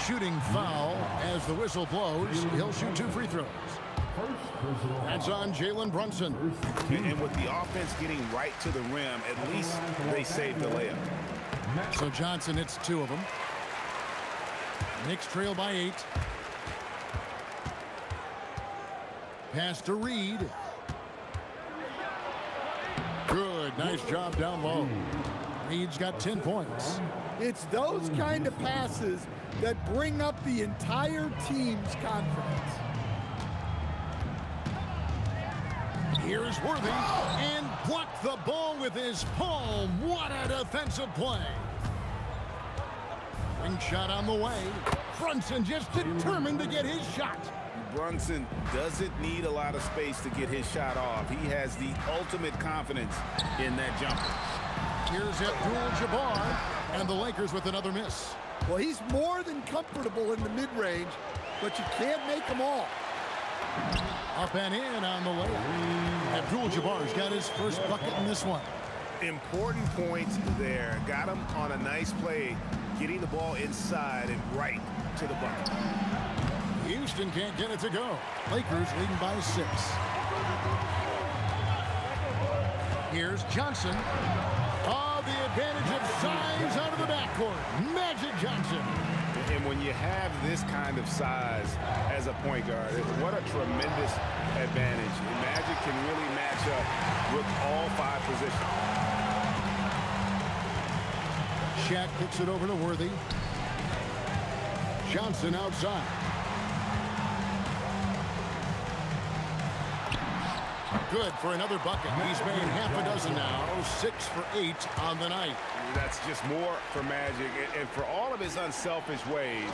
Shooting foul as the whistle blows. He'll shoot 2 free throws. That's on Jalen Brunson. And with the offense getting right to the rim, at least they saved the layup. So Johnson hits 2 of them. Knicks trail by 8. Pass to Reed. Good, nice job down low. Reed's got 10 points. It's those kind of passes that bring up the entire team's confidence. Here's Worthy, and blocked the ball with his palm. What a defensive play. Ring shot on the way. Brunson just determined to get his shot. Brunson doesn't need a lot of space to get his shot off. He has the ultimate confidence in that jumper. Here's Abdul-Jabbar, and the Lakers with another miss. Well, he's more than comfortable in the mid-range, but you can't make them all. Up and in on the layup. Abdul-Jabbar's got his first bucket in this one. Important points there. Got him on a nice play, getting the ball inside and right to the bucket. Houston can't get it to go. Lakers leading by 6. Here's Johnson. Oh, the advantage of size out of the backcourt. Magic Johnson. And when you have this kind of size as a point guard, what a tremendous advantage. Magic can really match up with all 5 positions. Check kicks it over to Worthy. Johnson outside. Good for another bucket. He's made half a dozen now. 6 for 8 on the night. That's just more for Magic. And for all of his unselfish ways,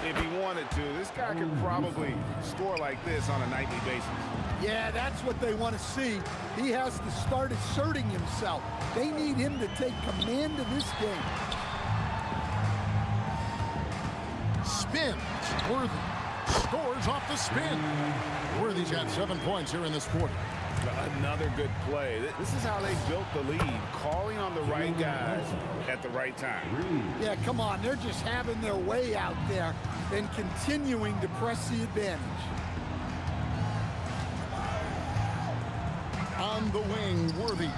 if he wanted to, this guy could probably score like this on a nightly basis. Yeah, that's what they want to see. He has to start asserting himself. They need him to take command of this game. Spins. Worthy scores off the spin. Worthy's got 7 points here in this quarter. Another good play. This is how they built the lead, calling on the right guys at the right time. Yeah, come on. They're just having their way out there and continuing to press the advantage. On the wing, Worthy.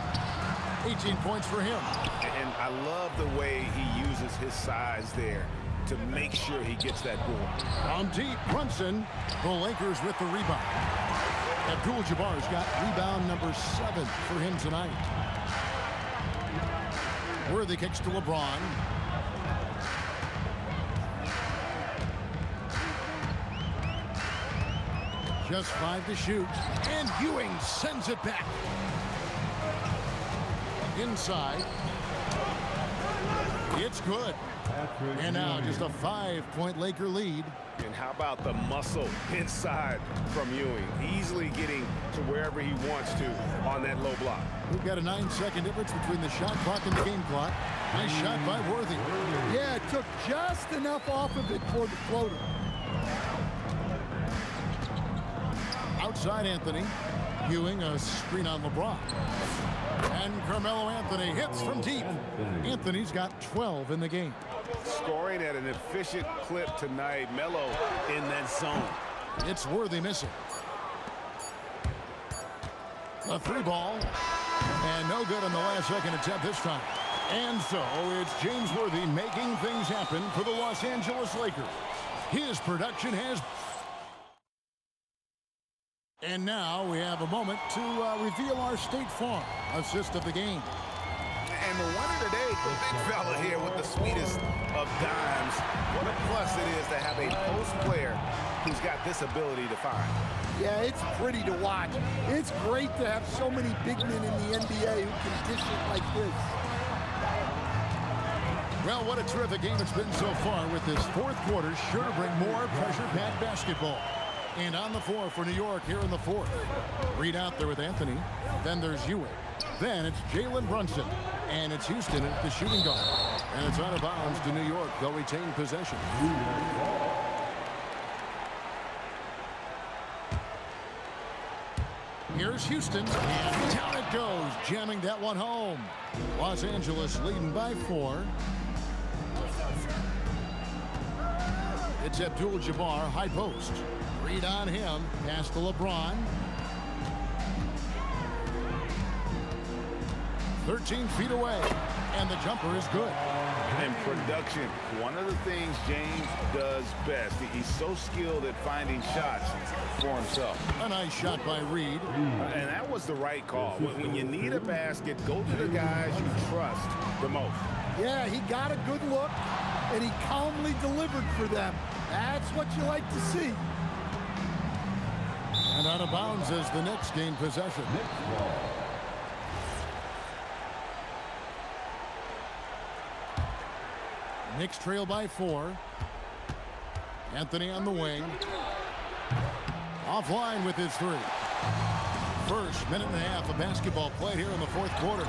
18 points for him. And I love the way he uses his size there to make sure he gets that ball. On deep, Brunson. The Lakers with the rebound. Abdul-Jabbar's got rebound number 7 for him tonight. Worthy kicks to LeBron. Just 5 to shoot. And Ewing sends it back. Inside. It's good. And now just a 5-point Laker lead. And how about the muscle inside from Ewing? Easily getting to wherever he wants to on that low block. We've got a 9-second difference between the shot clock and the game clock. Nice shot by Worthy. Yeah, it took just enough off of it for the floater. Outside Anthony. Ewing a screen on LeBron. And Carmelo Anthony hits from deep. Anthony's got 12 in the game. Scoring at an efficient clip tonight. Melo in that zone. It's Worthy missing. A 3 ball. And no good on the last second attempt this time. And so it's James Worthy making things happen for the Los Angeles Lakers. His production has... And now we have a moment to reveal our State Farm assist of the game. And the winner today, the big fella here with the sweetest of dimes. What a plus it is to have a post player who's got this ability to find. Yeah, it's pretty to watch. It's great to have so many big men in the NBA who can dish it like this. Well, what a terrific game it's been so far with this fourth quarter. Sure to bring more pressure-packed basketball. And on the floor for New York here in the fourth. Reed out there with Anthony. Then there's Ewing. Then it's Jalen Brunson. And it's Houston at the shooting guard. And it's out of bounds to New York. They'll retain possession. Here's Houston. And down it goes. Jamming that one home. Los Angeles leading by 4. It's Abdul-Jabbar, high post. Read on him. Pass to LeBron. 13 feet away. And the jumper is good. And production, one of the things James does best. He's so skilled at finding shots for himself. A nice shot by Reed. And that was the right call. When you need a basket, go to the guys you trust the most. Yeah, he got a good look, and he calmly delivered for them. That's what you like to see. And out of bounds as the Knicks gain possession. Knicks trail by 4. Anthony on the wing. Offline with his 3. First minute and a half of basketball played here in the fourth quarter.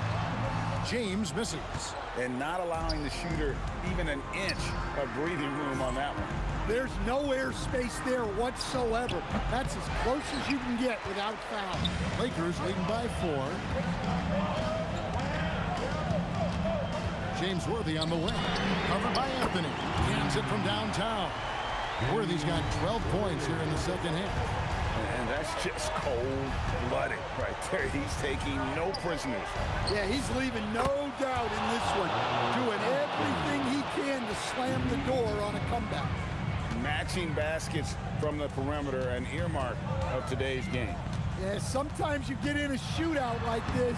James misses. And not allowing the shooter even an inch of breathing room on that one. There's no air space there whatsoever. That's as close as you can get without foul. Lakers leading by 4. James Worthy on the wing. Covered by Anthony. Cans it from downtown. Worthy's got 12 points here in the second half. And that's just cold-blooded right there. He's taking no prisoners. Yeah, he's leaving no doubt in this one. Doing everything he can to slam the door on a comeback. Matching baskets from the perimeter, an earmark of today's game. Yeah, sometimes you get in a shootout like this,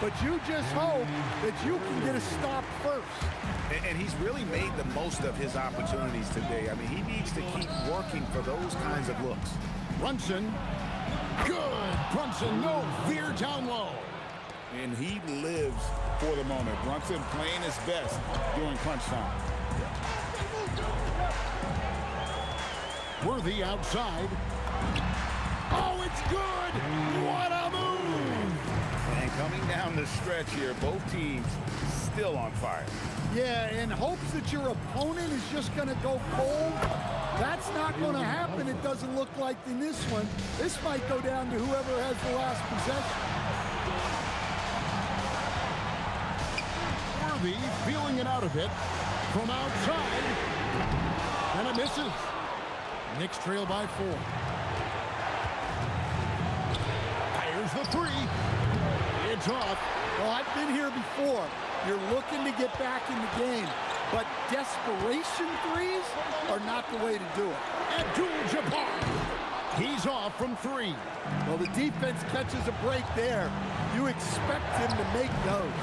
but you just hope that you can get a stop first. And he's really made the most of his opportunities today. I mean, he needs to keep working for those kinds of looks. Brunson, good. Brunson, no fear down low. And he lives for the moment. Brunson playing his best during crunch time. Worthy outside. Oh, it's good! What a move! And coming down the stretch here, both teams still on fire. Yeah, in hopes that your opponent is just going to go cold. That's not going to happen, it doesn't look like in this one. This might go down to whoever has the last possession. Worthy feeling it out a bit from outside. And it misses. Knicks trail by 4. Fires the 3. It's off. Well, I've been here before. You're looking to get back in the game, but desperation threes are not the way to do it. Abdul-Jabbar. He's off from 3. Well, the defense catches a break there. You expect him to make those.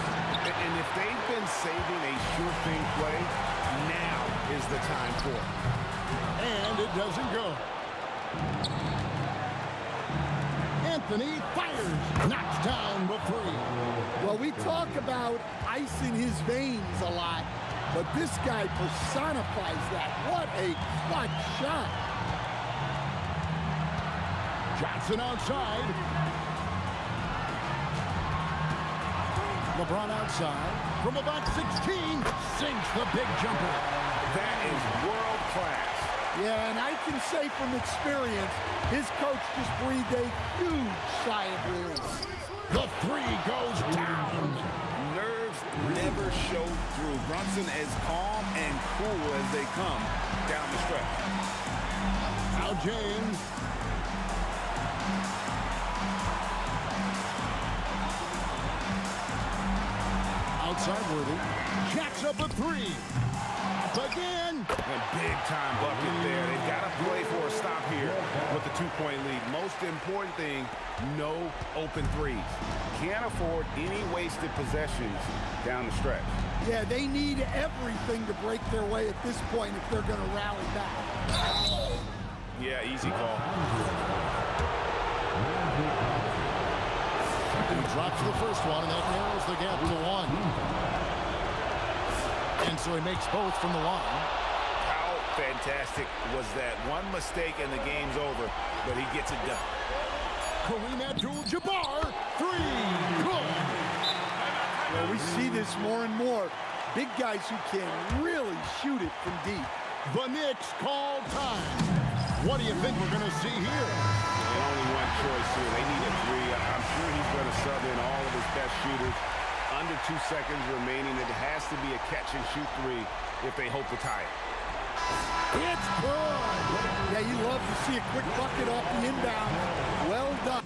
And if they've been saving a sure thing play, now is the time for it. And it doesn't go. Anthony fires. Knocks down the 3. Well, we talk about ice in his veins a lot, but this guy personifies that. What a clutch shot. Johnson outside. LeBron outside. From about 16, sinks the big jumper. That is world class. Yeah, and I can say from experience, his coach just breathed a huge sigh of relief. The 3 goes down. Nerves never show through. Brunson as calm and cool as they come down the stretch. Now James. Outside Worthy. Jacks up a 3. Again. A big-time bucket there. They've got to play for a stop here with the 2-point lead. Most important thing, no open threes. Can't afford any wasted possessions down the stretch. Yeah, they need everything to break their way at this point if they're going to rally back. Yeah, easy call. He drops the first one, and that narrows the gap to 1. And so he makes both from the line. How fantastic was that? One mistake and the game's over, but he gets it done. Kareem Abdul-Jabbar, 3, good. Well, we see this more and more. Big guys who can really shoot it from deep. The Knicks call time. What do you think we're going to see here? Only one choice here. They need a 3. I'm sure he's going to sub in all of his best shooters. Under 2 seconds remaining. It has to be a catch-and-shoot 3 if they hope to tie it. It's good. Yeah, you love to see a quick bucket off the inbound. Well done.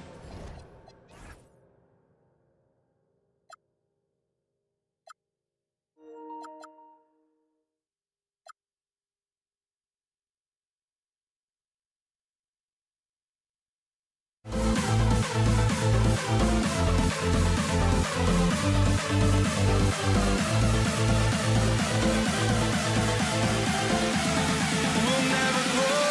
We'll never grow.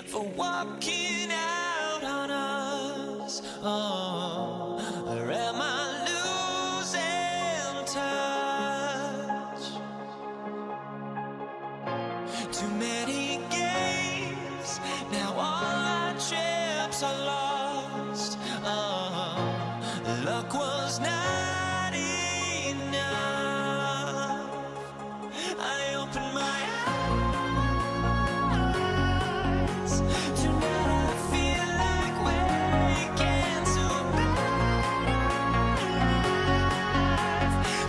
for walking out on us? Oh, or am I losing touch? Too many games, now all our chips are lost. Oh, luck was not enough. I opened my eyes. Tonight I feel like waking to life.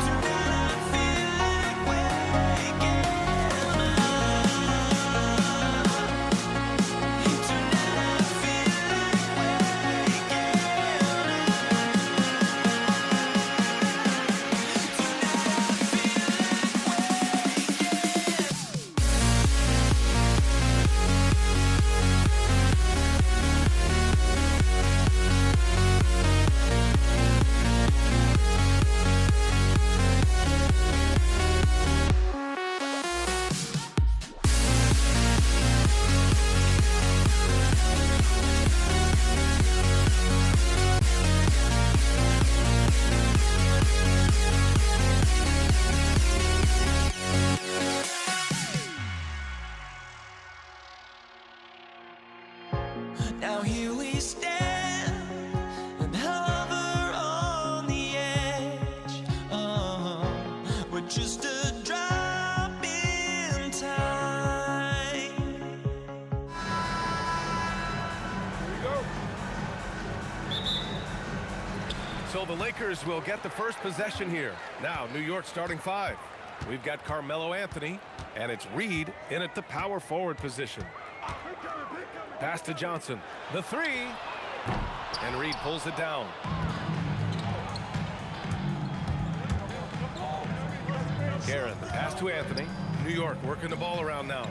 Tonight I feel like waking up. Tonight I feel like waking Now here we stand and hover on the edge. Oh, we're just a drop in time. Here we go. So the Lakers will get the first possession here. Now New York starting 5. We've got Carmelo Anthony, and it's Reed in at the power forward position. Pass to Johnson. The three. And Reed pulls it down. Guerin, the pass to Anthony. New York working the ball around now.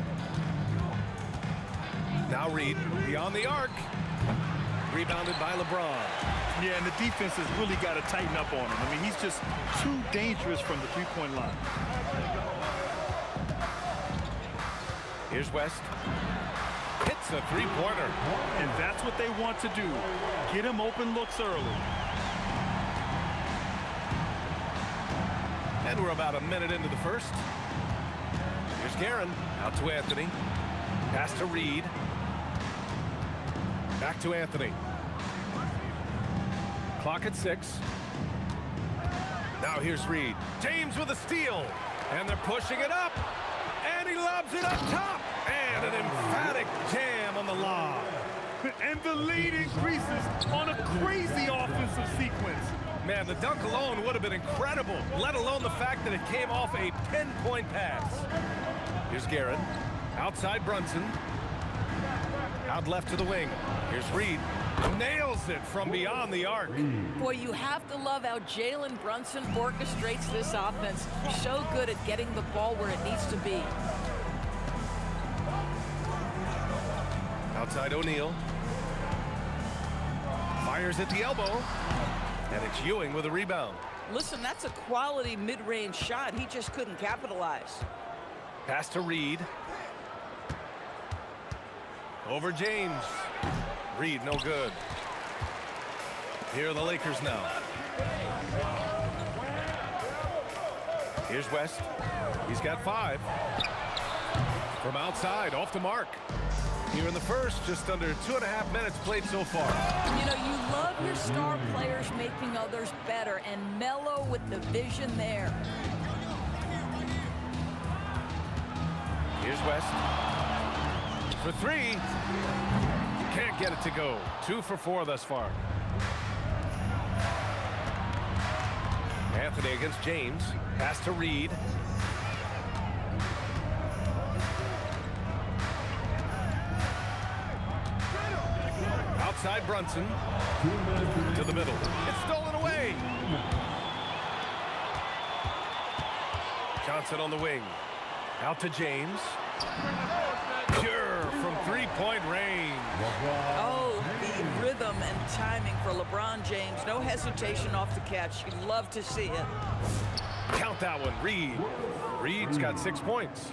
Now Reed beyond the arc. Rebounded by LeBron. Yeah, and the defense has really got to tighten up on him. I mean, he's just too dangerous from the three-point line. Here's West. Hits a three-pointer. And that's what they want to do. Get him open looks early. And we're about a minute into the first. Here's Guerin. Out to Anthony. Pass to Reed. Back to Anthony. Clock at 6. Now here's Reed. James with a steal. And they're pushing it up. And he lobs it up top. And an emphatic jam on the lob. And the lead increases on a crazy offensive sequence. Man, the dunk alone would have been incredible, let alone the fact that it came off a pinpoint pass. Here's Guerin. Outside Brunson. Out left to the wing. Here's Reed. Nails it from beyond the arc. Boy, you have to love how Jalen Brunson orchestrates this offense. So good at getting the ball where it needs to be. Outside O'Neal. Fires at the elbow. And it's Ewing with a rebound. Listen, that's a quality mid-range shot. He just couldn't capitalize. Pass to Reed. Over James. Reed, no good. Here are the Lakers now. Here's West. He's got 5. From outside, off the mark. Here in the first, just under 2.5 minutes played so far. You know, you love your star players making others better, and Melo with the vision there. Here's West. For 3. Can't get it to go. 2 for 4 thus far. Anthony against James. Pass to Reed. Outside Brunson. To the middle. It's stolen away. Johnson on the wing. Out to James. Pure from three-point range. Oh, the rhythm and timing for LeBron James. No hesitation off the catch. You love to see it. Count that one, Reed. Reed's got 6 points.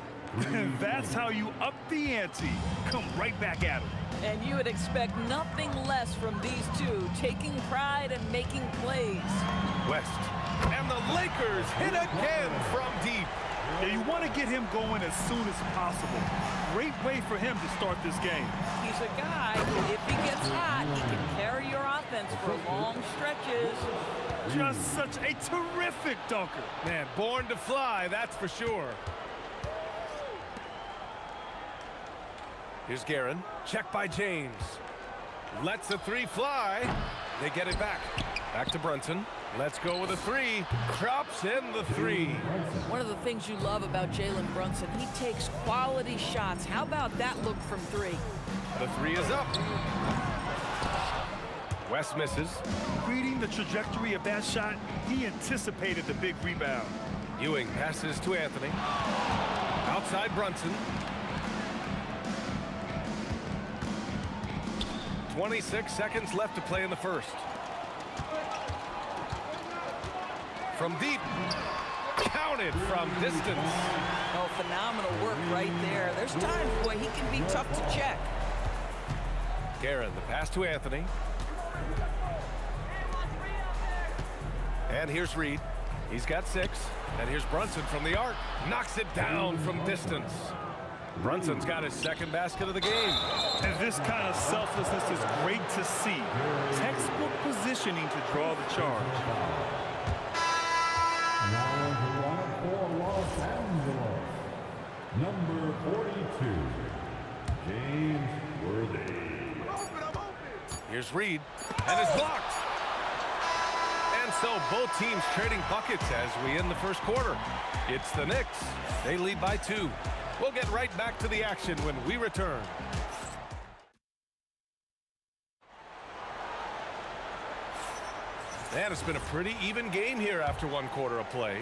And that's how you up the ante. Come right back at him. And you would expect nothing less from these two, taking pride and making plays. West. And the Lakers hit again from deep. Yeah, you want to get him going as soon as possible. Great way for him to start this game. He's a guy who, if he gets hot, he can carry your offense for long stretches. Just such a terrific dunker. Man, born to fly, that's for sure. Here's Guerin. Check by James. Lets the 3 fly. They get it back. Back to Brunson. Let's go with a 3. Drops in the 3. One of the things you love about Jalen Brunson, he takes quality shots. How about that look from 3? The 3 is up. West misses. Reading the trajectory of that shot, he anticipated the big rebound. Ewing passes to Anthony. Outside Brunson. 26 seconds left to play in the first. From deep. Counted from distance. Oh, phenomenal work right there. There's times, boy, he can be tough to check. Guerin, the pass to Anthony. And here's Reed. He's got 6. And here's Brunson from the arc. Knocks it down from distance. Brunson's got his 2nd basket of the game. And this kind of selflessness is great to see. Textbook positioning to draw the charge. Now for Los Angeles, number 42, James Worthy. Here's Reed, and it's blocked. And so both teams trading buckets as we end the first quarter. It's the Knicks. They lead by 2. We'll get right back to the action when we return. And it's been a pretty even game here after 1 quarter of play.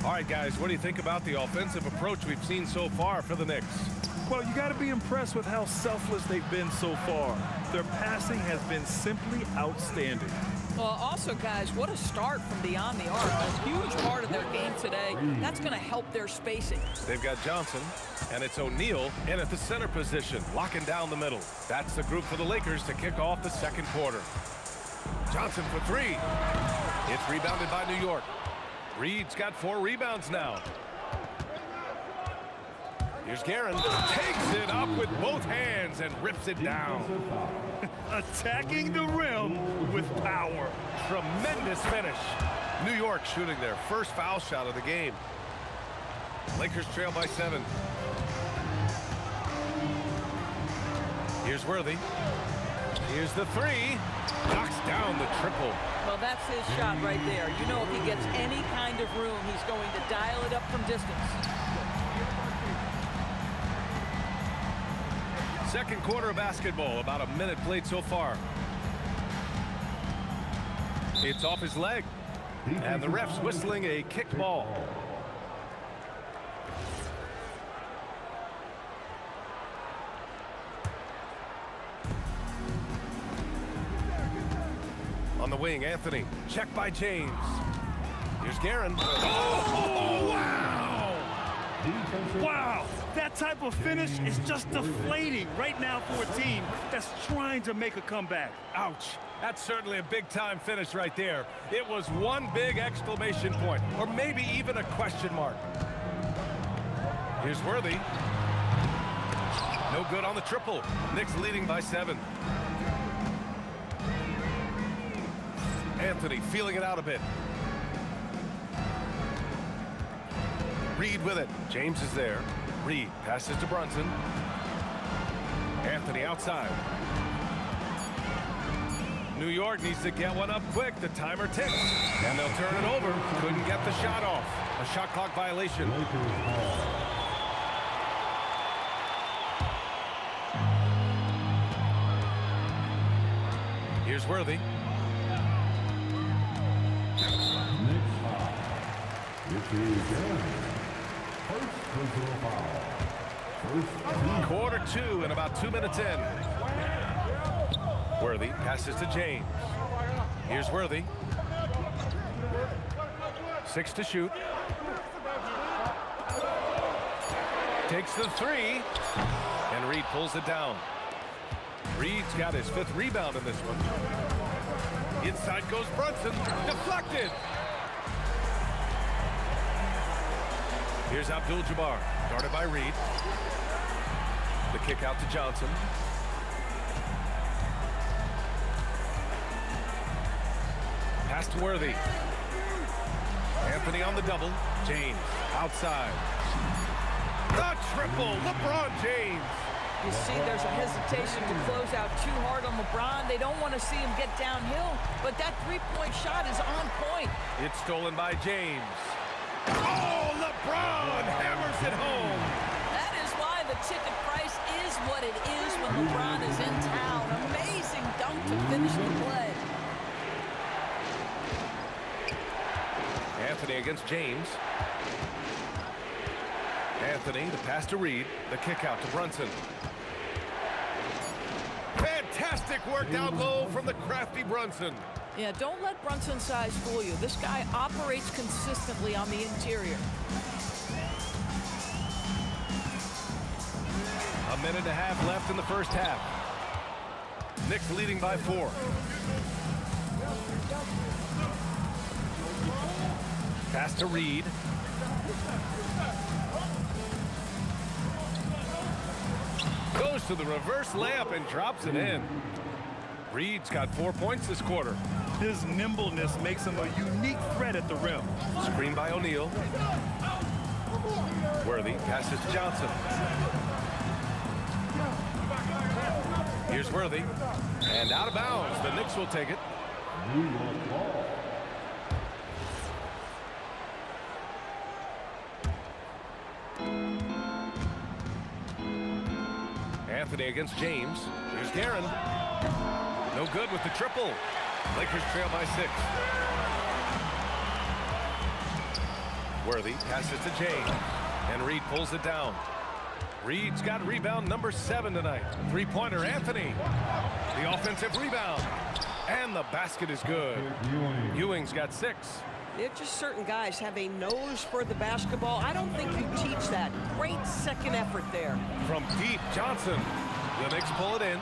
All right, guys, what do you think about the offensive approach we've seen so far for the Knicks? Well, you got to be impressed with how selfless they've been so far. Their passing has been simply outstanding. Well, also, guys, what a start from beyond the arc. A huge part of their game today. That's going to help their spacing. They've got Johnson, and it's O'Neal in at the center position, locking down the middle. That's the group for the Lakers to kick off the second quarter. Johnson for 3. It's rebounded by New York. Reed's got 4 rebounds now. Here's Guerin. Takes it up with both hands and rips it down. Attacking the rim with power. Tremendous finish. New York shooting their first foul shot of the game. Lakers trail by 7. Here's Worthy. Here's the 3. Knocks down the triple. Well, that's his shot right there. You know, if he gets any kind of room, he's going to dial it up from distance. Second quarter of basketball, about a minute played so far. It's off his leg, and the ref's whistling a kick ball. On the wing, Anthony. Check by James. Here's Guerin. Oh, wow! Wow! That type of finish is just deflating right now for a team that's trying to make a comeback. Ouch. That's certainly a big-time finish right there. It was one big exclamation point, or maybe even a question mark. Here's Worthy. No good on the triple. Knicks leading by 7. Anthony feeling it out a bit. Reed with it. James is there. Reed passes to Brunson. Anthony outside. New York needs to get one up quick. The timer ticks. And they'll turn it over. Couldn't get the shot off. A shot clock violation. Here's Worthy. Quarter 2 and about 2 minutes in. Worthy passes to James. Here's Worthy. 6 to shoot. Takes the 3. And Reed pulls it down. Reed's got his 5th rebound in this one. Inside goes Brunson. Deflected. Here's Abdul-Jabbar, guarded by Reed. The kick out to Johnson. Pass to Worthy. Anthony on the double. James outside. The triple, LeBron James. You see there's a hesitation to close out too hard on LeBron. They don't want to see him get downhill, but that three-point shot is on point. It's stolen by James. Oh, LeBron hammers it home. That is why the ticket price is what it is when LeBron is in town. Amazing dunk to finish the play. Anthony against James. Anthony, the pass to Reed. The kick out to Brunson. Fantastic work down low from the crafty Brunson. Yeah, don't let Brunson's size fool you. This guy operates consistently on the interior. A minute and a half left in the first half. Knicks leading by 4. Pass to Reed. Goes to the reverse layup and drops it in. Reed's got 4 points this quarter. His nimbleness makes him a unique threat at the rim. Screen by O'Neal. Worthy passes to Johnson. Here's Worthy. And out of bounds. The Knicks will take it. Anthony against James. Here's Guerin. No good with the triple. Lakers trail by 6. Worthy passes to James. And Reed pulls it down. Reed's got rebound number 7 tonight. Three-pointer, Anthony. The offensive rebound. And the basket is good. Ewing's got 6. They're just certain guys have a nose for the basketball. I don't think you teach that. Great second effort there. From deep, Johnson. The Knicks pull it in.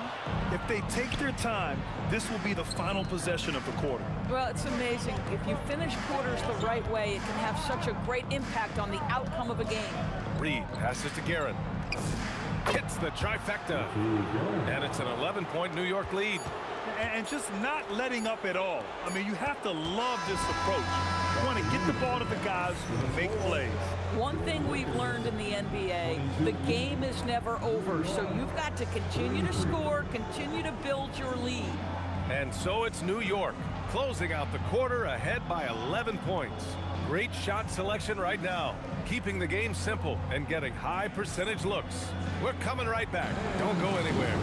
If they take their time, this will be the final possession of the quarter. Well, it's amazing. If you finish quarters the right way, it can have such a great impact on the outcome of a game. Reed passes to Guerin. Hits the trifecta. And it's an 11-point New York lead. And just not letting up at all. I mean, you have to love this approach. You want to get the ball to the guys who make plays. One thing we've learned in the NBA, the game is never over. So you've got to continue to score, continue to build your lead. And so it's New York, closing out the quarter ahead by 11 points. Great shot selection right now, keeping the game simple and getting high percentage looks. We're coming right back. Don't go anywhere.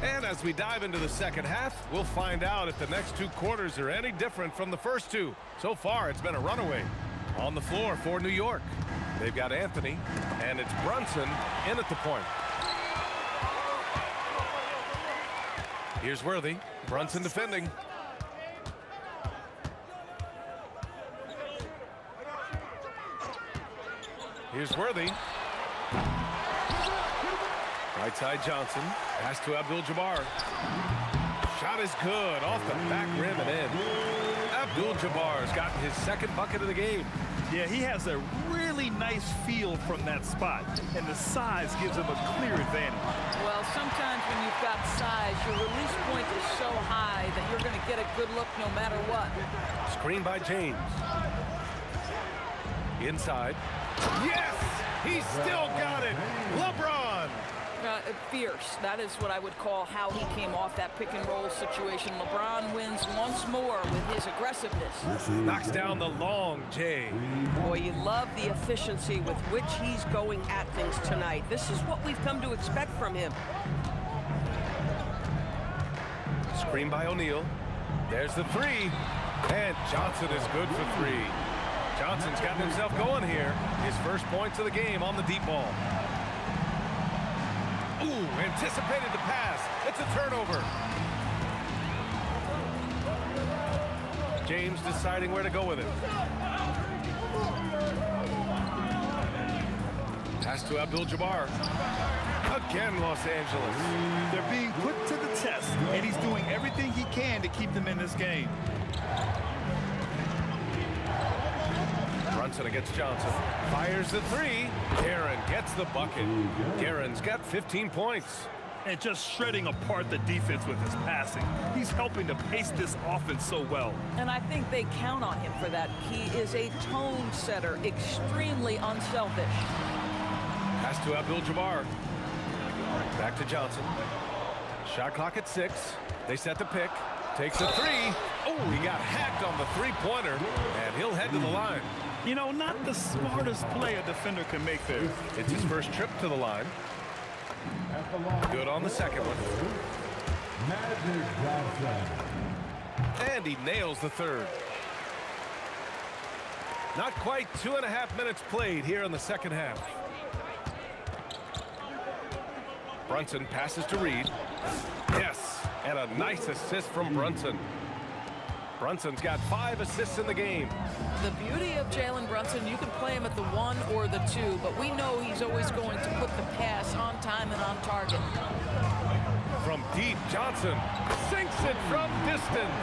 And as we dive into the second half, we'll find out if the next 2 quarters are any different from the first 2. So far, it's been a runaway. On the floor for New York, they've got Anthony, and it's Brunson in at the point. Here's Worthy. Brunson defending. Here's Worthy. Right side Johnson. Pass to Abdul-Jabbar. Shot is good. Off the back rim and in. Abdul-Jabbar's gotten his second bucket of the game. Yeah, he has a really nice feel from that spot, and the size gives him a clear advantage. Well, sometimes when you've got size, your release point is so high that you're going to get a good look no matter what. Screen by James. Inside. Yes! He's still got it! LeBron! Fierce. That is what I would call how he came off that pick and roll situation. LeBron wins once more with his aggressiveness. Knocks down the long J. Boy, you love the efficiency with which he's going at things tonight. This is what we've come to expect from him. Screen by O'Neal. There's the 3. And Johnson is good for 3. Johnson's gotten himself going here. His first points of the game on the deep ball. Ooh, anticipated the pass. It's a turnover. James deciding where to go with it. Pass to Abdul-Jabbar. Again, Los Angeles. They're being put to the test, and he's doing everything he can to keep them in this game. Brunson against Johnson. Fires the 3. Guerin gets the bucket. Guerin's got 15 points. And just shredding apart the defense with his passing. He's helping to pace this offense so well. And I think they count on him for that. He is a tone setter, extremely unselfish. Pass to Abdul-Jabbar. Back to Johnson. Shot clock at 6. They set the pick. Takes a 3. Oh, he got hacked on the 3-pointer, and he'll head to the line. You know, not the smartest play a defender can make there. It's his first trip to the line. Good on the second one. And he nails the 3rd. Not quite 2.5 minutes played here in the second half. Brunson passes to Reed. Yes, and a nice assist from Brunson. Brunson's got 5 assists in the game. The beauty of Jalen Brunson, you can play him at the 1 or the 2, but we know he's always going to put the pass on time and on target. From deep, Johnson sinks it from distance.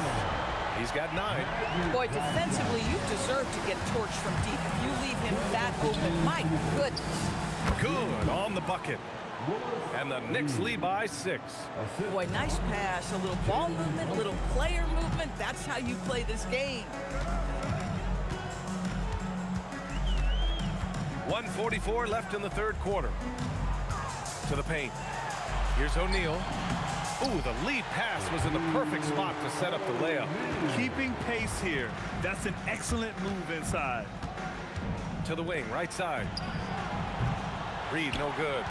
He's got 9. Boy, defensively, you deserve to get torched from deep. If you leave him that open, my goodness. Good on the bucket. And the Knicks lead by 6. Boy, nice pass, a little ball movement, a little player movement. That's how you play this game. 1:44 left in the third quarter. To the paint. Here's O'Neal. Ooh, the lead pass was in the perfect spot to set up the layup. Keeping pace here. That's an excellent move inside. To the wing, right side. Reed, no good.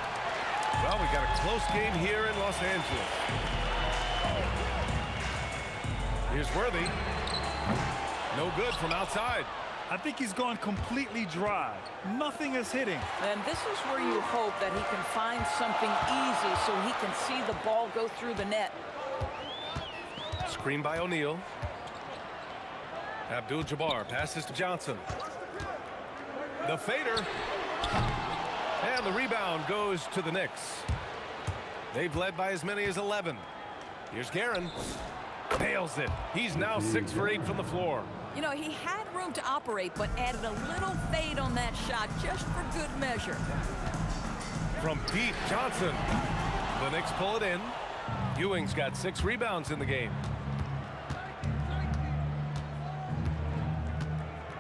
Well, we got a close game here in Los Angeles. Here's Worthy. No good from outside. I think he's gone completely dry. Nothing is hitting. And this is where you hope that he can find something easy so he can see the ball go through the net. Screen by O'Neal. Abdul-Jabbar passes to Johnson. The fader. And the rebound goes to the Knicks. They've led by as many as 11. Here's Guerin. Nails it. He's now 6 for 8 from the floor. You know, he had room to operate, but added a little fade on that shot just for good measure. From deep, Johnson. The Knicks pull it in. Ewing's got 6 rebounds in the game.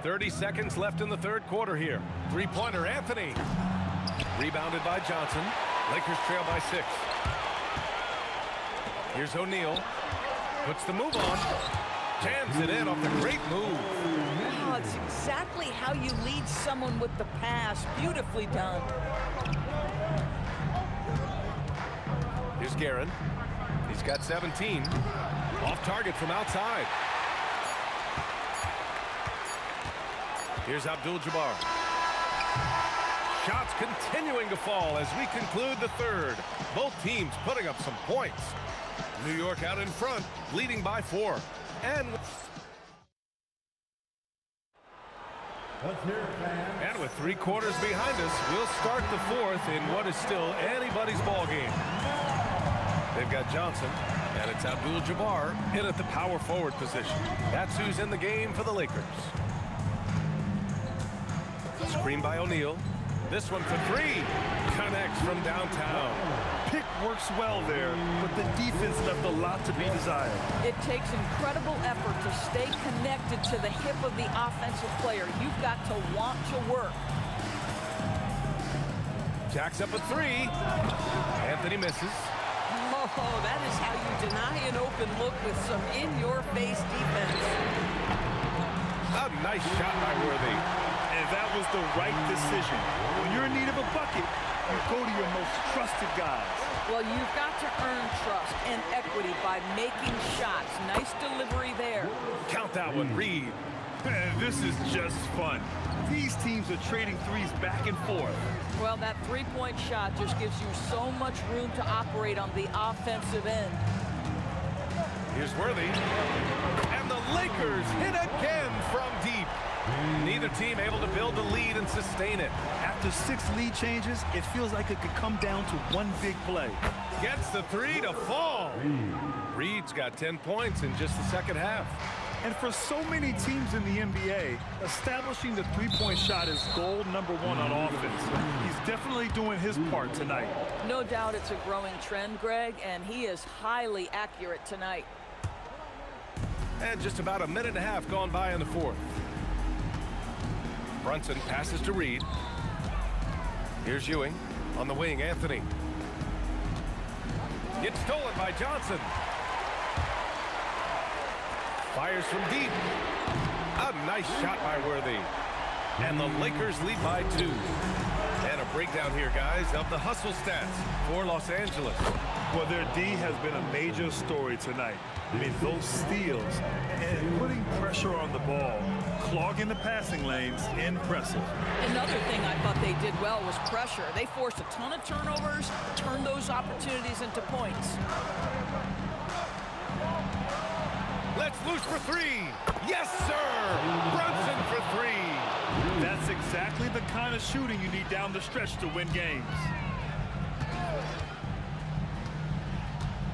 30 seconds left in the third quarter here. Three-pointer, Anthony. Rebounded by Johnson. Lakers trail by 6. Here's O'Neal. Puts the move on. Jams it in off the great move. Oh, it's exactly how you lead someone with the pass. Beautifully done. Here's Guerin. He's got 17. Off target from outside. Here's Abdul-Jabbar. Shots continuing to fall as we conclude the third. Both teams putting up some points. New York out in front, leading by 4. And with 3 quarters behind us, we'll start the fourth in what is still anybody's ball game. They've got Johnson, and it's Abdul-Jabbar in at the power forward position. That's who's in the game for the Lakers. Screen by O'Neal. This one for 3. Connects from downtown. Pick works well there, but the defense left a lot to be desired. It takes incredible effort to stay connected to the hip of the offensive player. You've got to want to work. Jacks up a 3. Anthony misses. Oh, that is how you deny an open look with some in-your-face defense. A nice shot by Worthy. And that was the right decision. When you're in need of a bucket, you go to your most trusted guys. Well, you've got to earn trust and equity by making shots. Nice delivery there. Count that one, Reed. Man, this is just fun. These teams are trading threes back and forth. Well, that three-point shot just gives you so much room to operate on the offensive end. Here's Worthy. And the Lakers hit again from deep. Neither team able to build the lead and sustain it. After 6 lead changes, it feels like it could come down to one big play. Gets the 3 to fall. Reed's got 10 points in just the second half. And for so many teams in the NBA, establishing the three-point shot is goal number 1 on offense. He's definitely doing his part tonight. No doubt it's a growing trend, Greg, and he is highly accurate tonight. And just about a minute and a half gone by in the fourth. Brunson passes to Reed. Here's Ewing. On the wing, Anthony. Gets stolen by Johnson. Fires from deep. A nice shot by Worthy. And the Lakers lead by 2. And a breakdown here, guys, of the hustle stats for Los Angeles. Well, their D has been a major story tonight. I mean, those steals and putting pressure on the ball, clogging the passing lanes, impressive. Another thing I thought they did well was pressure. They forced a ton of turnovers, turned those opportunities into points. Let's loose for 3. Yes, sir! Brunson for 3. That's exactly the kind of shooting you need down the stretch to win games.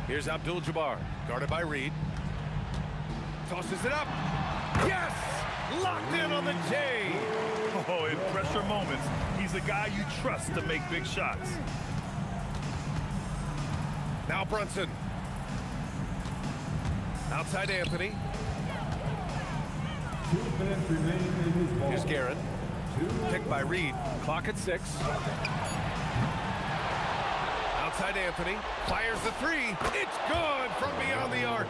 Here's Abdul-Jabbar, guarded by Reed. Tosses it up. Yes! Locked in on the J. Oh, in pressure moments, he's a guy you trust to make big shots. Now Brunson. Outside Anthony. 2 minutes remaining in this ball. Here's Guerin. Picked by Reed. Clock at 6. Outside Anthony. Fires the 3. It's good from beyond the arc.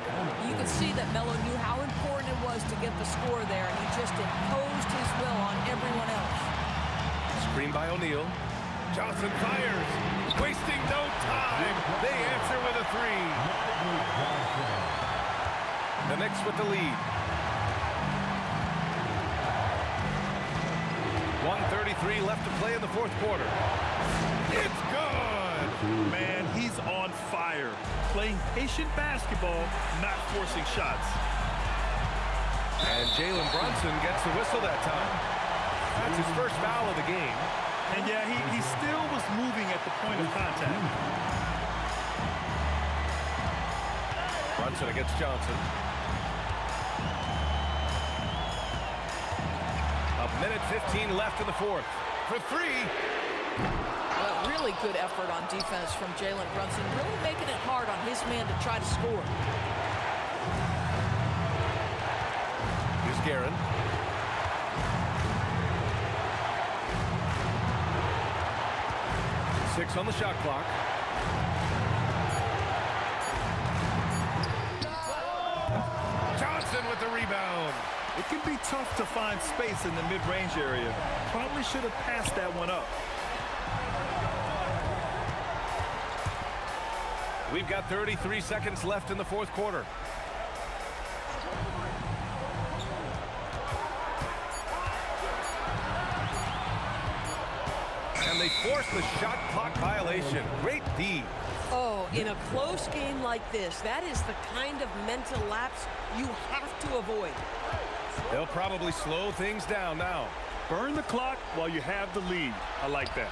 You can see that Melo knew how important it was to get the score there, and he just imposed his will on everyone else. Screen by O'Neal. Johnson fires. Wasting no time. They answer with a 3. The Knicks with the lead. 1:33 left to play in the fourth quarter. It's good! Man, he's on fire. Playing patient basketball, not forcing shots. And Jalen Brunson gets the whistle that time. That's his first foul of the game. And yeah, he still was moving at the point of contact. Brunson against Johnson. A minute 15 left in the fourth. For 3. Well, really good effort on defense from Jalen Brunson, really making it hard on his man to try to score. Here's Guerin. Six on the shot clock. Johnson with the rebound. It can be tough to find space in the mid-range area. Probably should have passed that one up. We've got 33 seconds left in the fourth quarter. And they force the shot clock violation. Great D. Oh, in a close game like this, that is the kind of mental lapse you have to avoid. They'll probably slow things down now. Burn the clock while you have the lead. I like that.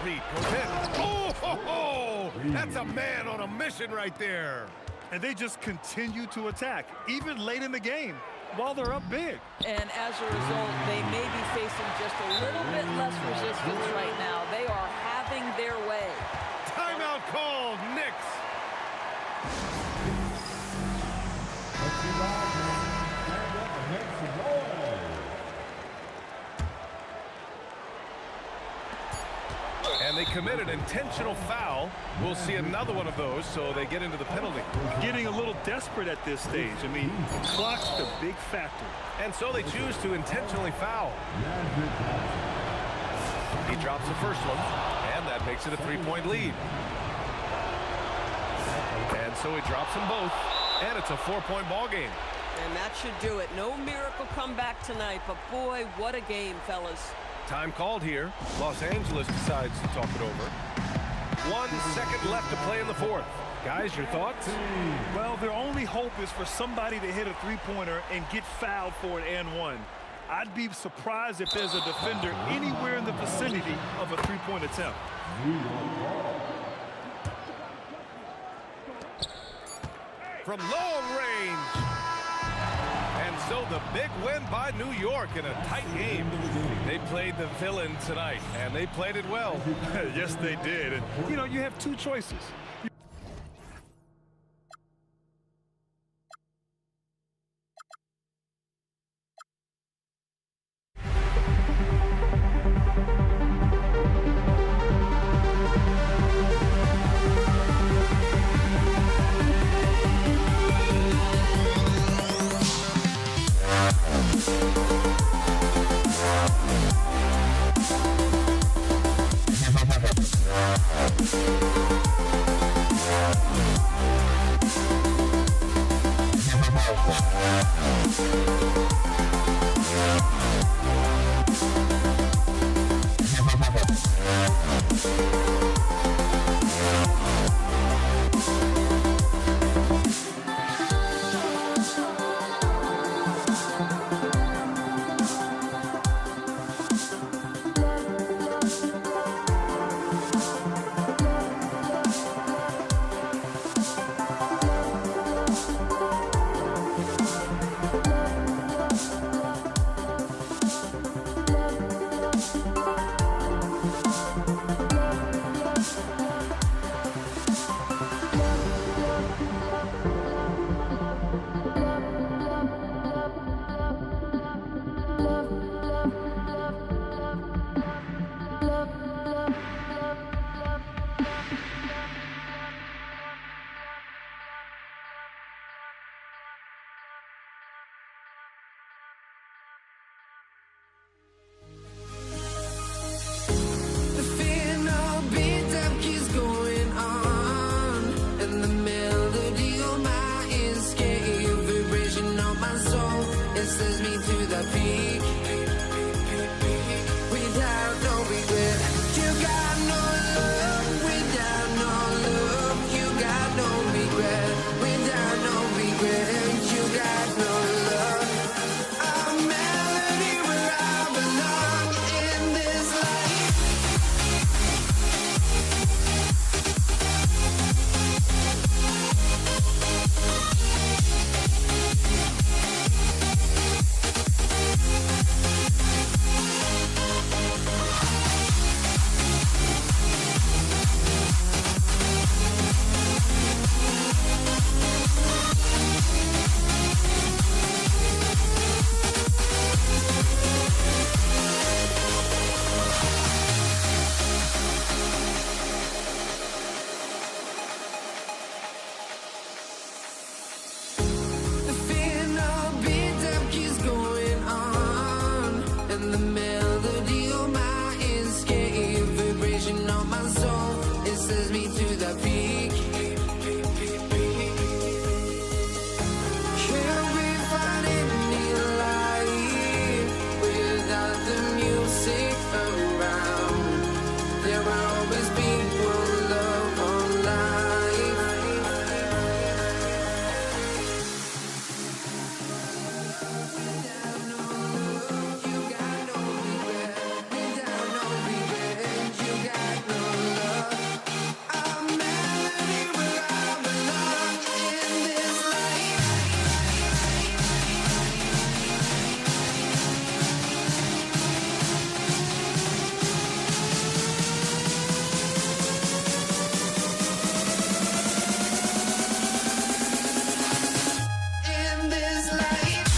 Reed goes in. Oh, ho, ho! That's a man on a mission right there. And they just continue to attack, even late in the game, while they're up big. And as a result, they may be facing just a little bit less resistance right now. They are having their way. Timeout called, Knicks. And they committed intentional foul. We'll see another one of those, so they get into the penalty. Getting a little desperate at this stage. I mean, the clock's the big factor. And so they choose to intentionally foul. He drops the first one, and that makes it a 3-point lead. And so he drops them both, and it's a 4-point ball game. And that should do it. No miracle comeback tonight, but boy, what a game, fellas. Time called here. Los Angeles decides to talk it over. 1 second left to play in the fourth. Guys, your thoughts? Well, their only hope is for somebody to hit a three-pointer and get fouled for an and one. I'd be surprised if there's a defender anywhere in the vicinity of a three-point attempt. From long range. And so the big win by New York in a tight game. They played the villain tonight, and they played it well. Yes, they did. And, you know, you have two choices. sends me to the peak. Without no regret, you got no love. Without no love, you got no regret. Without no regret, you got no love. A melody where I belong in this life. The final beat-up keeps going on, and the melody of my escape, vibration of my soul, it sends me to the peak. Can't we find any light without the music around? There will always be one love on life. In this life.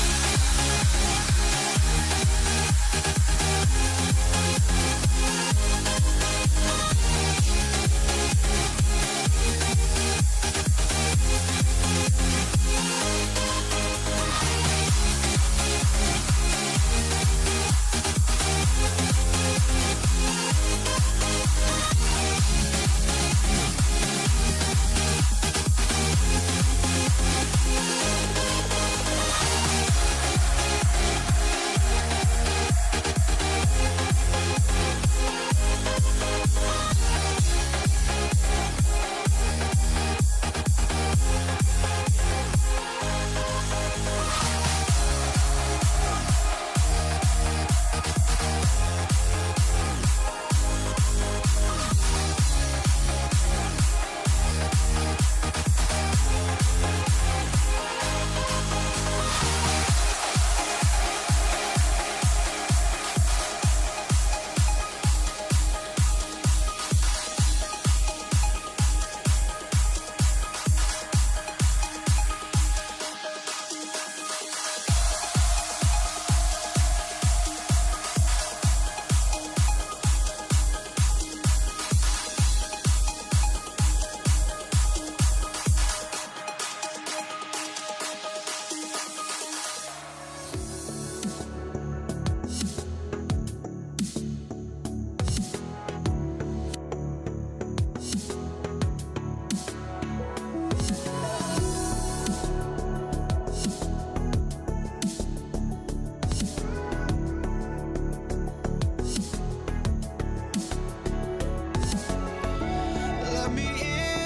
Let me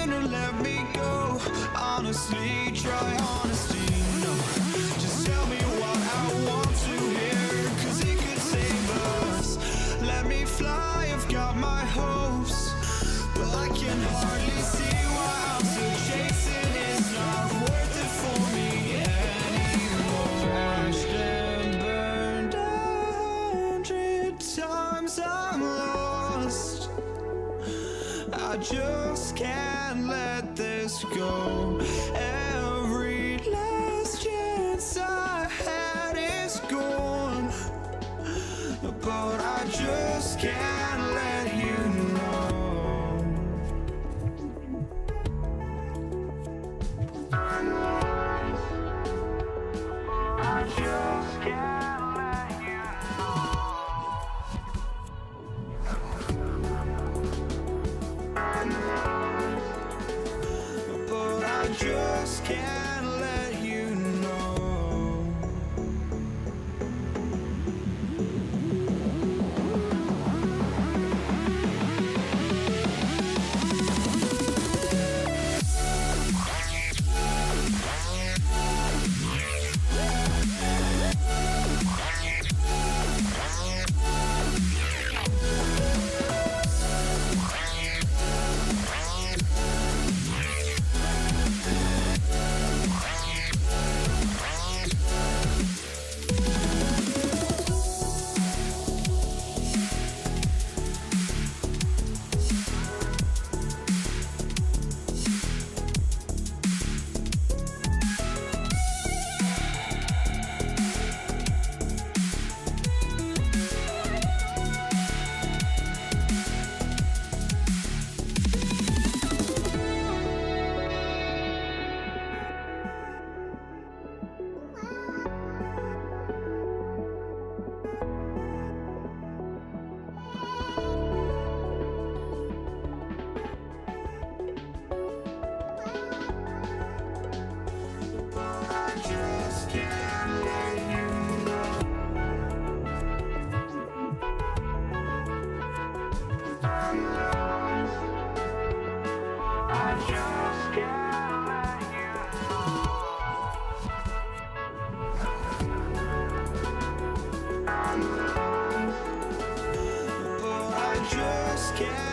in or let me go. Honestly, try honesty. No, just tell me what I want to hear, 'cause it could save us. Let me fly, I've got my hopes, but I can hardly see why I'm still chasing. It's not worth it for me anymore. Crashed and burned 100 times, I'm lost. I just can't let this go. Every last chance I had is gone, but I just can't let you know. I just can't let you know. But I just can't let you know. care.